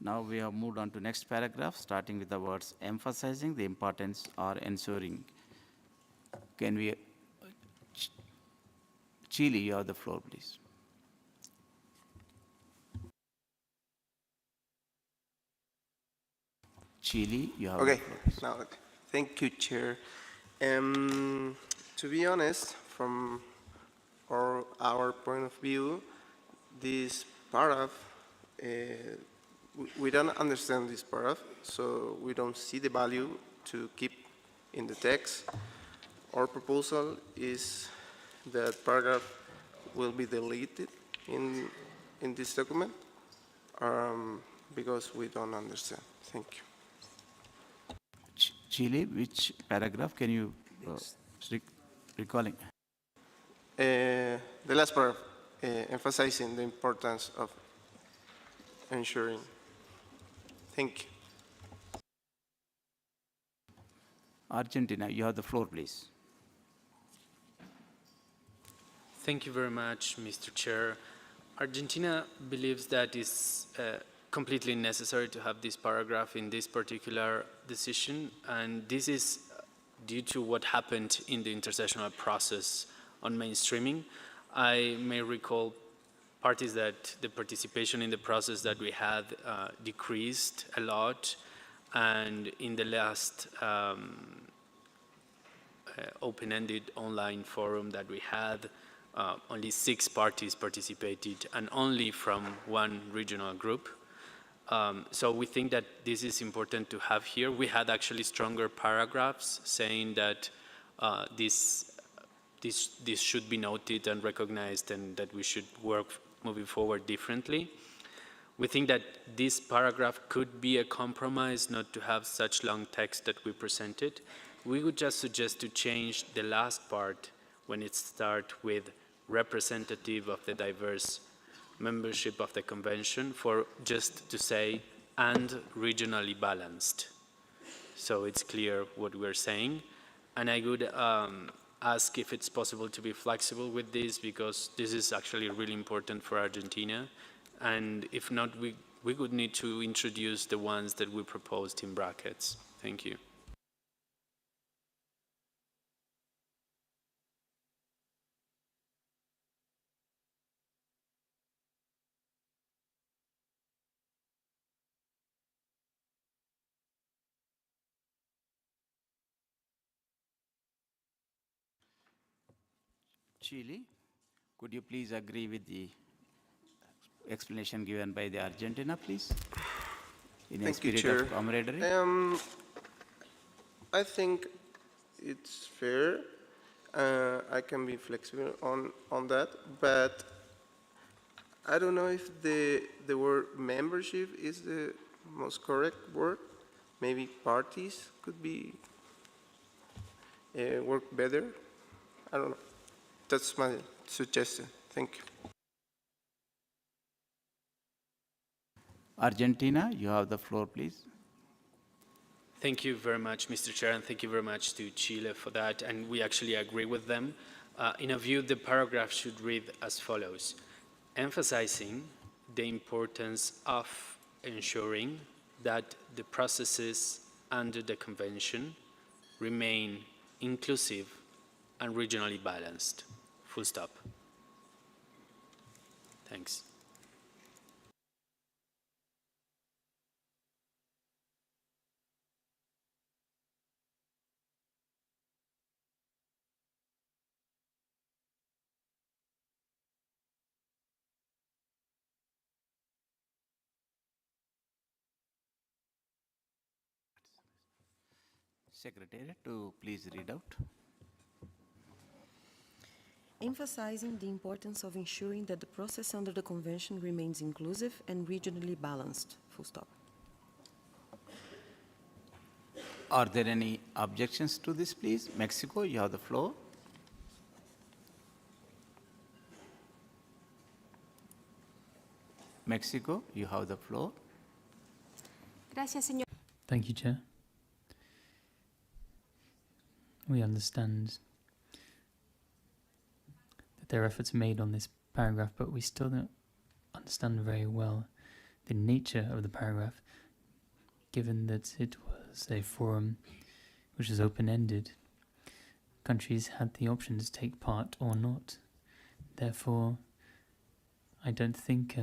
Now we have moved on to next paragraph, starting with the words emphasizing the importance or ensuring. Can we, Chile, you have the floor, please. Chile, you have the floor, please. Now, thank you, Chair. To be honest, from our point of view, this paragraph, we don't understand this paragraph, so we don't see the value to keep in the text. Our proposal is that paragraph will be deleted in this document because we don't understand. Thank you. Chile, which paragraph can you recalling? The last paragraph, emphasizing the importance of ensuring. Thank you. Argentina, you have the floor, please. Thank you very much, Mr. Chair. Argentina believes that it's completely necessary to have this paragraph in this particular decision, and this is due to what happened in the intersessional process on mainstreaming. I may recall parties that the participation in the process that we had decreased a lot, and in the last open-ended online forum that we had, only 6 parties participated, and only from one regional group. So we think that this is important to have here. We had actually stronger paragraphs saying that this should be noted and recognized, and that we should work moving forward differently. We think that this paragraph could be a compromise not to have such long text that we presented. We would just suggest to change the last part when it starts with representative of the diverse membership of the convention, for just to say and regionally balanced. So it's clear what we're saying. And I would ask if it's possible to be flexible with this, because this is actually really important for Argentina. And if not, we would need to introduce the ones that we proposed in brackets. Thank you. Chile, could you please agree with the explanation given by the Argentina, please? In a spirit of camaraderie. I think it's fair. I can be flexible on that, but I don't know if the word membership is the most correct word. Maybe parties could be work better. I don't know. That's my suggestion. Thank you. Argentina, you have the floor, please. Thank you very much, Mr. Chair, and thank you very much to Chile for that, and we actually agree with them. In our view, the paragraph should read as follows: emphasizing the importance of ensuring that the processes under the convention remain inclusive and regionally balanced. Full stop. Thanks. Secretary to please read out. Emphasizing the importance of ensuring that the process under the Convention remains inclusive and regionally balanced. Full stop. Are there any objections to this, please? Mexico, you have the floor. Mexico, you have the floor. Gracias, señor. Thank you, Chair. We understand that there are efforts made on this paragraph, but we still don't understand very well the nature of the paragraph, given that it was a forum which is open-ended. Countries had the option to take part or not. Therefore, I don't think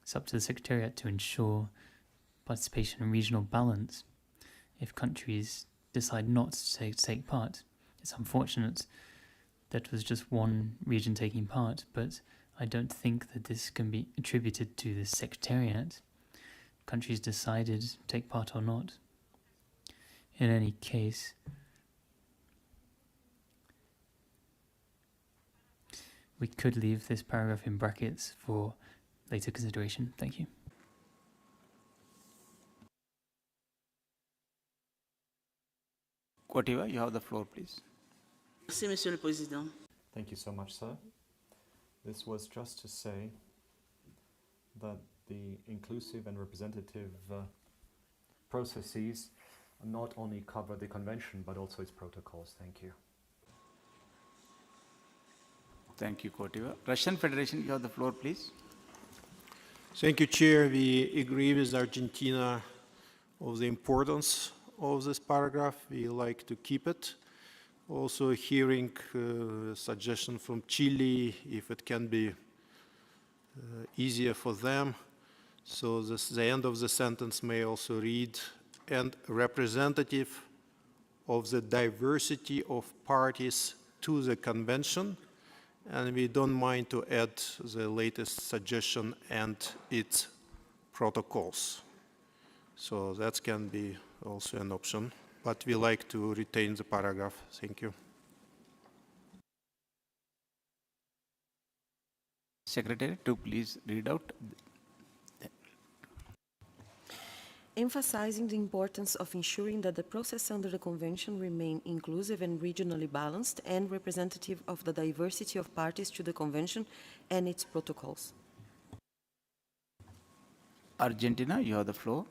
it's up to the Secretariat to ensure participation and regional balance. If countries decide not to take part, it's unfortunate that was just one region taking part, but I don't think that this can be attributed to the Secretariat. Countries decided to take part or not. In any case, we could leave this paragraph in brackets for later consideration. Thank you. Kotiva, you have the floor, please. Merci, Monsieur le Président. Thank you so much, sir. This was just to say that the inclusive and representative processes not only cover the convention, but also its protocols. Thank you. Thank you, Kotiva. Russian Federation, you have the floor, please. Thank you, Chair. We agree with Argentina of the importance of this paragraph. We like to keep it. Also hearing suggestion from Chile, if it can be easier for them. So the end of the sentence may also read, and representative of the diversity of parties to the convention. And we don't mind to add the latest suggestion and its protocols. So that can be also an option, but we like to retain the paragraph. Thank you. Secretary to please read out. Emphasizing the importance of ensuring that the process under the Convention remain inclusive and regionally balanced and representative of the diversity of parties to the Convention and its protocols. Argentina, you have the floor.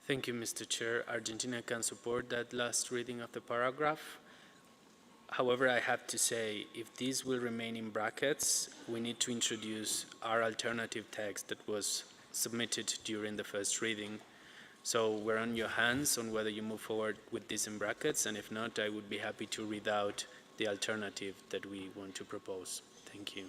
Thank you, Mr. Chair. Argentina can support that last reading of the paragraph. However, I have to say, if these will remain in brackets, we need to introduce our alternative text that was submitted during the first reading. So we're on your hands on whether you move forward with this in brackets, and if not, I would be happy to read out the alternative that we want to propose. Thank you.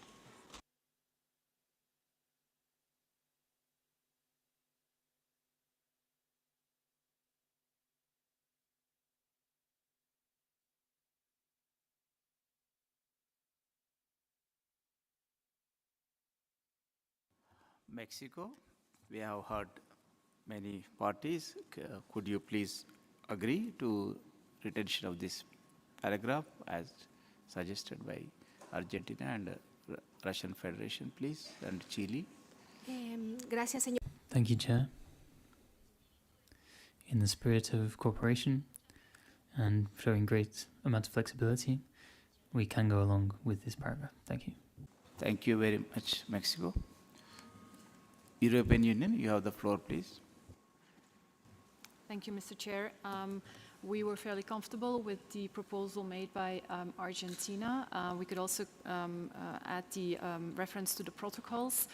Mexico, we have heard many parties. Could you please agree to retention of this paragraph as suggested by Argentina and Russian Federation, please, and Chile? Gracias, señor. Thank you, Chair. In the spirit of cooperation and showing great amount of flexibility, we can go along with this paragraph. Thank you. Thank you very much, Mexico. European Union, you have the floor, please. Thank you, Mr. Chair. We were fairly comfortable with the proposal made by Argentina. We could also add the reference to the protocols.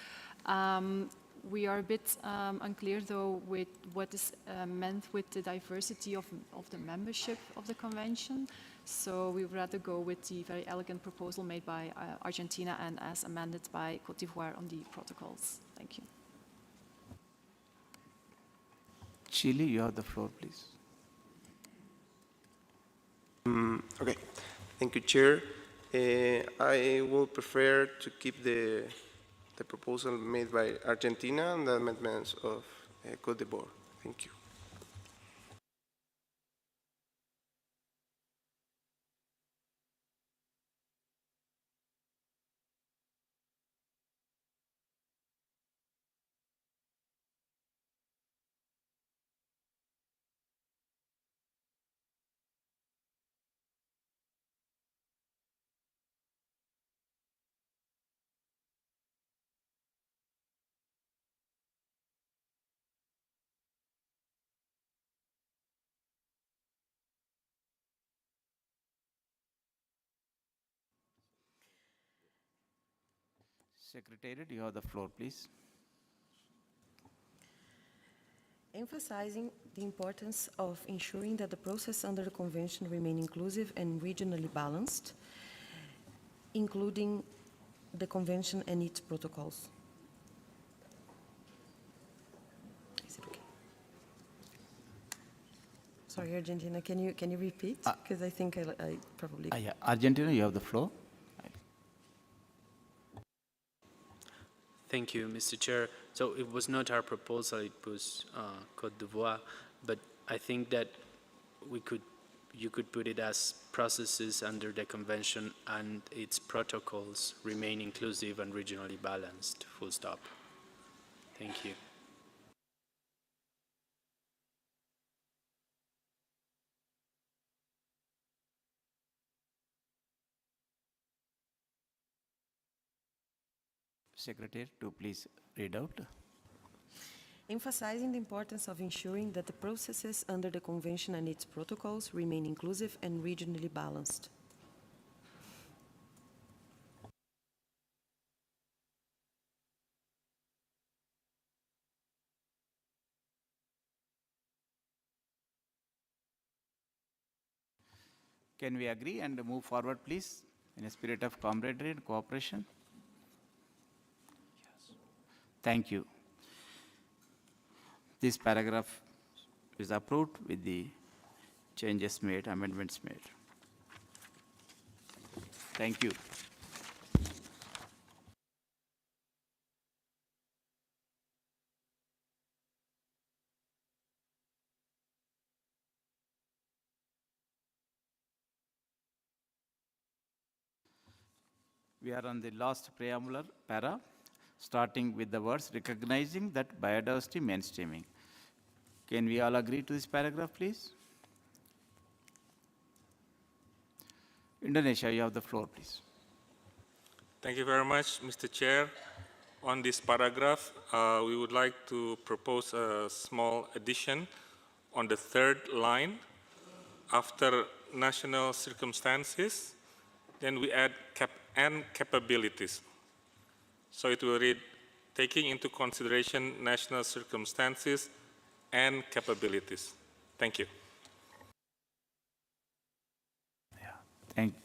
We are a bit unclear, though, with what is meant with the diversity of the membership of the convention. So we would rather go with the very elegant proposal made by Argentina and as amended by Côte d'Ivoire on the protocols. Thank you. Chile, you have the floor, please. Okay, thank you, Chair. I would prefer to keep the proposal made by Argentina and the amendments of Côte d'Ivoire. Thank you. Secretariat, you have the floor, please. Emphasizing the importance of ensuring that the process under the Convention remain inclusive and regionally balanced, including the Convention and its protocols. Is it okay? Sorry, Argentina, can you repeat? Because I think I probably... Yeah. Argentina, you have the floor. Thank you, Mr. Chair. So it was not our proposal, it was Côte d'Ivoire, but I think that you could put it as processes under the convention and its protocols remain inclusive and regionally balanced, full stop. Thank you. Secretary, to please read out. Emphasizing the importance of ensuring that the processes under the Convention and its protocols remain inclusive and regionally balanced. Can we agree and move forward, please, in a spirit of camaraderie and cooperation? Yes. Thank you. This paragraph is approved with the changes made, amendments made. Thank you. We are on the last preambular para, starting with the words recognizing that biodiversity mainstreaming. Can we all agree to this paragraph, please? Indonesia, you have the floor, please. Thank you very much, Mr. Chair. On this paragraph, we would like to propose a small addition on the third line. After national circumstances, then we add and capabilities. So it will read, taking into consideration national circumstances and capabilities. Thank you.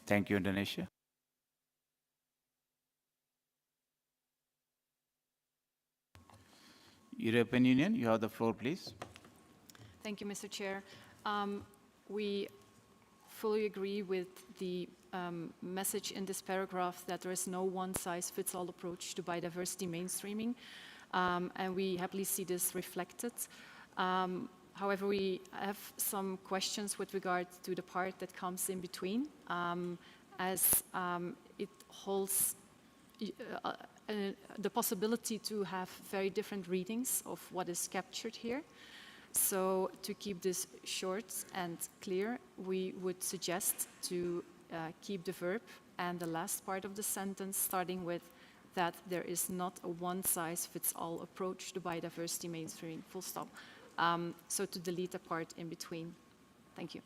Thank you, Indonesia. European Union, you have the floor, please. Thank you, Mr. Chair. We fully agree with the message in this paragraph that there is no one-size-fits-all approach to biodiversity mainstreaming, and we happily see this reflected. However, we have some questions with regard to the part that comes in between, as it holds the possibility to have very different readings of what is captured here. So to keep this short and clear, we would suggest to keep the verb and the last part of the sentence starting with that there is not a one-size-fits-all approach to biodiversity mainstreaming, full stop. So to delete the part in between. Thank you.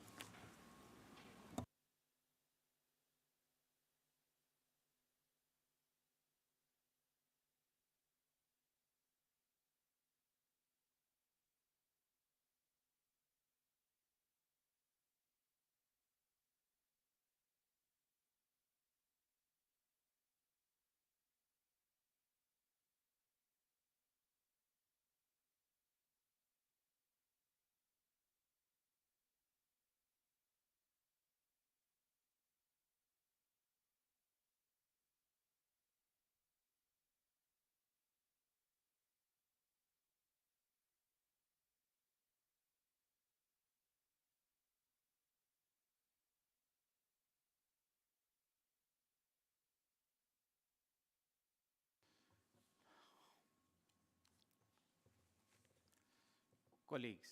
Colleagues,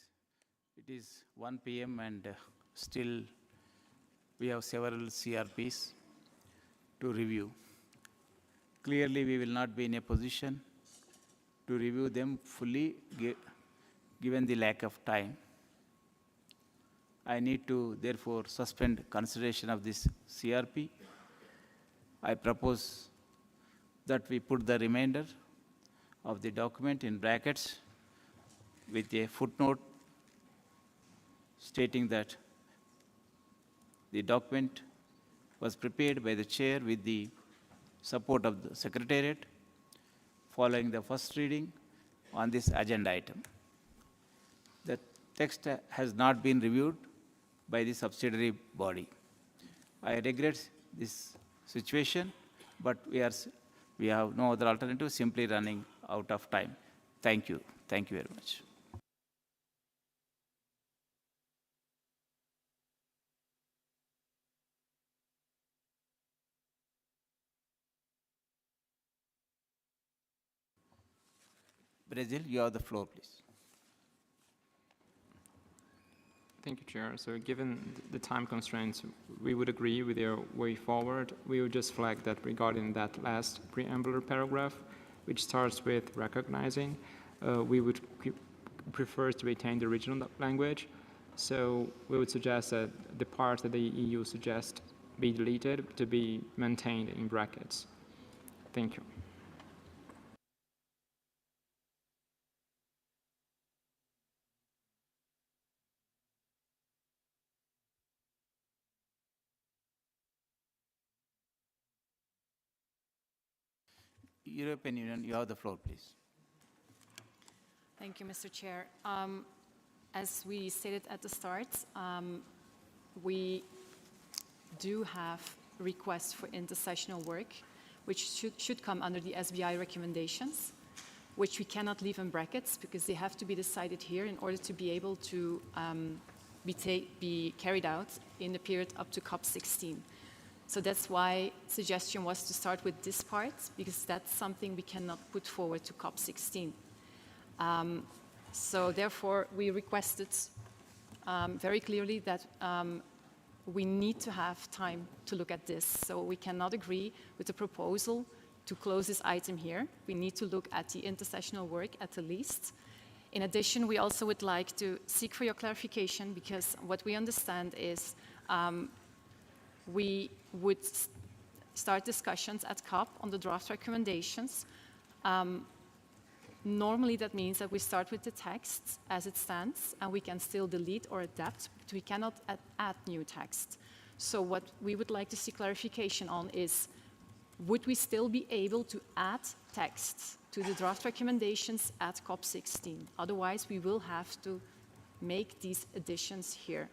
it is 1 p.m. and still we have several CRPs to review. Clearly, we will not be in a position to review them fully given the lack of time. I need to therefore suspend consideration of this CRP. I propose that we put the remainder of the document in brackets with a footnote stating that the document was prepared by the chair with the support of the Secretariat following the first reading on this agenda item. The text has not been reviewed by the subsidiary body. I regret this situation, but we have no other alternative, simply running out of time. Thank you. Thank you very much. Brazil, you have the floor, please. Thank you, Chair. So given the time constraints, we would agree with your way forward. We would just flag that regarding that last preambular paragraph, which starts with recognizing, we would prefer to retain the original language. So we would suggest that the part that the EU suggests be deleted to be maintained in brackets. Thank you. European Union, you have the floor, please. Thank you, Mr. Chair. As we stated at the start, we do have requests for intersessional work, which should come under the SBI recommendations, which we cannot leave in brackets because they have to be decided here in order to be able to be carried out in the period up to COP16. So that's why suggestion was to start with this part, because that's something we cannot put forward to COP16. So therefore, we requested very clearly that we need to have time to look at this. So we cannot agree with the proposal to close this item here. We need to look at the intersessional work at the least. In addition, we also would like to seek for your clarification, because what we understand is we would start discussions at COP on the draft recommendations. Normally, that means that we start with the text as it stands, and we can still delete or adapt, but we cannot add new text. So what we would like to see clarification on is, would we still be able to add text to the draft recommendations at COP16? Otherwise, we will have to make these additions here.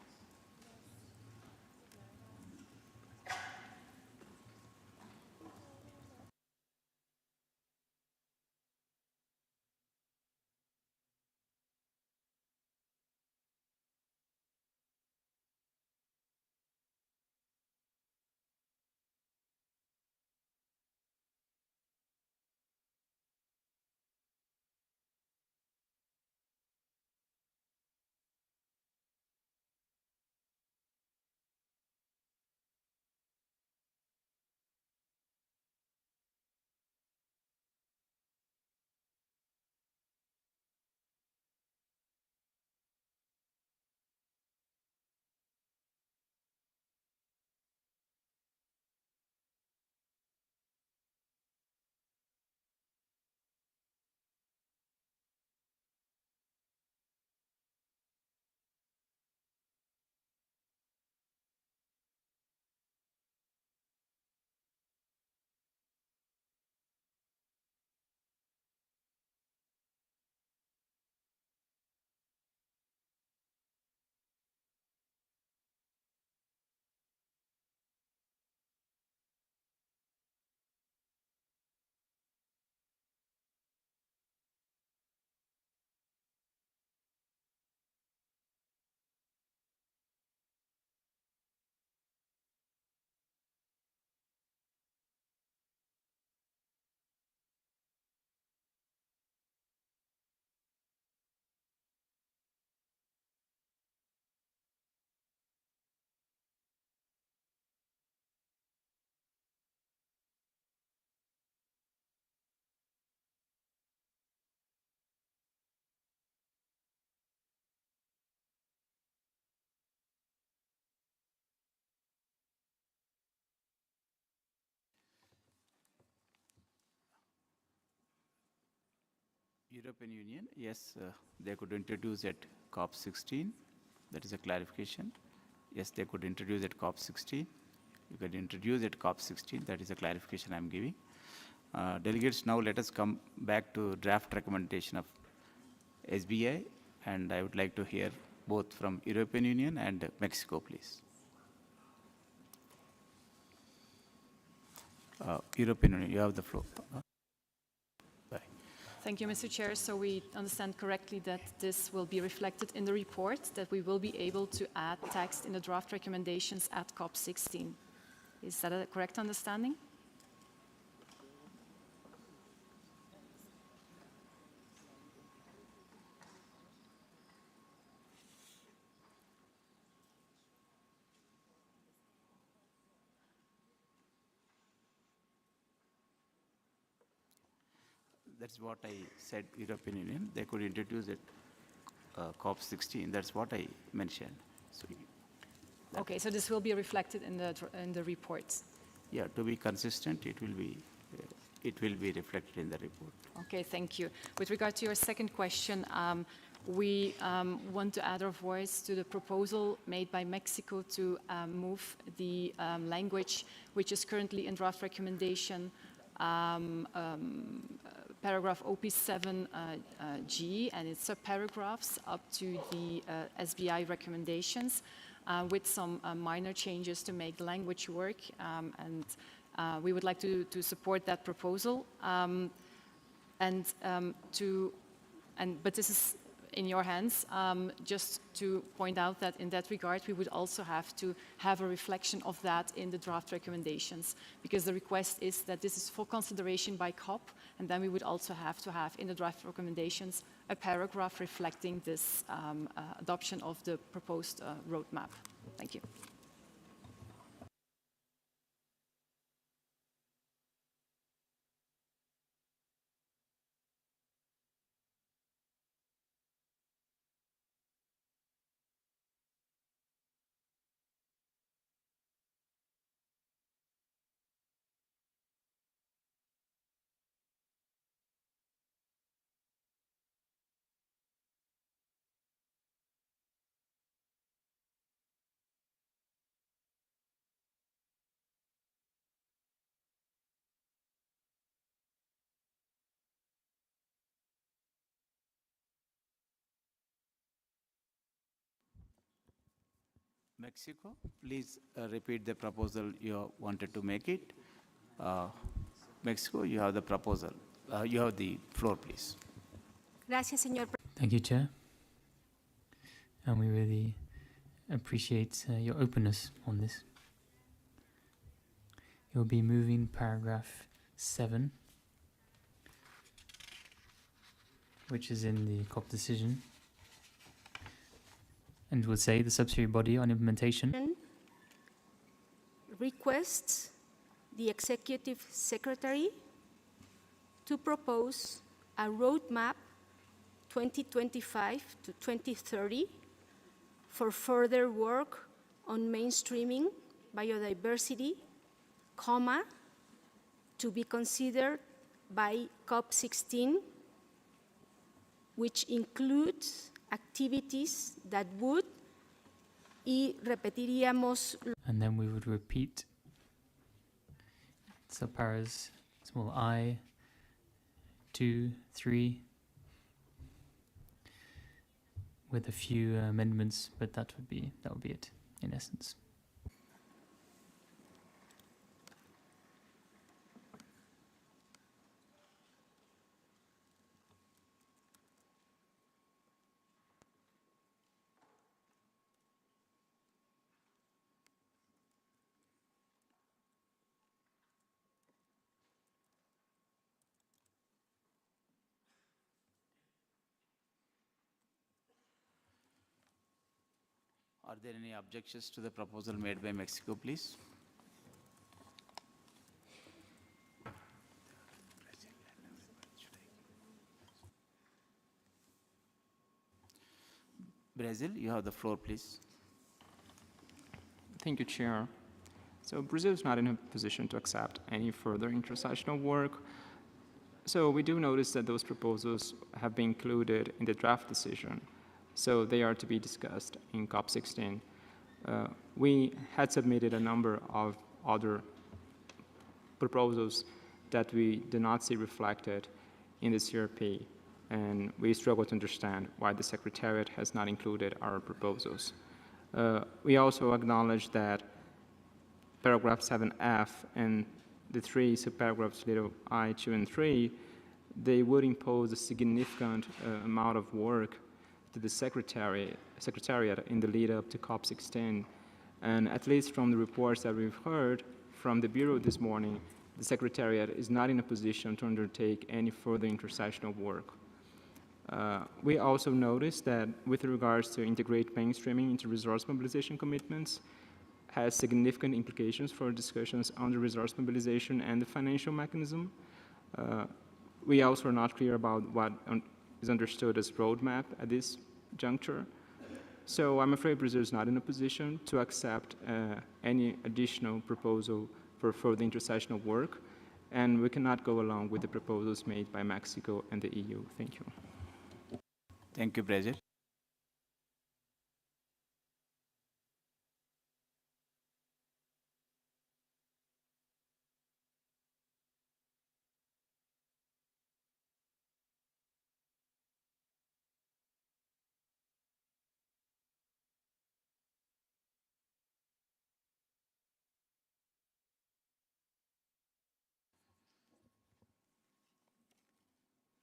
European Union, yes, they could introduce at COP16. That is a clarification. Yes, they could introduce at COP16. You could introduce at COP16. That is a clarification I'm giving. Delegates, now let us come back to draft recommendation of SBI, and I would like to hear both from European Union and Mexico, please. European Union, you have the floor. Thank you, Mr. Chair. So we understand correctly that this will be reflected in the report, that we will be able to add text in the draft recommendations at COP16. Is that a correct understanding? That's what I said, European Union. They could introduce it COP16. That's what I mentioned. So, okay, so this will be reflected in the reports. Yeah, to be consistent, it will be reflected in the report. Okay, thank you. With regard to your second question, we want to add our voice to the proposal made by Mexico to move the language which is currently in draft recommendation paragraph OP7G and its subparagraphs up to the SBI recommendations with some minor changes to make the language work, and we would like to support that proposal. But this is in your hands. Just to point out that in that regard, we would also have to have a reflection of that in the draft recommendations, because the request is that this is for consideration by COP, and then we would also have to have in the draft recommendations a paragraph reflecting this adoption of the proposed roadmap. Thank you. Mexico, please repeat the proposal you wanted to make it. Mexico, you have the proposal. You have the floor, please. Gracias, señor. Thank you, Chair. And we really appreciate your openness on this. You'll be moving paragraph 7, which is in the COP decision, and will say the subsidiary body on implementation requests the Executive Secretary to propose a roadmap 2025 to 2030 for further work on mainstreaming biodiversity, to be considered by COP16, which includes activities that would, y repetiríamos. And then we would repeat subparas small I, 2, 3, with a few amendments, but that would be it in essence. Are there any objections to the proposal made by Mexico, please? Brazil, you have the floor, please. Thank you, Chair. So Brazil is not in a position to accept any further intersessional work. So we do notice that those proposals have been included in the draft decision. So they are to be discussed in COP16. We had submitted a number of other proposals that we do not see reflected in the CRP, and we struggle to understand why the Secretariat has not included our proposals. We also acknowledge that paragraph 7F and the three subparagraphs little I, 2, and 3, they would impose a significant amount of work to the Secretariat in the lead up to COP16. And at least from the reports that we've heard from the Bureau this morning, the Secretariat is not in a position to undertake any further intersessional work. We also noticed that with regards to integrate mainstreaming into resource mobilization commitments, has significant implications for discussions on the resource mobilization and the financial mechanism. We also are not clear about what is understood as roadmap at this juncture. So I'm afraid Brazil is not in a position to accept any additional proposal for further intersessional work, and we cannot go along with the proposals made by Mexico and the EU. Thank you. Thank you, Brazil.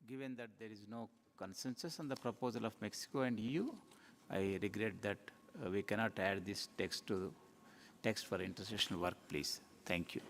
Given that there is no consensus on the proposal of Mexico and EU, I regret that we cannot add this text to text for intersessional work, please. Thank you.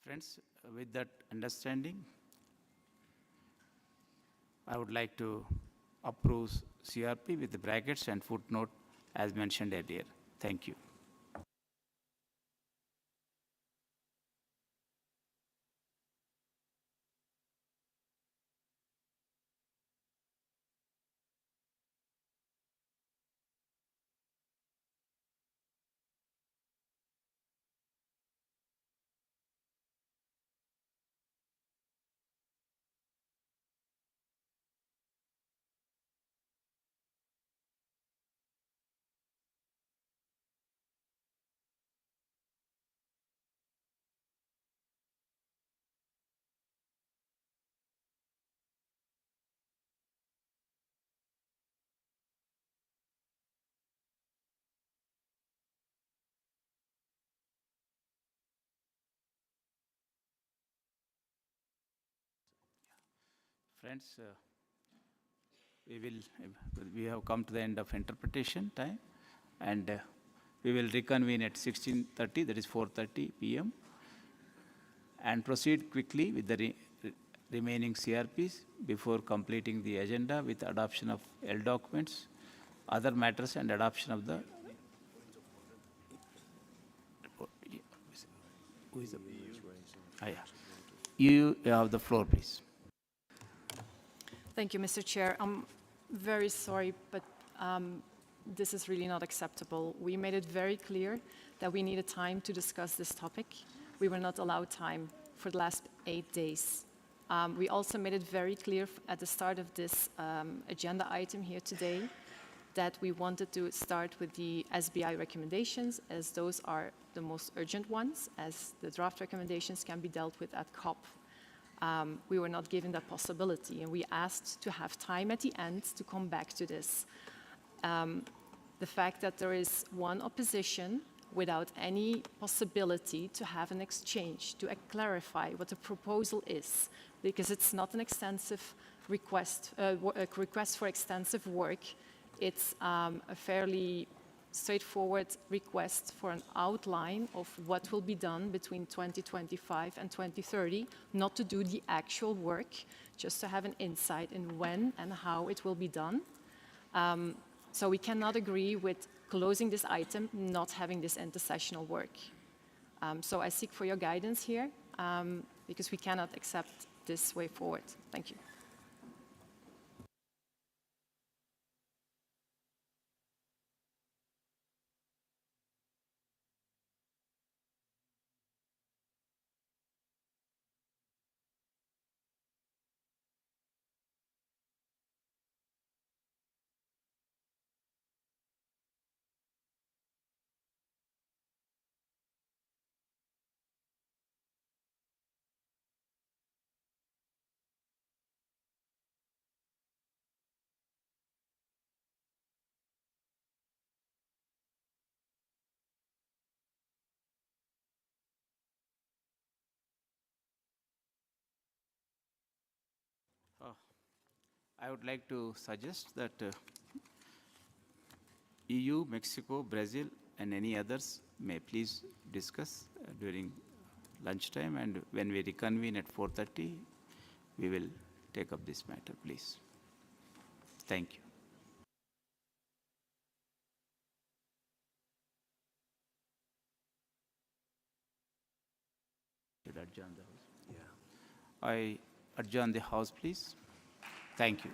Friends, with that understanding, I would like to approve CRP with the brackets and footnote as mentioned earlier. Thank you. Friends, we have come to the end of interpretation time, and we will reconvene at 16:30, that is 4:30 p.m., and proceed quickly with the remaining CRPs before completing the agenda with adoption of L documents, other matters and adoption of the report. Who is the? Ah, yeah. You have the floor, please. Thank you, Mr. Chair. I'm very sorry, but this is really not acceptable. We made it very clear that we needed time to discuss this topic. We were not allowed time for the last 8 days. We also made it very clear at the start of this agenda item here today that we wanted to start with the SBI recommendations, as those are the most urgent ones, as the draft recommendations can be dealt with at COP. We were not given that possibility, and we asked to have time at the end to come back to this. The fact that there is one opposition without any possibility to have an exchange, to clarify what the proposal is, because it's not an extensive request, a request for extensive work. It's a fairly straightforward request for an outline of what will be done between 2025 and 2030, not to do the actual work, just to have an insight in when and how it will be done. So we cannot agree with closing this item, not having this intersessional work. So I seek for your guidance here, because we cannot accept this way forward. Thank you. I would like to suggest that EU, Mexico, Brazil, and any others may please discuss during lunchtime, and when we reconvene at 4:30, we will take up this matter, please. Thank you. Should adjourn the House? Yeah. I adjourn the House, please. Thank you.